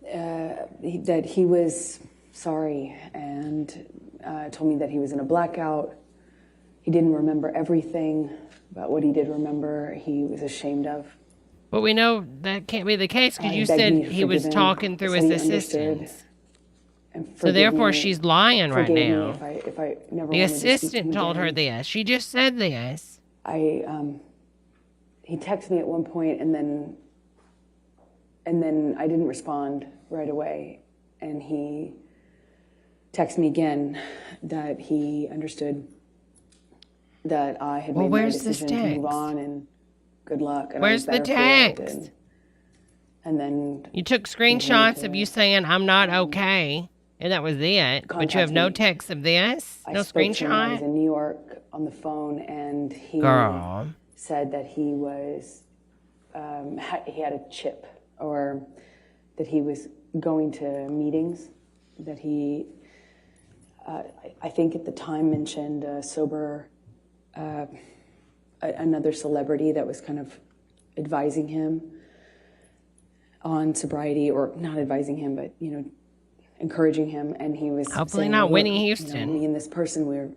That he was sorry and told me that he was in a blackout. He didn't remember everything, but what he did remember, he was ashamed of. But we know that can't be the case because you Begged said me to he was forgive him, talking through said his he understood, assistants. and So forgive therefore, me- she's lying right forgave me now. if I never The wanted to speak to assistant him told her again. this. She just said this. He texted me at one point, and then I didn't respond right away, and he texted me again that he understood that I had Well, made my where's this decision to move text? on and good luck. And Where's I was the better for it. text? And then You took screenshots of you saying, I'm not okay. And that was it. But you have no contact me. text of this? I No spoke to him when I was screenshot? in New York on the phone, and he Girl. said that he was he had a chip, or that he was going to meetings, that he I think at the time mentioned another celebrity that was kind of advising him on sobriety, or not advising him, but encouraging him. And he was Hopefully saying, not "Look, Whitney Houston." me and this person, we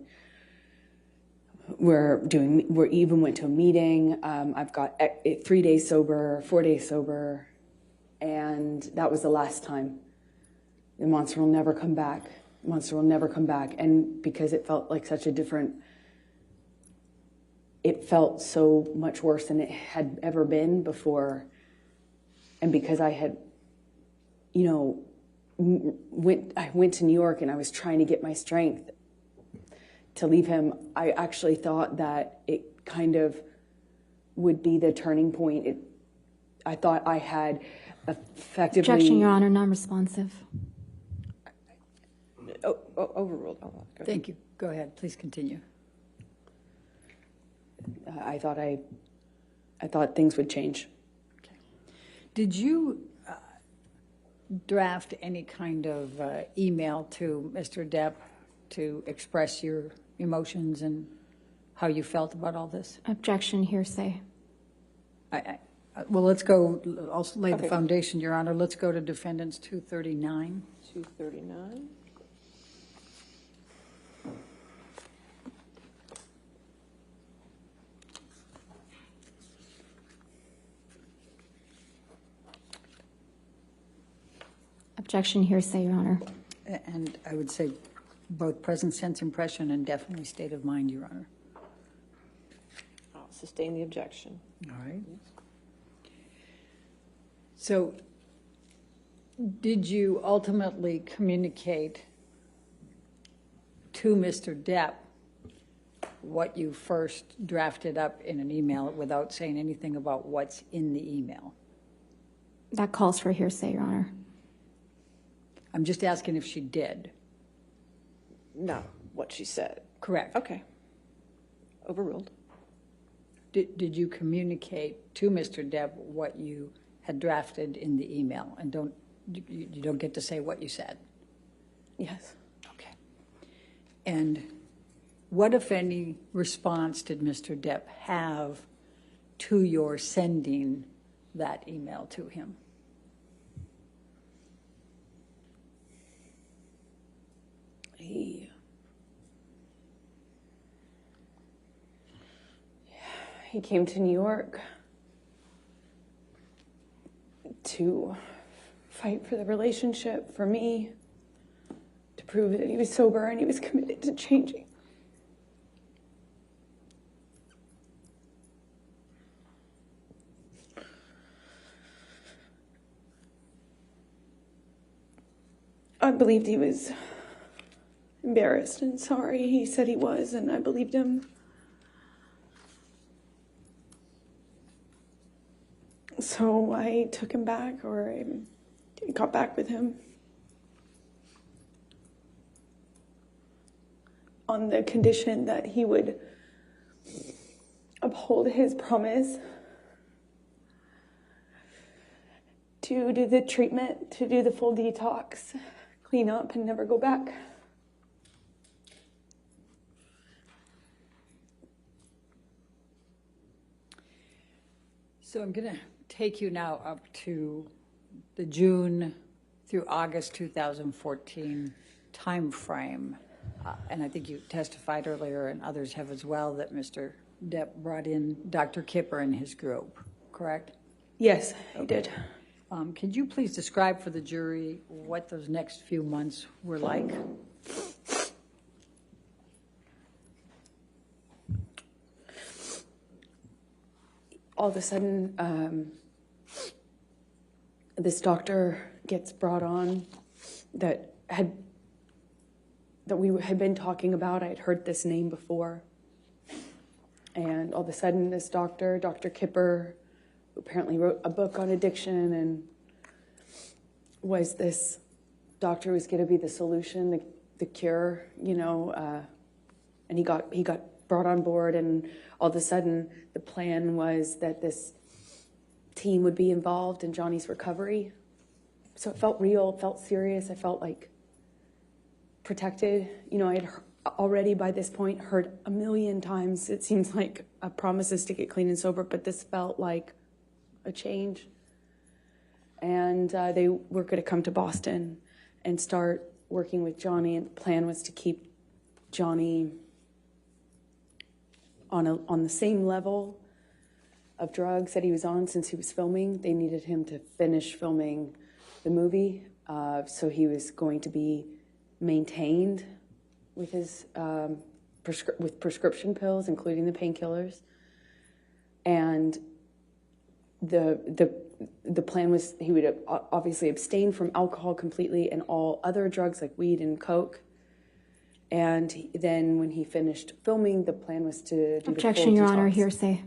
even went to a meeting. I've got 3 days sober, 4 days sober, and that was the last time. The monster will never come back. Monster will never come back." And because it felt like it felt so much worse than it had ever been before. And because I had, I went to New York and I was trying to get my strength to leave him, I actually thought that it kind of would be the turning point. I thought I had effectively... Objection, Your Honor, non-responsive. Overruled. Oh, go Thank you. Go ahead. Please continue. I thought things would change. Okay. Did you draft any kind of email to Mr. Depp to express your emotions and how you felt about all this? Objection, hearsay. Well, let's go. I'll lay the foundation, Your Honor. Let's go to defendants 239. 239. Objection, hearsay, Your Honor. And I would say both present sense impression and definitely state of mind, Your Honor. I'll sustain the objection. All right. So did you ultimately communicate to Mr. Depp what you first drafted up in an email without saying anything about what's in the email? That calls for hearsay, Your Honor. I'm just asking if she did. No, what she said. Correct. Okay. Overruled. Did you communicate to Mr. Depp what you had drafted in the email? And you don't get to say what you said. Yes. Okay. And what, if any, response did Mr. Depp have to your sending that email to him? He came to New York to fight for the relationship, for me, to prove that he was sober and he was committed to changing. I believed he was embarrassed and sorry. He said he was, and I believed him. So I took him back, or I got back with him on the condition that he would uphold his promise to do the treatment, to do the full detox, clean up, and never go back. So I'm going to take you now up to the June through August 2014 time frame. And I think you testified earlier, and others have as well, that Mr. Depp brought in Dr. Kipper and his group, correct? Yes, he did. Could you please describe for the jury what those next few months were like? All of a sudden, this doctor gets brought on that we had been talking about. I had heard this name before. And all of a sudden, this doctor, Dr. Kipper, who apparently wrote a book on addiction and was this doctor was going to be the solution, the cure, and he got brought on board, and all of a sudden the plan was that this team would be involved in Johnny's recovery. So it felt real, it felt serious, I felt like protected. I had already by this point heard a million times, it seems like, promises to get clean and sober, but this felt like a change. And they were going to come to Boston and start working with Johnny, and the plan was to keep Johnny on the same level of drugs that he was on since he was filming. They needed him to finish filming the movie, so he was going to be maintained with his with prescription pills, including the painkillers. And the plan was he would obviously abstain from alcohol completely and all other drugs like weed and coke. And then when he finished filming, the plan was to do Objection, the full Your Honor, detox. hearsay.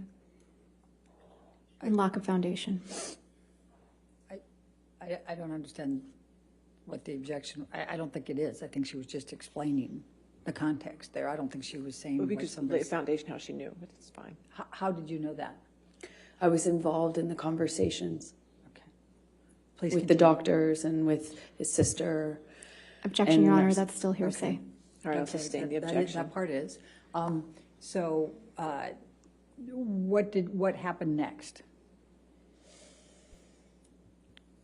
And lack of foundation. I don't understand what the objection, I don't think it is. I think she was just explaining the context there. I don't think she was saying Well, what because somebody the foundation, how she knew, but it's fine. How did you know that? I was involved in the conversations Okay. Please with the continue. doctors and with his sister. Objection, And Your Honor, nurse. that's still hearsay. All right, I'll Okay, sustain the that objection. That part is. So what happened next?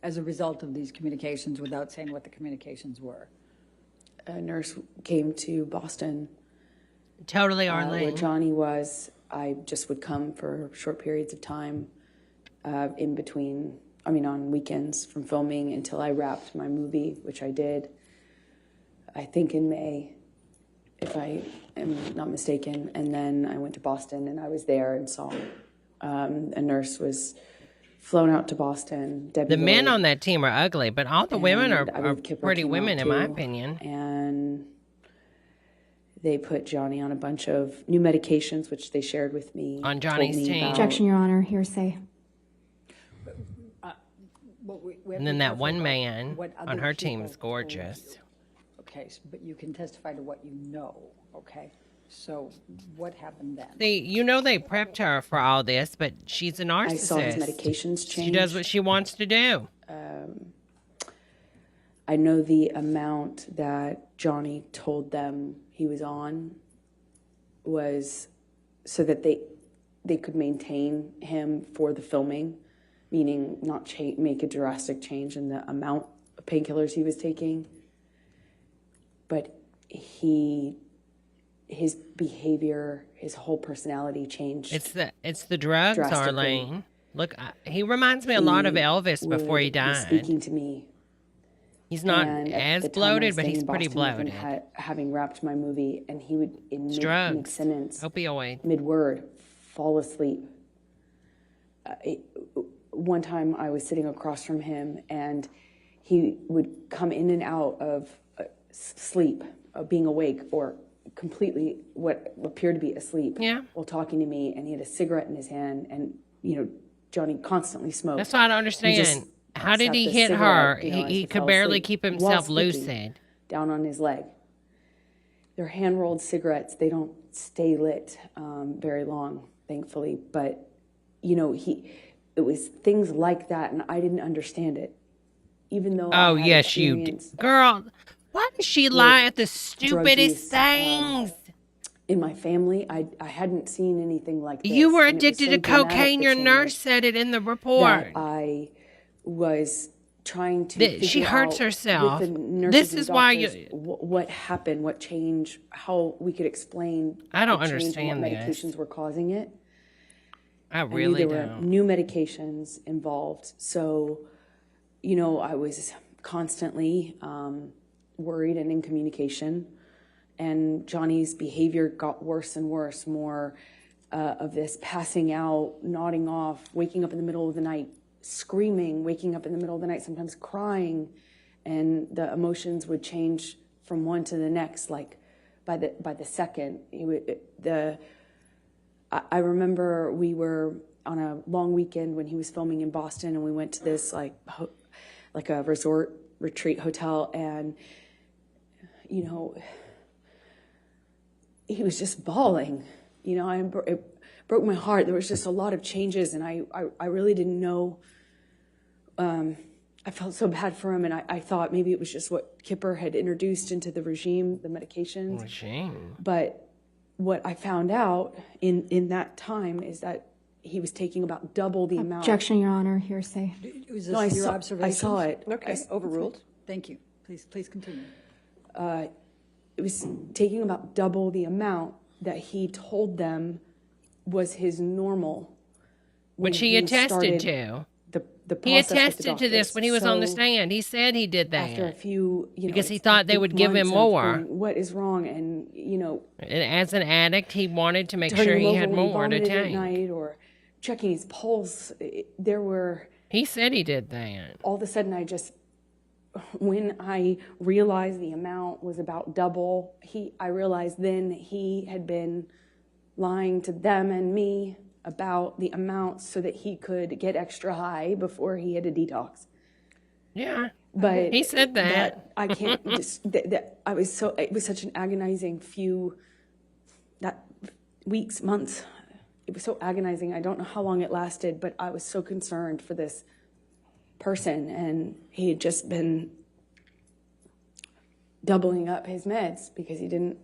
As a result of these communications, without saying what the communications were? A nurse came to Boston Totally, where Arlene. Johnny was. I just would come for short periods of time in between, on weekends from filming until I wrapped my movie, which I did, I think in May, if I am not mistaken. And then I went to Boston and I was there and saw a nurse was flown out to Boston. Debbie The men Lloyd, on that team are ugly, but all the women and I are believe Kipper pretty came women, out in my too. opinion. And they put Johnny on a bunch of new medications, which they shared with me. On told Johnny's me team. about. Objection, Your Honor, hearsay. We have And to then be that careful one about man what on other her team people is told gorgeous. you. Okay, but you can testify to what you know, okay? So what happened then? They prepped her for all this, but she's a narcissist. I saw his medications change. She does what she wants to do. I know the amount that Johnny told them he was on was so that they could maintain him for the filming, meaning not make a drastic change in the amount of painkillers he was taking. But his behavior, his whole personality changed. It's the drugs, drastically. Arlene. Look, he reminds me a lot of Elvis before he was died. speaking to me. He's not And at as the time I bloated, was but staying he's in pretty Boston with him, bloated. having wrapped my movie, and he would, in drugs. mid-sentence, Opioid. mid-word, fall asleep. One time I was sitting across from him, and he would come in and out of sleep, being awake, or completely what appeared to be asleep Yeah. while talking to me, and he had a cigarette in his hand, and, Johnny constantly smoked. That's what I don't just understand. How did sat he the hit cigarette, her? as He fell could barely asleep keep while himself sleeping, lucid. down on his leg. They're hand-rolled cigarettes. They don't stay lit very long, thankfully. But, it was things like that, and I didn't understand it. Even though I Oh, had yes, you did. experience Girl, why does she lie at the stupidest use, things? in my family, I hadn't seen anything like this. You were and it was addicted so to dramatic, cocaine. the Your change, nurse said it in the report. that I was trying to She figure hurts out herself. with the nurses This and is why doctors what happened, what changed, how we could explain I don't the change understand and what this. medications were causing it. I I knew really there were don't. new medications involved. So, I was constantly worried and in communication. And Johnny's behavior got worse and worse, more of this passing out, nodding off, waking up in the middle of the night, screaming, waking up in the middle of the night, sometimes crying. And the emotions would change from one to the next. Like by the second, I remember we were on a long weekend when he was filming in Boston, and we went to this like a resort retreat hotel, and you know, he was just bawling. You know, it broke my heart. There was just a lot of changes, and I really didn't know. I felt so bad for him, and I thought maybe it was just what Kipper had introduced into the regime, the medications. Regime. But what I found out in that time is that he was taking about double the amount. Objection, Your Honor, hearsay. Was this No, your observation? I saw it. Okay, overruled. Thank you. Please continue. It was taking about double the amount that he told them was his normal. when Which he attested started to. The He process with the attested to this doctors. when he was on the So stand. He said he did that. after a few, Because he it's thought they would give him months of more. going, what is wrong? And And as an addict, he wanted to make turning sure him he over had when he more to vomited at take. night, or checking his pulse. There were, He said he did that. all of a sudden, when I realized the amount was about double, I realized then he had been lying to them and me about the amount so that he could get extra high before he had a detox. Yeah. But He said that. I can't just it was such an agonizing weeks, months. It was so agonizing. I don't know how long it lasted, but I was so concerned for this person, and he had just been doubling up his meds because he didn't.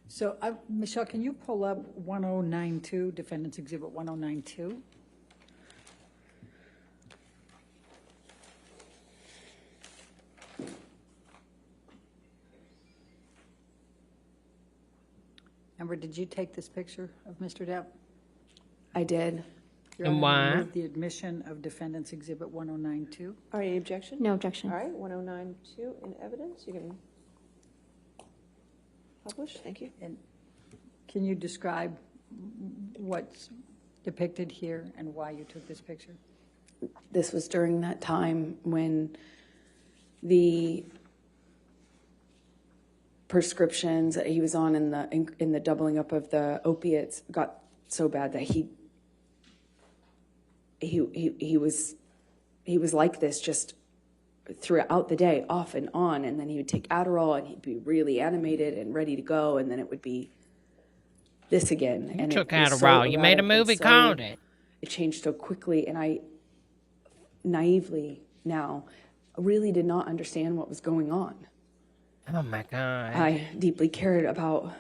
So, Michelle, can you pull up 1092, Defendant's Exhibit 1092? Amber, did you take this picture of Mr. Depp? I did. Your And Honor, why? I move the admission of Defendant's Exhibit 1092. All right, any objection? No objection. All right, 1092 in evidence. You can publish. Thank you. And can you describe what's depicted here and why you took this picture? This was during that time when the prescriptions that he was on in the doubling up of the opiates got so bad that he was like this just throughout the day, off and on, and then he would take Adderall and he'd be really animated and ready to go, and then it would be this again. You and took it was so Adderall. You made a erratic and movie so- called it. It changed so quickly, and I naively now really did not understand what was going on. Oh, my God. I deeply cared about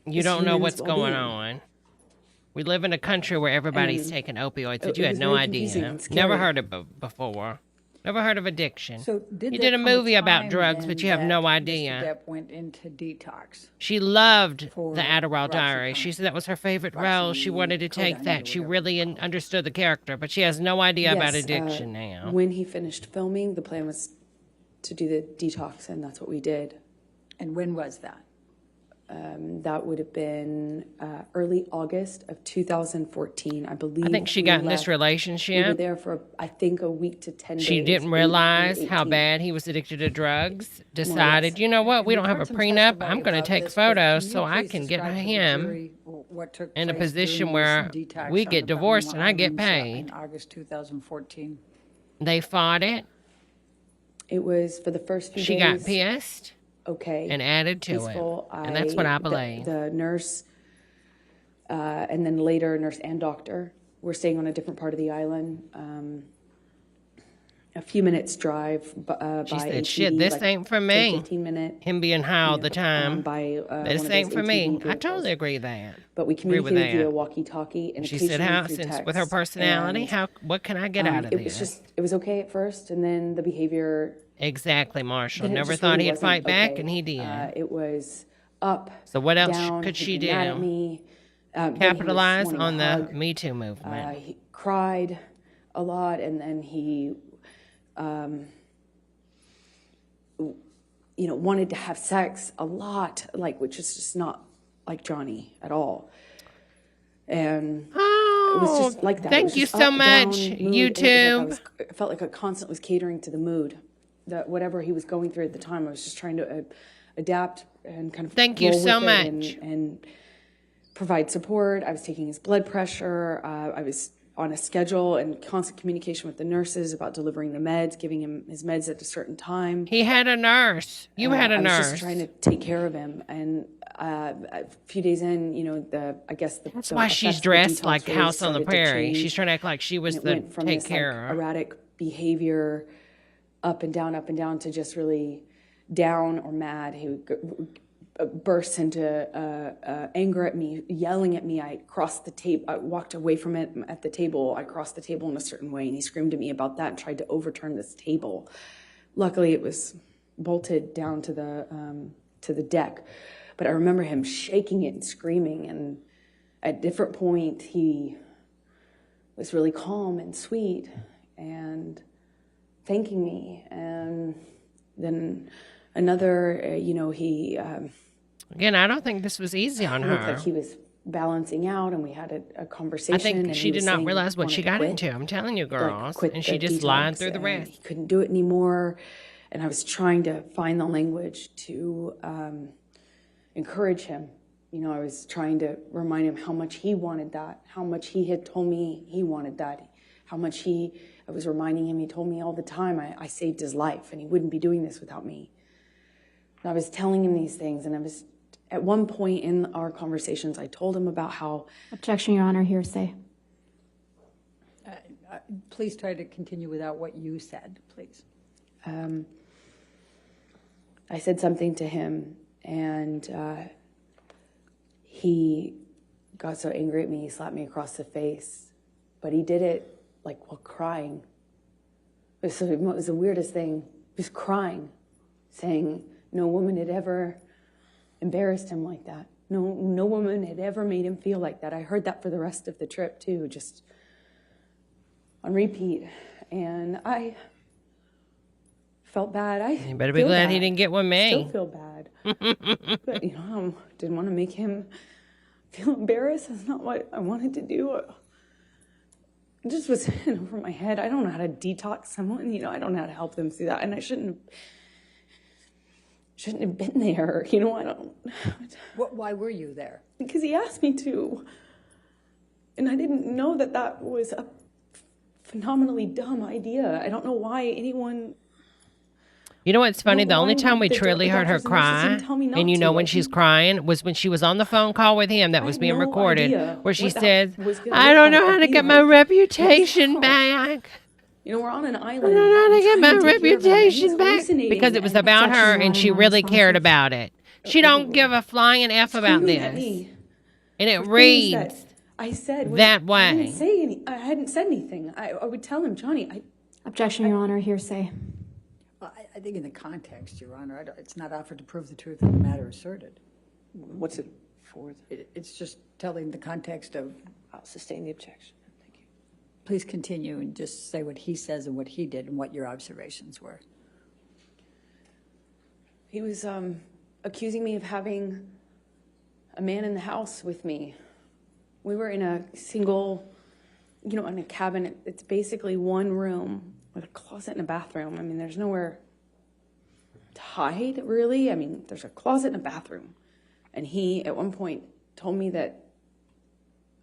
You don't know humans' what's going well-being. on. We live in a country where everybody's And taking opioids, but it you had was no very confusing idea. and scary. Never heard of it before. Never heard of addiction. So You there did a come movie about time drugs, then but you have that no Mr. idea. Depp went into detox? She loved For the Adderall Diary. Roxycontin. She said that was her favorite role. She wanted to take Roxycodone, that. She whatever. really understood the character, but she has no idea about Yes, addiction now. When he finished filming, the plan was to do the detox, and that's what we did. And when was that? That would have been early August of 2014, I believe. I think she we got in left. this We were relationship. there for, I think, a week to 10 days. She didn't 8 realize and how 18. bad he was addicted to drugs. Decided, you know what, we And don't have a heard some prenup. testimony I'm going to about take this, but photos can so you I please can get describe to the him jury what took in a place position during where this detox we on get the divorced and I get Bahama Islands, paid. in August 2014. They fought it. It was for the first few She days. got pissed Okay. and added to Peaceful. it. And that's what I the- believe. The nurse, and then later nurse and doctor were staying on a different part of the island. A few minutes drive by She said, ATV, shit, this like ain't for 10, me. 15-minute. Him being high all the time. By This one of ain't those for me. ATV I vehicles. totally agree with that. But we Agree with communicated that. via walkie-talkie and She said, occasionally "How through since text. with her personality, And, what can I get out of it was this?" it was okay at first, and then the behavior. Exactly, Marshall. then it Never just thought really he'd wasn't fight back, okay. and he did. It was up. So what else down, could he'd she be mad at do? me. Then he was Capitalize wanting on a the hug. Me Too movement. He cried a lot, and then he, wanted to have sex a lot, which is just not like Johnny at all. And it was just like that. It Thank was you just so up, much, down, mood, YouTube. and it felt like I constantly was catering to the mood, that whatever he was going through at the time. I was just trying to adapt and kind of Thank you roll so with it much. and provide support. I was taking his blood pressure. I was on a schedule and constant communication with the nurses about delivering the meds, giving him his meds at a certain time. He had a nurse. You had a I was nurse. just trying to take care of him. And a few days in, That's why she's dressed like House on the Prairie. She's trying to act like she was the take care of. Erratic behavior, up and down, to just really down or mad. He would burst into anger at me, yelling at me. I crossed the table. I walked away from it at the table. I crossed the table in a certain way, and he screamed at me about that and tried to overturn this table. Luckily, it was bolted down to the deck, but I remember him shaking it and screaming. And at a different point, he was really calm and sweet and thanking me. And then another, he. Again, I don't think this was easy on It looked her. like he was balancing out, and we had a conversation. I think and she he did was not saying realize he what wanted she to got quit, into. I'm telling you, girls. quit And she the just lied detox, through the and rest. He couldn't do it anymore, and I was trying to find the language to encourage him. I was trying to remind him how much he wanted that, how much he had told me he wanted that, how much I was reminding him, he told me all the time, I saved his life, and he wouldn't be doing this without me. And I was telling him these things, and at one point in our conversations, I told him about how... Objection, Your Honor, hearsay. Please try to continue without what you said, please. I said something to him, and he got so angry at me, he slapped me across the face. But he did it, while crying. It was the weirdest thing. He was crying, saying no woman had ever embarrassed him like that. No woman had ever made him feel like that. I heard that for the rest of the trip, too, just on repeat. And I felt bad. You better be glad he didn't get with me. Still feel bad. But, I didn't want to make him feel embarrassed. That's not what I wanted to do. It just was over my head. I don't know how to detox someone. I don't know how to help them through that. And I shouldn't have been there. I don't... Why were you there? Because he asked me to. And I didn't know that was a phenomenally dumb idea. I don't know why anyone... You know what's funny? The only time we the truly heard her doctors and cry, nurses didn't tell me not and to. when she's crying, was when she was on the phone call with him that was had being no recorded, idea where she what that said, was gonna I look don't like know or how to be get my like. reputation back. We're on an I island. don't know how to I'm get my trying to take care of him, and he's reputation back. hallucinating, Because it was and about her, Objection, and she Your Honor, really cared responsive. about it. She don't give a flying F about screaming at this. me And it for things reads that I said that I way. I hadn't said anything. I would tell him, Johnny, Objection, Your Honor, hearsay. Well, I think in the context, Your Honor, it's not offered to prove the truth of the matter asserted. What's it for? It's just telling the context of, I'll sustain the objection. Thank you. please continue and just say what he says and what he did and what your observations were. he was accusing me of having a man in the house with me. We were in a single, in a cabin. It's basically one room with a closet and a bathroom. I mean, there's nowhere to hide, really. I mean, there's a closet and a bathroom. And he, at one point, told me that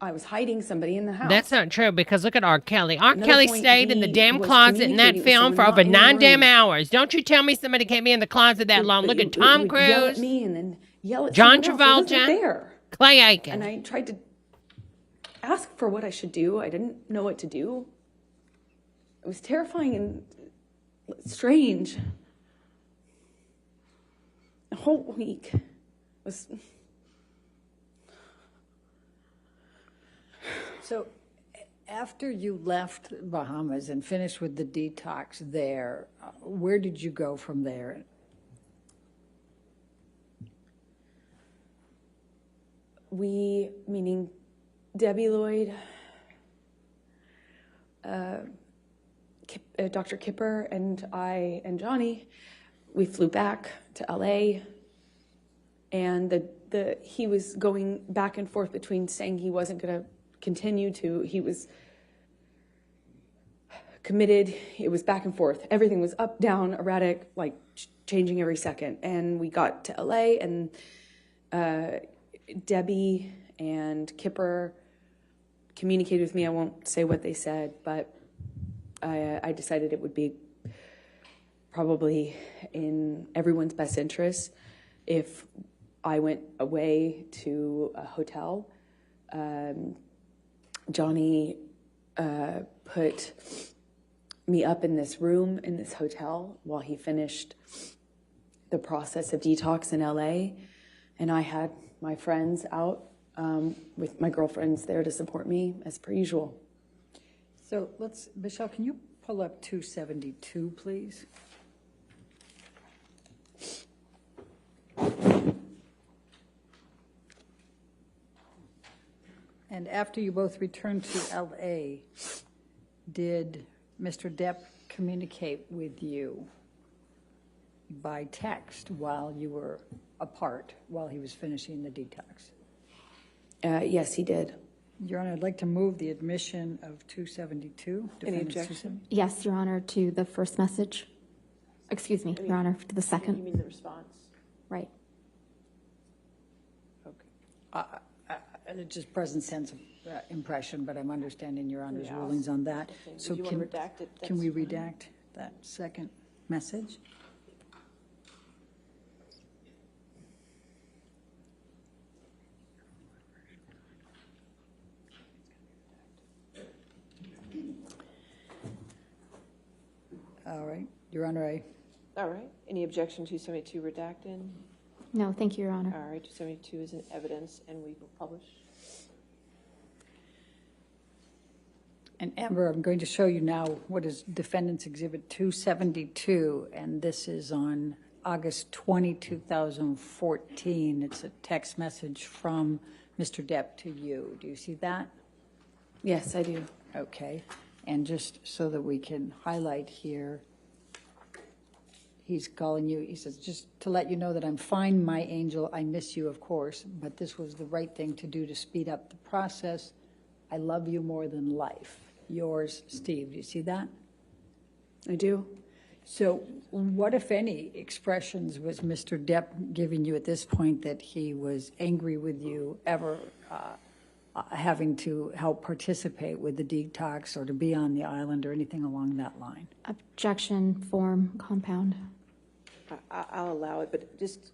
I was hiding somebody in the house. That's not true, because look at R. Kelly. R. Another Kelly point, stayed in the he damn was closet in that communicating with film for someone over not in the 9 damn room. hours. Don't you tell me somebody can't be in the closet that long. Look at Tom Would yell at Cruise, me and then yell at John someone else who wasn't Travolta, there. Clay Aiken. And I tried to ask for what I should do. I didn't know what to do. It was terrifying and strange. The whole week was... So after you left Bahamas and finished with the detox there, where did you go from there? We, meaning Debbie Lloyd, Dr. Kipper, and I and Johnny, we flew back to LA, and he was going back and forth between saying he wasn't going to continue to, he was committed. It was back and forth. Everything was up, down, erratic, like changing every second. And we got to LA, and Debbie and Kipper communicated with me. I won't say what they said, but I decided it would be probably in everyone's best interest if I went away to a hotel. Johnny put me up in this room in this hotel while he finished the process of detox in LA, and I had my friends out with my girlfriends there to support me as per usual. So Michelle, can you pull up 272, please? And after you both returned to LA, did Mr. Depp communicate with you by text while you were apart, while he was finishing the detox? Yes, he did. Your Honor, I'd like to move the admission of 272. Any Defendant's objection? Yes, Your Honor, to the first message. Excuse me, Your Honor, to the You second. mean the response? Right. Just present sense of impression, but I'm understanding Your Honor's Yeah. rulings on that. Okay. So If you want to redact it, can we that's fine. redact that second message? All right, Your Honor, All right. Any objection to 272 redacted? No, thank you, Your Honor. All right, 272 is in evidence, and we will publish. and Amber, I'm going to show you now what is Defendant's Exhibit 272, and this is on August 20, 2014. It's a text message from Mr. Depp to you. Do you see that? Yes, I do. Okay. And just so that we can highlight here, he's calling you, he says, just to let you know that I'm fine, my angel. I miss you, of course, but this was the right thing to do to speed up the process. I love you more than life. Yours, Steve. Do you see that? I do. So what, if any, expressions was Mr. Depp giving you at this point that he was angry with you, ever having to help participate with the detox or to be on the island or anything along that line? Objection, form, compound. I'll allow it, but just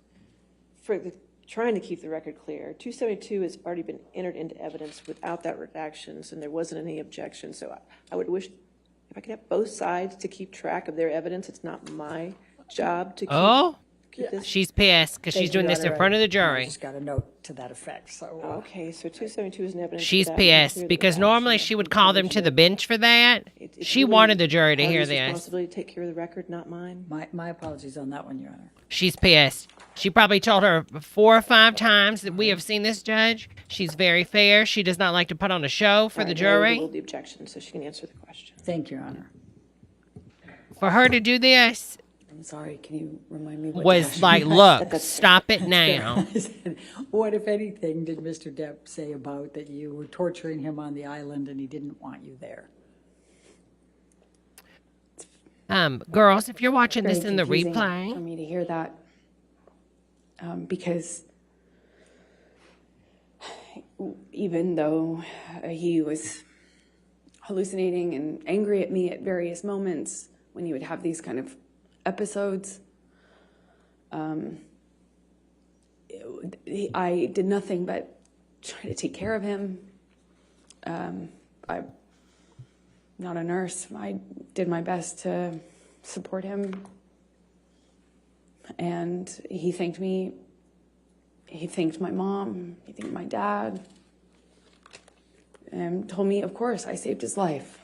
for trying to keep the record clear, 272 has already been entered into evidence without that redactions, and there wasn't any objection. So I would wish if I could have both sides to keep track of their evidence. It's not my job to keep this. She's pissed because she's doing this in front of the I jury. just got a note to that effect. So Okay, so 272 is in evidence. She's for that. We can clear pissed the because redactions. normally she would call them to the bench for that. It's She really wanted the jury to hear Harvey's this. responsibility to take care of the record, not mine. my apologies on that one, Your Honor. She's pissed. She probably told her 4 or 5 times that we have seen this judge. She's very fair. She does not like to put on a show for All the right, now we jury. will the objection, so she can answer the question. Thank you, Your Honor. For her to do this I'm sorry, can you remind me what was question? like, look, stop it now. What, if anything, did Mr. Depp say about that you were torturing him on the island and he didn't want you there? Girls, if you're watching Very this in the confusing for replay, me to hear that, because even though he was hallucinating and angry at me at various moments when he would have these kind of episodes, I did nothing but try to take care of him. I'm not a nurse. I did my best to support him. And he thanked me. He thanked my mom. He thanked my dad. And told me, of course, I saved his life.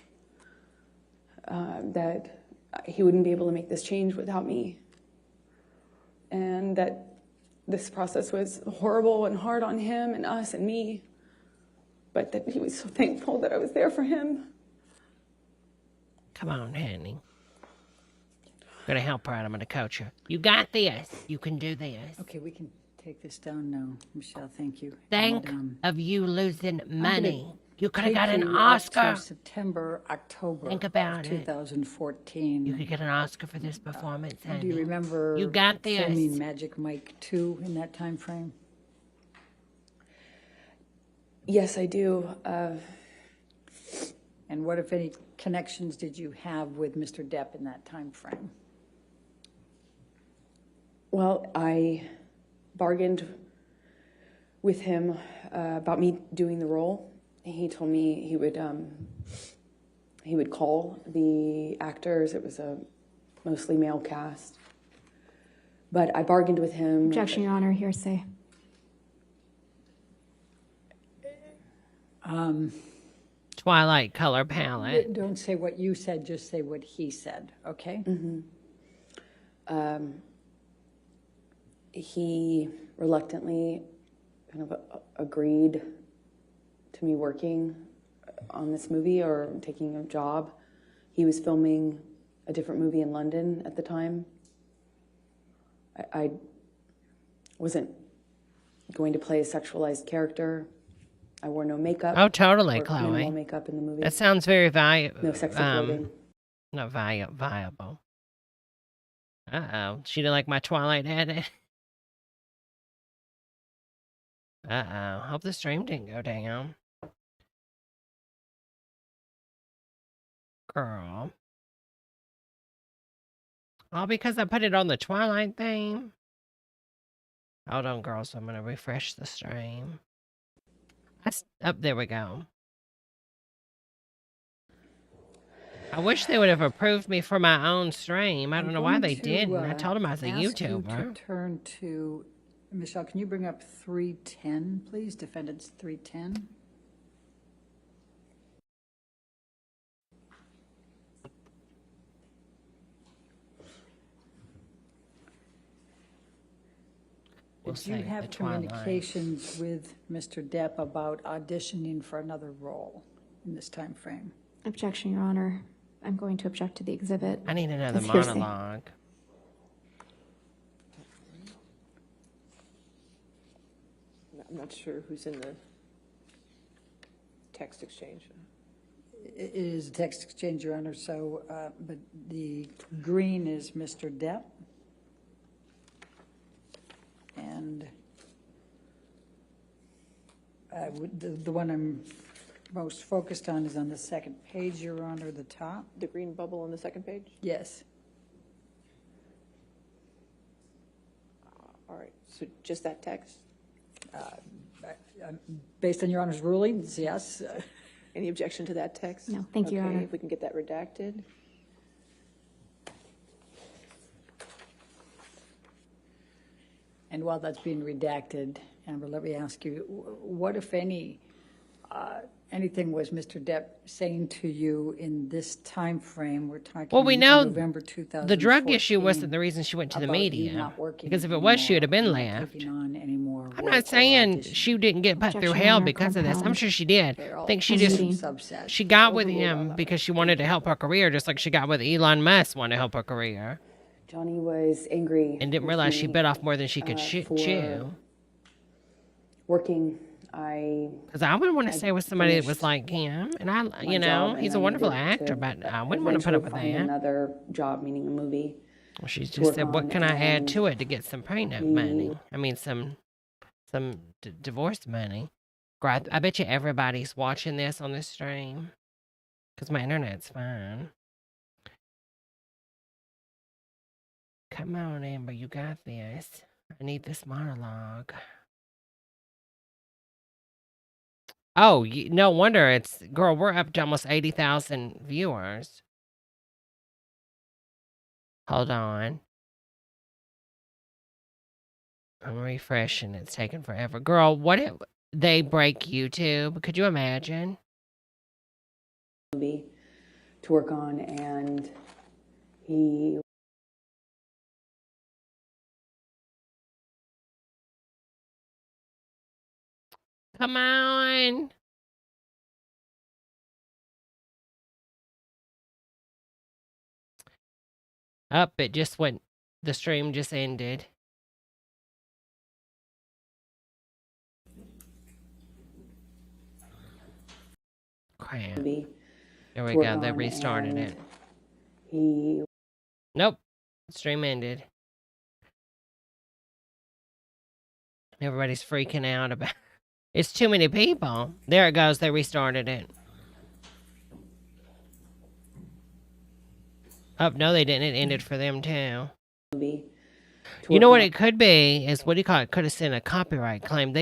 That he wouldn't be able to make this change without me. And that this process was horrible and hard on him and us and me. But that he was so thankful that I was there for him. come on, honey. I'm going to help her out. I'm going to coach her. You got this. You can do this. Okay, we can take this down now. Michelle, thank you. Think And, of you losing money. You could have take got an you up to Oscar. September, October Think about of it. 2014. You could get an Oscar for this performance, honey. Do you remember You got this. filming Magic Mike 2 in that time frame? Yes, I do. And what, if any, connections did you have with Mr. Depp in that time frame? Well, I bargained with him about me doing the role. He told me he would call the actors. It was a mostly male cast. But I bargained with him. Objection, Your Honor, hearsay. Twilight color palette. Don't say what you said, just say what he said, okay? He reluctantly kind of agreed to me working on this movie or taking a job. He was filming a different movie in London at the time. I wasn't going to play a sexualized character. I wore no makeup. Oh, totally, or Chloe. minimal makeup in the movie. That sounds very valuable. No sexy clothing. Not viable. Uh-oh. She didn't like my Twilight edit. Uh-oh. Hope the stream didn't go down. Girl. All because I put it on the Twilight theme. Hold on, girls. I'm going to refresh the stream. There we go. I wish they would have approved me for my own stream. I don't know why they didn't. I told them I was a YouTuber. To turn to Michelle. Can you bring up 310, please? Defendants 310. Did you have communications with Mr. Depp about auditioning for another role in this time frame? Objection, Your Honor. I'm going to object to the exhibit. I need another That's hearsay. monologue. I'm not sure who's in the text exchange. It is a text exchange, Your Honor, so, but the green is Mr. Depp. And the one I'm most focused on is on the second page, Your Honor, the top. The green bubble on the second page? Yes. All right, so just that text? Based on Your Honor's rulings, yes. Any objection to that text? No, thank you, Your Okay, Honor. if we can get that redacted. And while that's being redacted, Amber, let me ask you, what, if any, anything was Mr. Depp saying to you in this time frame? We're talking Well, we know November 2014. the drug issue wasn't the reason she went to the about you media. not working Because if it was, she would have been anymore, not left. taking on any more I'm work not or saying auditioning. she didn't get put through Objection, hell Honor, because of this. I'm compound. sure she did. They're I all think she I'm just muting. subsets. she got with Overruled on him that because she wanted to help her career, just like she got with Elon Musk, wanted to help her career, Johnny was angry. and didn't with realize she me, bit off more than she could for chew. Working, Because I wouldn't want to stay with somebody that was like him, and my you know, job, and he's I a wonderful needed actor, to but I wouldn't want to put up with eventually find that. another job, meaning a movie. Well, she just work said, "What on, can I add and to it to get some prenup money? I mean, some divorce money." Girl, I bet you everybody's watching this on this stream because my internet's fine. Come on, Amber, you got this. I need this monologue. Oh, no wonder it's, girl, we're up to almost 80,000 viewers. Hold on. I'm refreshing. It's taking forever. Girl, what if they break YouTube? Could you imagine? Movie to work on, and he Come on. Up, it just went, the stream just ended. Crap. movie There we to work go. They on, restarted and it. he Nope. Stream ended. Everybody's freaking out about It's too many people. There it goes. They restarted it. Oh, no, they didn't. It ended for them, too. You know what it could be is, what do you call it? Could have sent a copyright claim.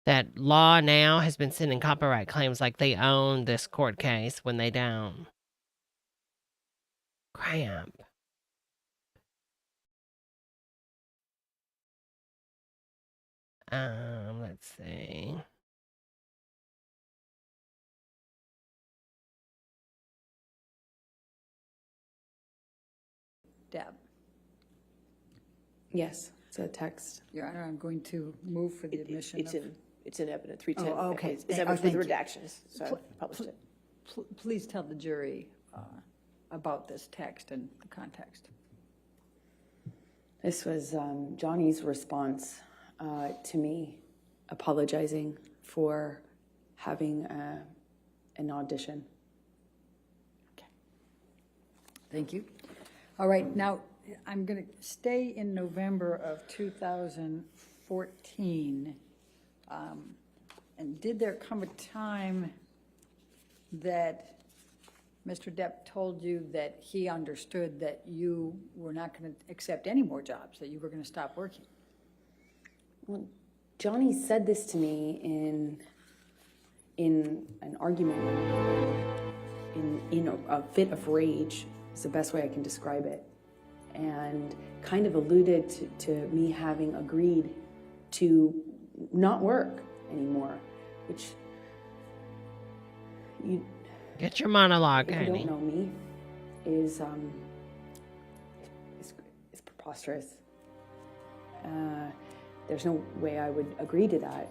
That law now has been sending copyright claims like they own this court case when they don't. Crap. Let's see. Deb. Yes, it's a text. Your Honor, I'm going to move for the admission It's of... in evidence, 310. Oh, okay. It's Oh, evidence with thank you. redactions, so I published it. Please tell the jury about this text and the context. This was Johnny's response to me apologizing for having an audition. Thank you. All right, now I'm going to stay in November of 2014. And did there come a time that Mr. Depp told you that he understood that you were not going to accept any more jobs, that you were going to stop working? Well, Johnny said this to me in an argument, in a fit of rage, is the best way I can describe it, and kind of alluded to me having agreed to not work anymore, which you... Get your monologue, If you honey. don't know me, is preposterous. There's no way I would agree to that.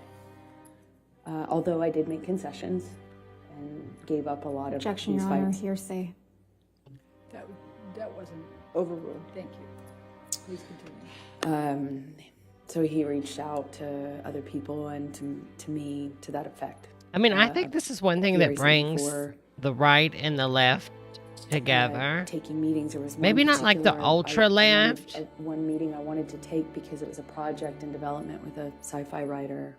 Although I did make concessions and gave up a lot of Objection, these Your Honor. fights. Hearsay. That wasn't... Overruled. Thank you. Please continue. So he reached out to other people and to me to that effect. I mean, I think this is one thing that reason brings for, the right and the left together. taking meetings. There was one Maybe not like the particular- ultra left. One meeting I wanted to take because it was a project in development with a sci-fi writer,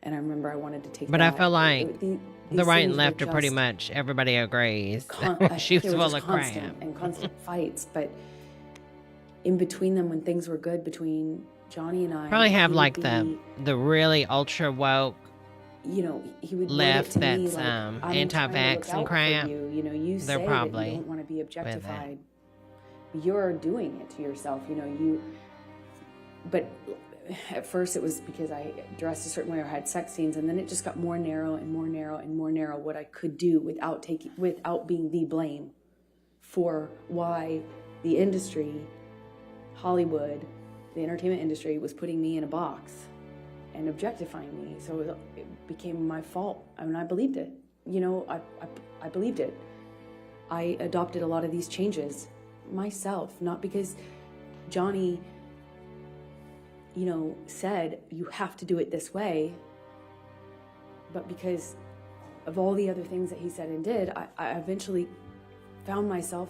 and I remember I wanted to take. But that. I feel like These The right and things were left are pretty just much, everybody agrees. She was they were full just of crap. constant and constant fights. But in between them, when things were good between Johnny and I, Probably have he would like be, the really ultra woke you know, he would left word it to me that's, like, anti-vax I'm trying to look and out for crap. You know, you They're say probably that you don't want to be with it. objectified. You're doing it to yourself. You know, you. But at first it was because I dressed a certain way or had sex scenes, and then it just got more narrow and more narrow and more narrow what I could do without being the blame for why the industry, Hollywood, the entertainment industry was putting me in a box and objectifying me. So it became my fault. I mean, I believed it. You know, I believed it. I adopted a lot of these changes myself, not because Johnny, you know, said you have to do it this way, but because of all the other things that he said and did, I eventually found myself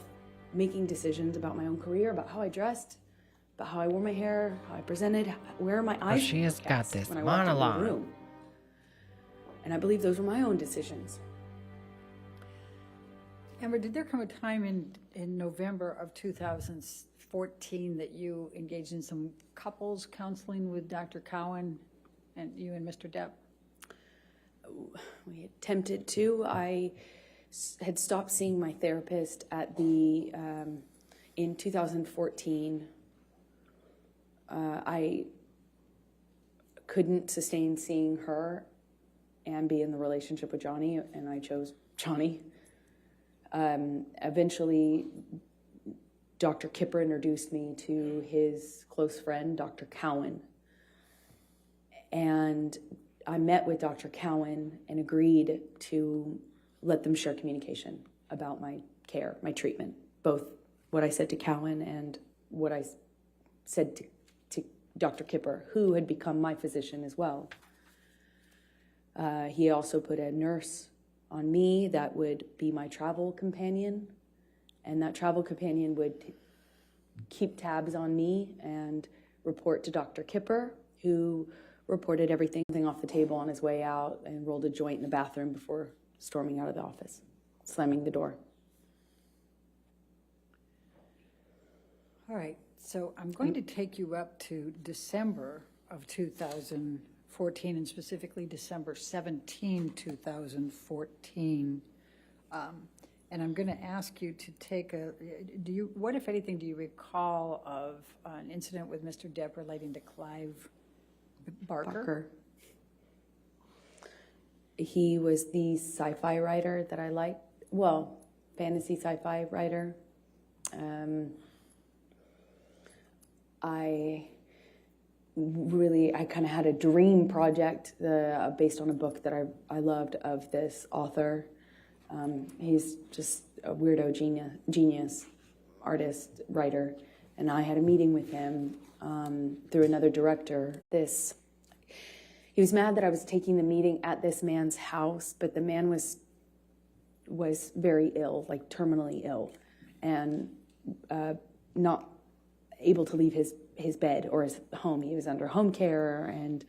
making decisions about my own career, about how I dressed, about how I wore my hair, how I presented, where my eyes she has were got cast this when I walked into the monologue. room. And I believe those were my own decisions. Amber, did there come a time in November of 2014 that you engaged in some couples counseling with Dr. Cowan and you and Mr. Depp? We attempted to. I had stopped seeing my therapist at the in 2014. I couldn't sustain seeing her and be in the relationship with Johnny, and I chose Johnny. Eventually, Dr. Kipper introduced me to his close friend, Dr. Cowan. And I met with Dr. Cowan and agreed to let them share communication about my care, my treatment, both what I said to Cowan and what I said to Dr. Kipper, who had become my physician as well. He also put a nurse on me that would be my travel companion, and that travel companion would keep tabs on me and report to Dr. Kipper, who reported everything off the table on his way out and rolled a joint in the bathroom before storming out of the office, slamming the door. All right, so I'm going to take you up to December of 2014, and specifically December 17, 2014. And I'm going to ask you to take what, if anything, do you recall of an incident with Mr. Depp relating to Clive Barker? He was the sci-fi writer that I liked. Well, fantasy sci-fi writer. I kind of had a dream project based on a book that I loved of this author. He's just a weirdo genius, artist, writer. And I had a meeting with him through another director. He was mad that I was taking the meeting at this man's house, but the man was very ill, like terminally ill, and not able to leave his bed or his home. He was under home care and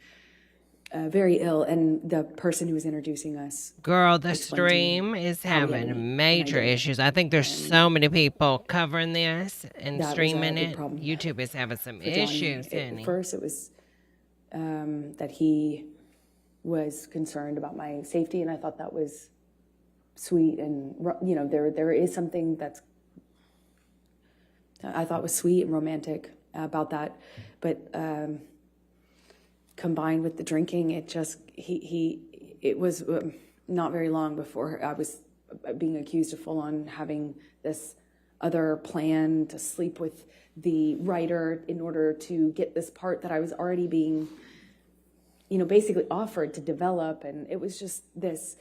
very ill. And the person who was introducing us, Girl, the stream is having major issues. I think there's so many people covering this and streaming it. YouTube is having some issues. At first, it was that he was concerned about my safety, and I thought that was sweet. And there is something that's I thought was sweet and romantic about that, but combined with the drinking, it was not very long before I was being accused of full on having this other plan to sleep with the writer in order to get this part that I was already being, basically offered to develop. And it was just this,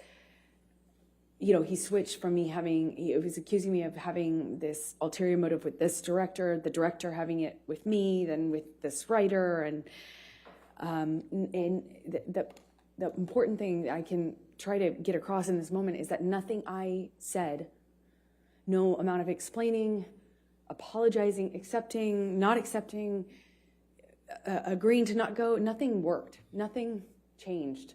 he switched from he was accusing me of having this ulterior motive with this director, the director having it with me, then with this writer. And the important thing I can try to get across in this moment is that nothing I said, no amount of explaining, apologizing, accepting, not accepting, agreeing to not go, nothing worked. Nothing changed.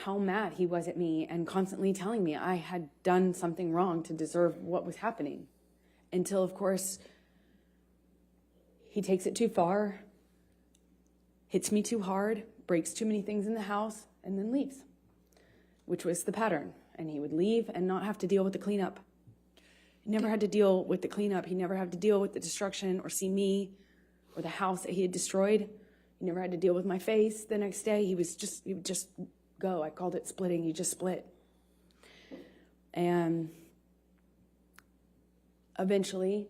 How mad he was at me and constantly telling me I had done something wrong to deserve what was happening. Until, of course, he takes it too far, hits me too hard, breaks too many things in the house, and then leaves, which was the pattern. And he would leave and not have to deal with the cleanup. He never had to deal with the cleanup. He never had to deal with the destruction or see me or the house that he had destroyed. He never had to deal with my face the next day. He would just go. I called it splitting. You just split. And eventually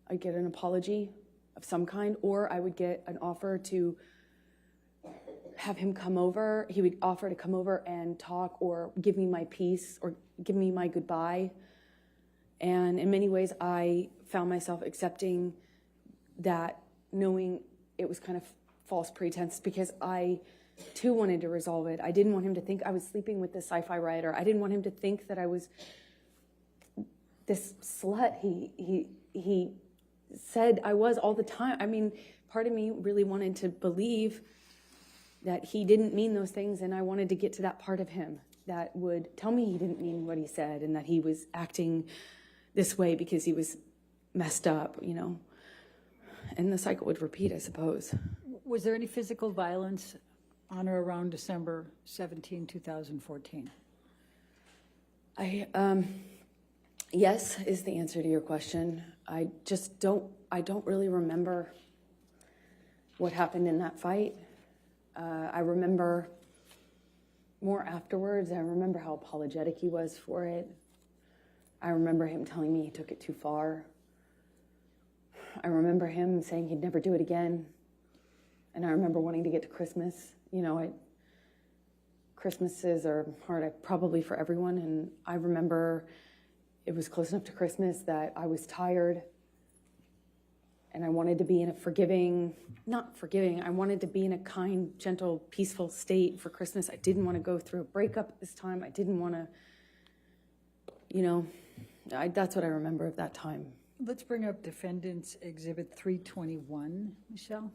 I'd get an apology of some kind, or I would get an offer to have him come over. He would offer to come over and talk or give me my peace or give me my goodbye. And in many ways, I found myself accepting that, knowing it was kind of false pretense, because I too wanted to resolve it. I didn't want him to think I was sleeping with this sci-fi writer. I didn't want him to think that I was this slut he said I was all the time. I mean, part of me really wanted to believe that he didn't mean those things, and I wanted to get to that part of him that would tell me he didn't mean what he said and that he was acting this way because he was messed up, and the cycle would repeat, I suppose. Was there any physical violence on or around December 17, 2014? Yes is the answer to your question. I don't really remember what happened in that fight. I remember more afterwards. I remember how apologetic he was for it. I remember him telling me he took it too far. I remember him saying he'd never do it again. And I remember wanting to get to Christmas. Christmases are hard, probably for everyone. And I remember it was close enough to Christmas that I was tired. And I wanted to be in a I wanted to be in a kind, gentle, peaceful state for Christmas. I didn't want to go through a breakup at this time. I didn't want to, that's what I remember of that time. Let's bring up Defendant's Exhibit 321, Michelle.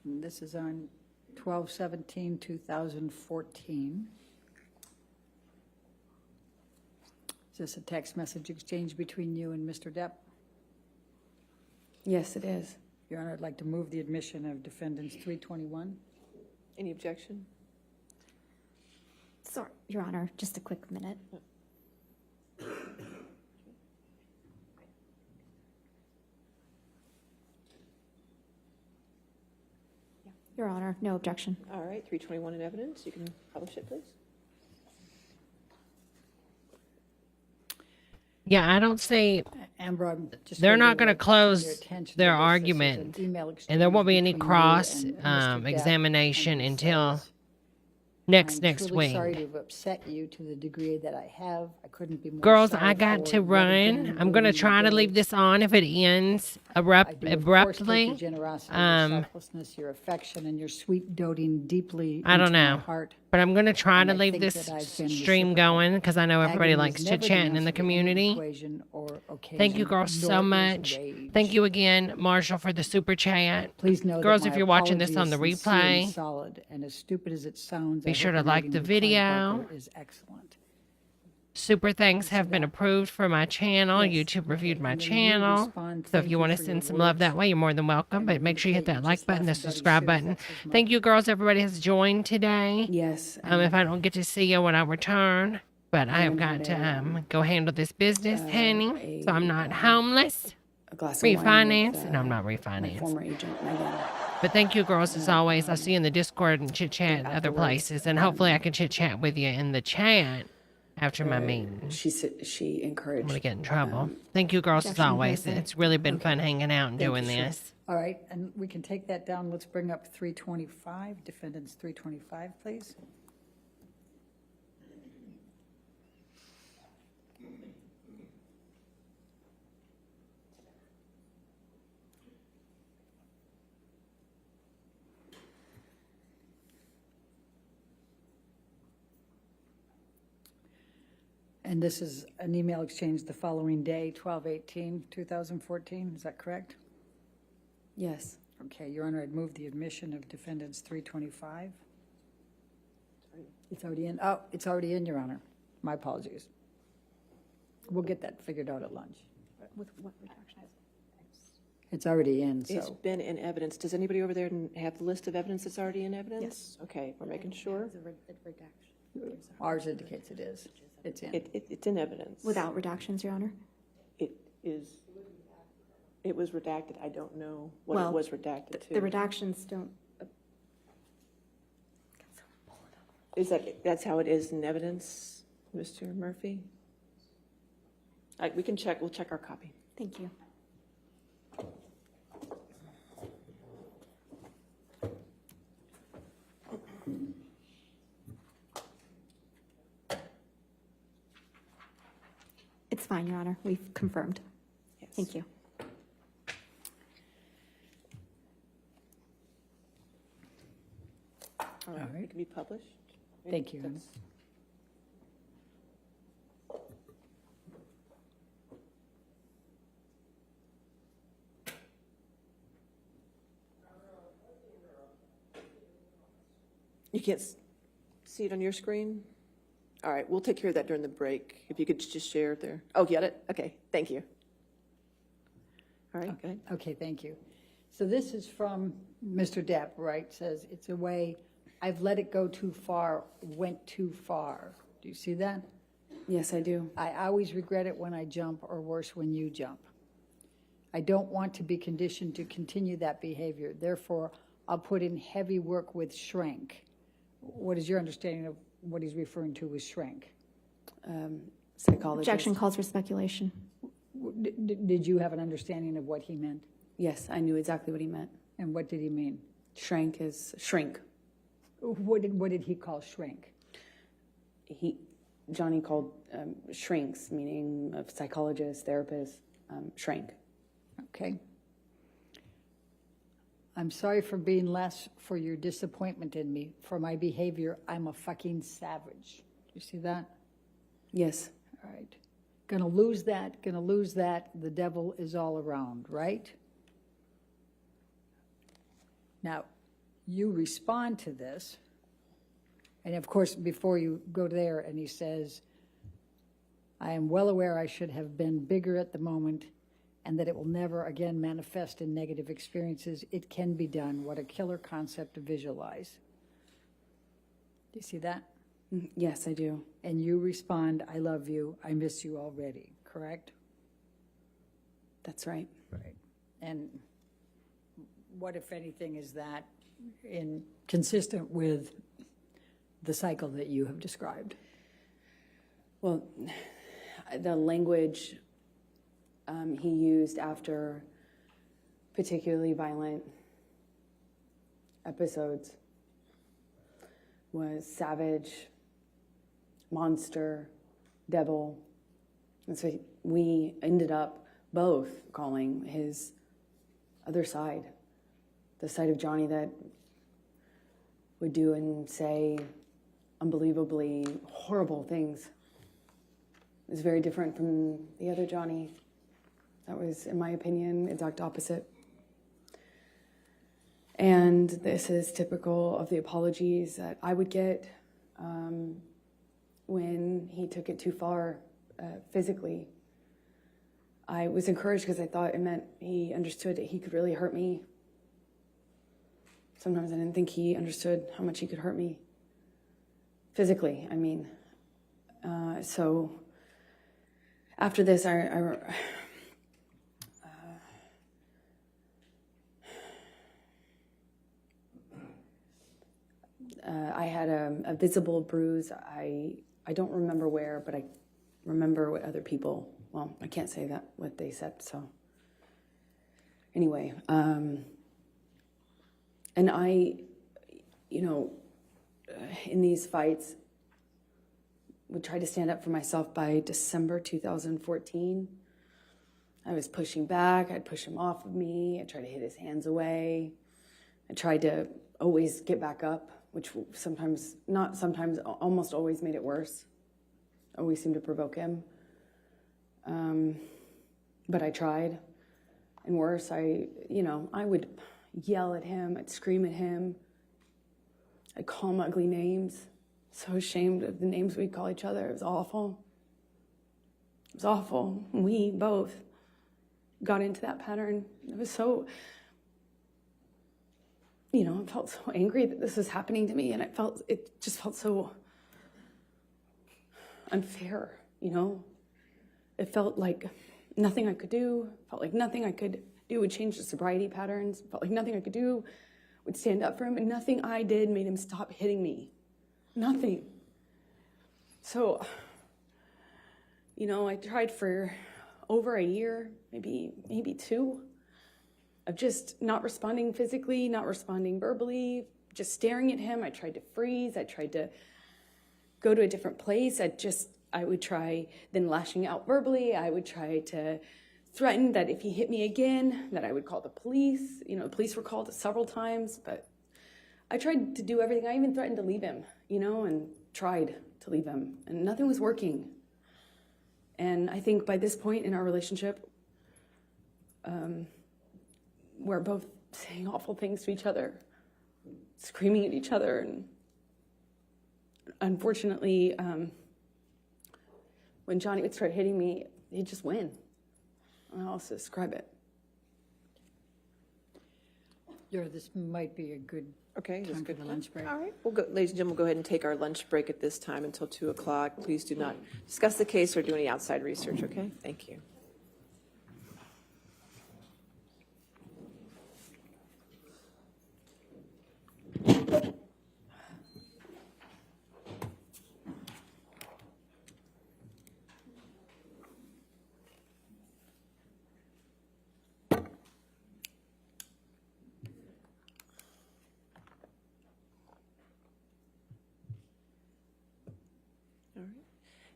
And this is on 12/17/2014. Is this a text message exchange between you and Mr. Depp? Yes, it is. Your Honor, I'd like to move the admission of defendants 321. Any objection? Sorry, Your Honor, just a quick minute. Your Honor, no objection. All right, 321 in evidence. You can publish it, please. Yeah, I don't see. Amber, I'm just. They're not going gonna close their argument, and there won't be any cross examination until next truly week. Sorry to have upset you to the degree that I have. I couldn't be more. Girls, sorry I got for to yet run. again I'm gonna ruining try your to leave day. this on if it ends I do, of course, take abruptly. your generosity, your selflessness, your affection, and your sweet doting deeply I don't into my know. heart. But I'm gonna try And to I leave think this that I've been stream reciprocal. going because I know everybody Agony likes is never chit chatting in answer the to any community. equation or Thank you, occasion, girls, so nor is much. rage. Thank you again, Marshall, for the super chat. Please know Girls, that if my you're watching this apology on the is sincere and replay, solid, and as stupid as it sounds, be I sure hope to you're like reading the Clive video. Barker is excellent. Super thanks have been approved for my channel. Yes. YouTube reviewed my And when you channel. respond, So if thank you want to for send your some love that words. way, you're more than welcome. But make sure you hit that like button, the subscribe button. Thank you, girls. Everybody has joined today. Yes. If I don't get to see you when I return, but I have got to go handle this business, honey. So I'm not homeless. A glass of wine Refinance. with, No, I'm not my refinance. former agent, Megan. But thank you, girls, as always. I'll see you in the Discord and chit chat other places, and hopefully I can chit chat with you in the chat after my meeting. She encouraged. I'm gonna get in trouble. Thank you, girls, as always. It's really been fun hanging out and doing this. All right, and we can take that down. Let's bring up 325, defendants 325, please. And this is an email exchange the following day, 12/18/2014, is that correct? Yes. Okay, Your Honor, I'd move the admission of defendants 325. It's already in, oh, it's already in, Your Honor. My apologies. We'll get that figured out at lunch. With what redaction? It's already in, It's so. been in evidence. Does anybody over there have the list of evidence that's already in evidence? Yes. Okay, we're making sure. Ours indicates it is. It's in. It's in evidence. Without redactions, Your Honor? It is, it was redacted. I don't know what Well, it was redacted to. The redactions don't. Is that's how it is in evidence, Mr. Murphy? We can check, we'll check our copy. Thank you. It's fine, Your Honor. We've confirmed. Yes. Thank you. All right, right. it can be published. Thank you. That's- You can't see it on your screen? All right, we'll take care of that during the break. If you could just share it there. Oh, get it? Okay, thank you. All right, go ahead. Okay, thank you. So this is from Mr. Depp, right? Says, it's a way, I've let it go too far, went too far. Do you see that? Yes, I do. I always regret it when I jump, or worse, when you jump. I don't want to be conditioned to continue that behavior. Therefore, I'll put in heavy work with shrink. What is your understanding of what he's referring to with shrink? Psychologist. Objection calls for speculation. Did you have an understanding of what he meant? Yes, I knew exactly what he meant. And what did he mean? Shrank is shrink. What did he call shrink? Johnny called shrinks, meaning of psychologists, therapists, shrank. Okay. I'm sorry for being less, for your disappointment in me. For my behavior, I'm a fucking savage. You see that? Yes. All right. Gonna lose that, gonna lose that. The devil is all around, right? Now, you respond to this, and of course, before you go there, and he says, I am well aware I should have been bigger at the moment and that it will never again manifest in negative experiences. It can be done. What a killer concept to visualize. Do you see that? Yes, I do. And you respond, I love you, I miss you already, correct? That's right. Right. And what, if anything, is that consistent with the cycle that you have described? Well, the language he used after particularly violent episodes was savage, monster, devil. And so we ended up both calling his other side, the side of Johnny that would do and say unbelievably horrible things. It was very different from the other Johnny. That was, in my opinion, exact opposite. And this is typical of the apologies that I would get when he took it too far physically. I was encouraged because I thought it meant he understood that he could really hurt me. Sometimes I didn't think he understood how much he could hurt me. Physically, I mean. So after this, I had a visible bruise. I don't remember where, but I remember what other people, well, I can't say that, what they said, so. Anyway, and I, in these fights, would try to stand up for myself. By December 2014. I was pushing back. I'd push him off of me. I'd try to hit his hands away. I tried to always get back up, which sometimes, not sometimes, almost always made it worse. Always seemed to provoke him. But I tried. And worse, I would yell at him. I'd scream at him. I'd call him ugly names. So ashamed of the names we'd call each other. It was awful. It was awful. We both got into that pattern. It was so, I felt so angry that this was happening to me, and it just felt so unfair, It felt like nothing I could do. Felt like nothing I could do would change the sobriety patterns. Felt like nothing I could do would stand up for him, and nothing I did made him stop hitting me. Nothing. So, I tried for over a year, maybe two, of just not responding physically, not responding verbally, just staring at him. I tried to freeze. I tried to go to a different place. I would try then lashing out verbally. I would try to threaten that if he hit me again, that I would call the police. The police were called several times, but I tried to do everything. I even threatened to leave him, and tried to leave him, and nothing was working. And I think by this point in our relationship, we're both saying awful things to each other, screaming at each other, and unfortunately, when Johnny would start hitting me, he'd just win. I don't know how else to describe it. This might be a good Okay, time for the lunch break. All right, ladies and gentlemen, we'll go ahead and take our lunch break at this time until 2 o'clock. Please do not discuss the case or do any outside research, okay? Thank you.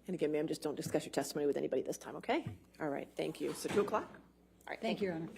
And again, ma'am, just don't discuss your testimony with anybody this time, okay? All right, thank you. So 2 o'clock? All right, Thank you, Your Honor.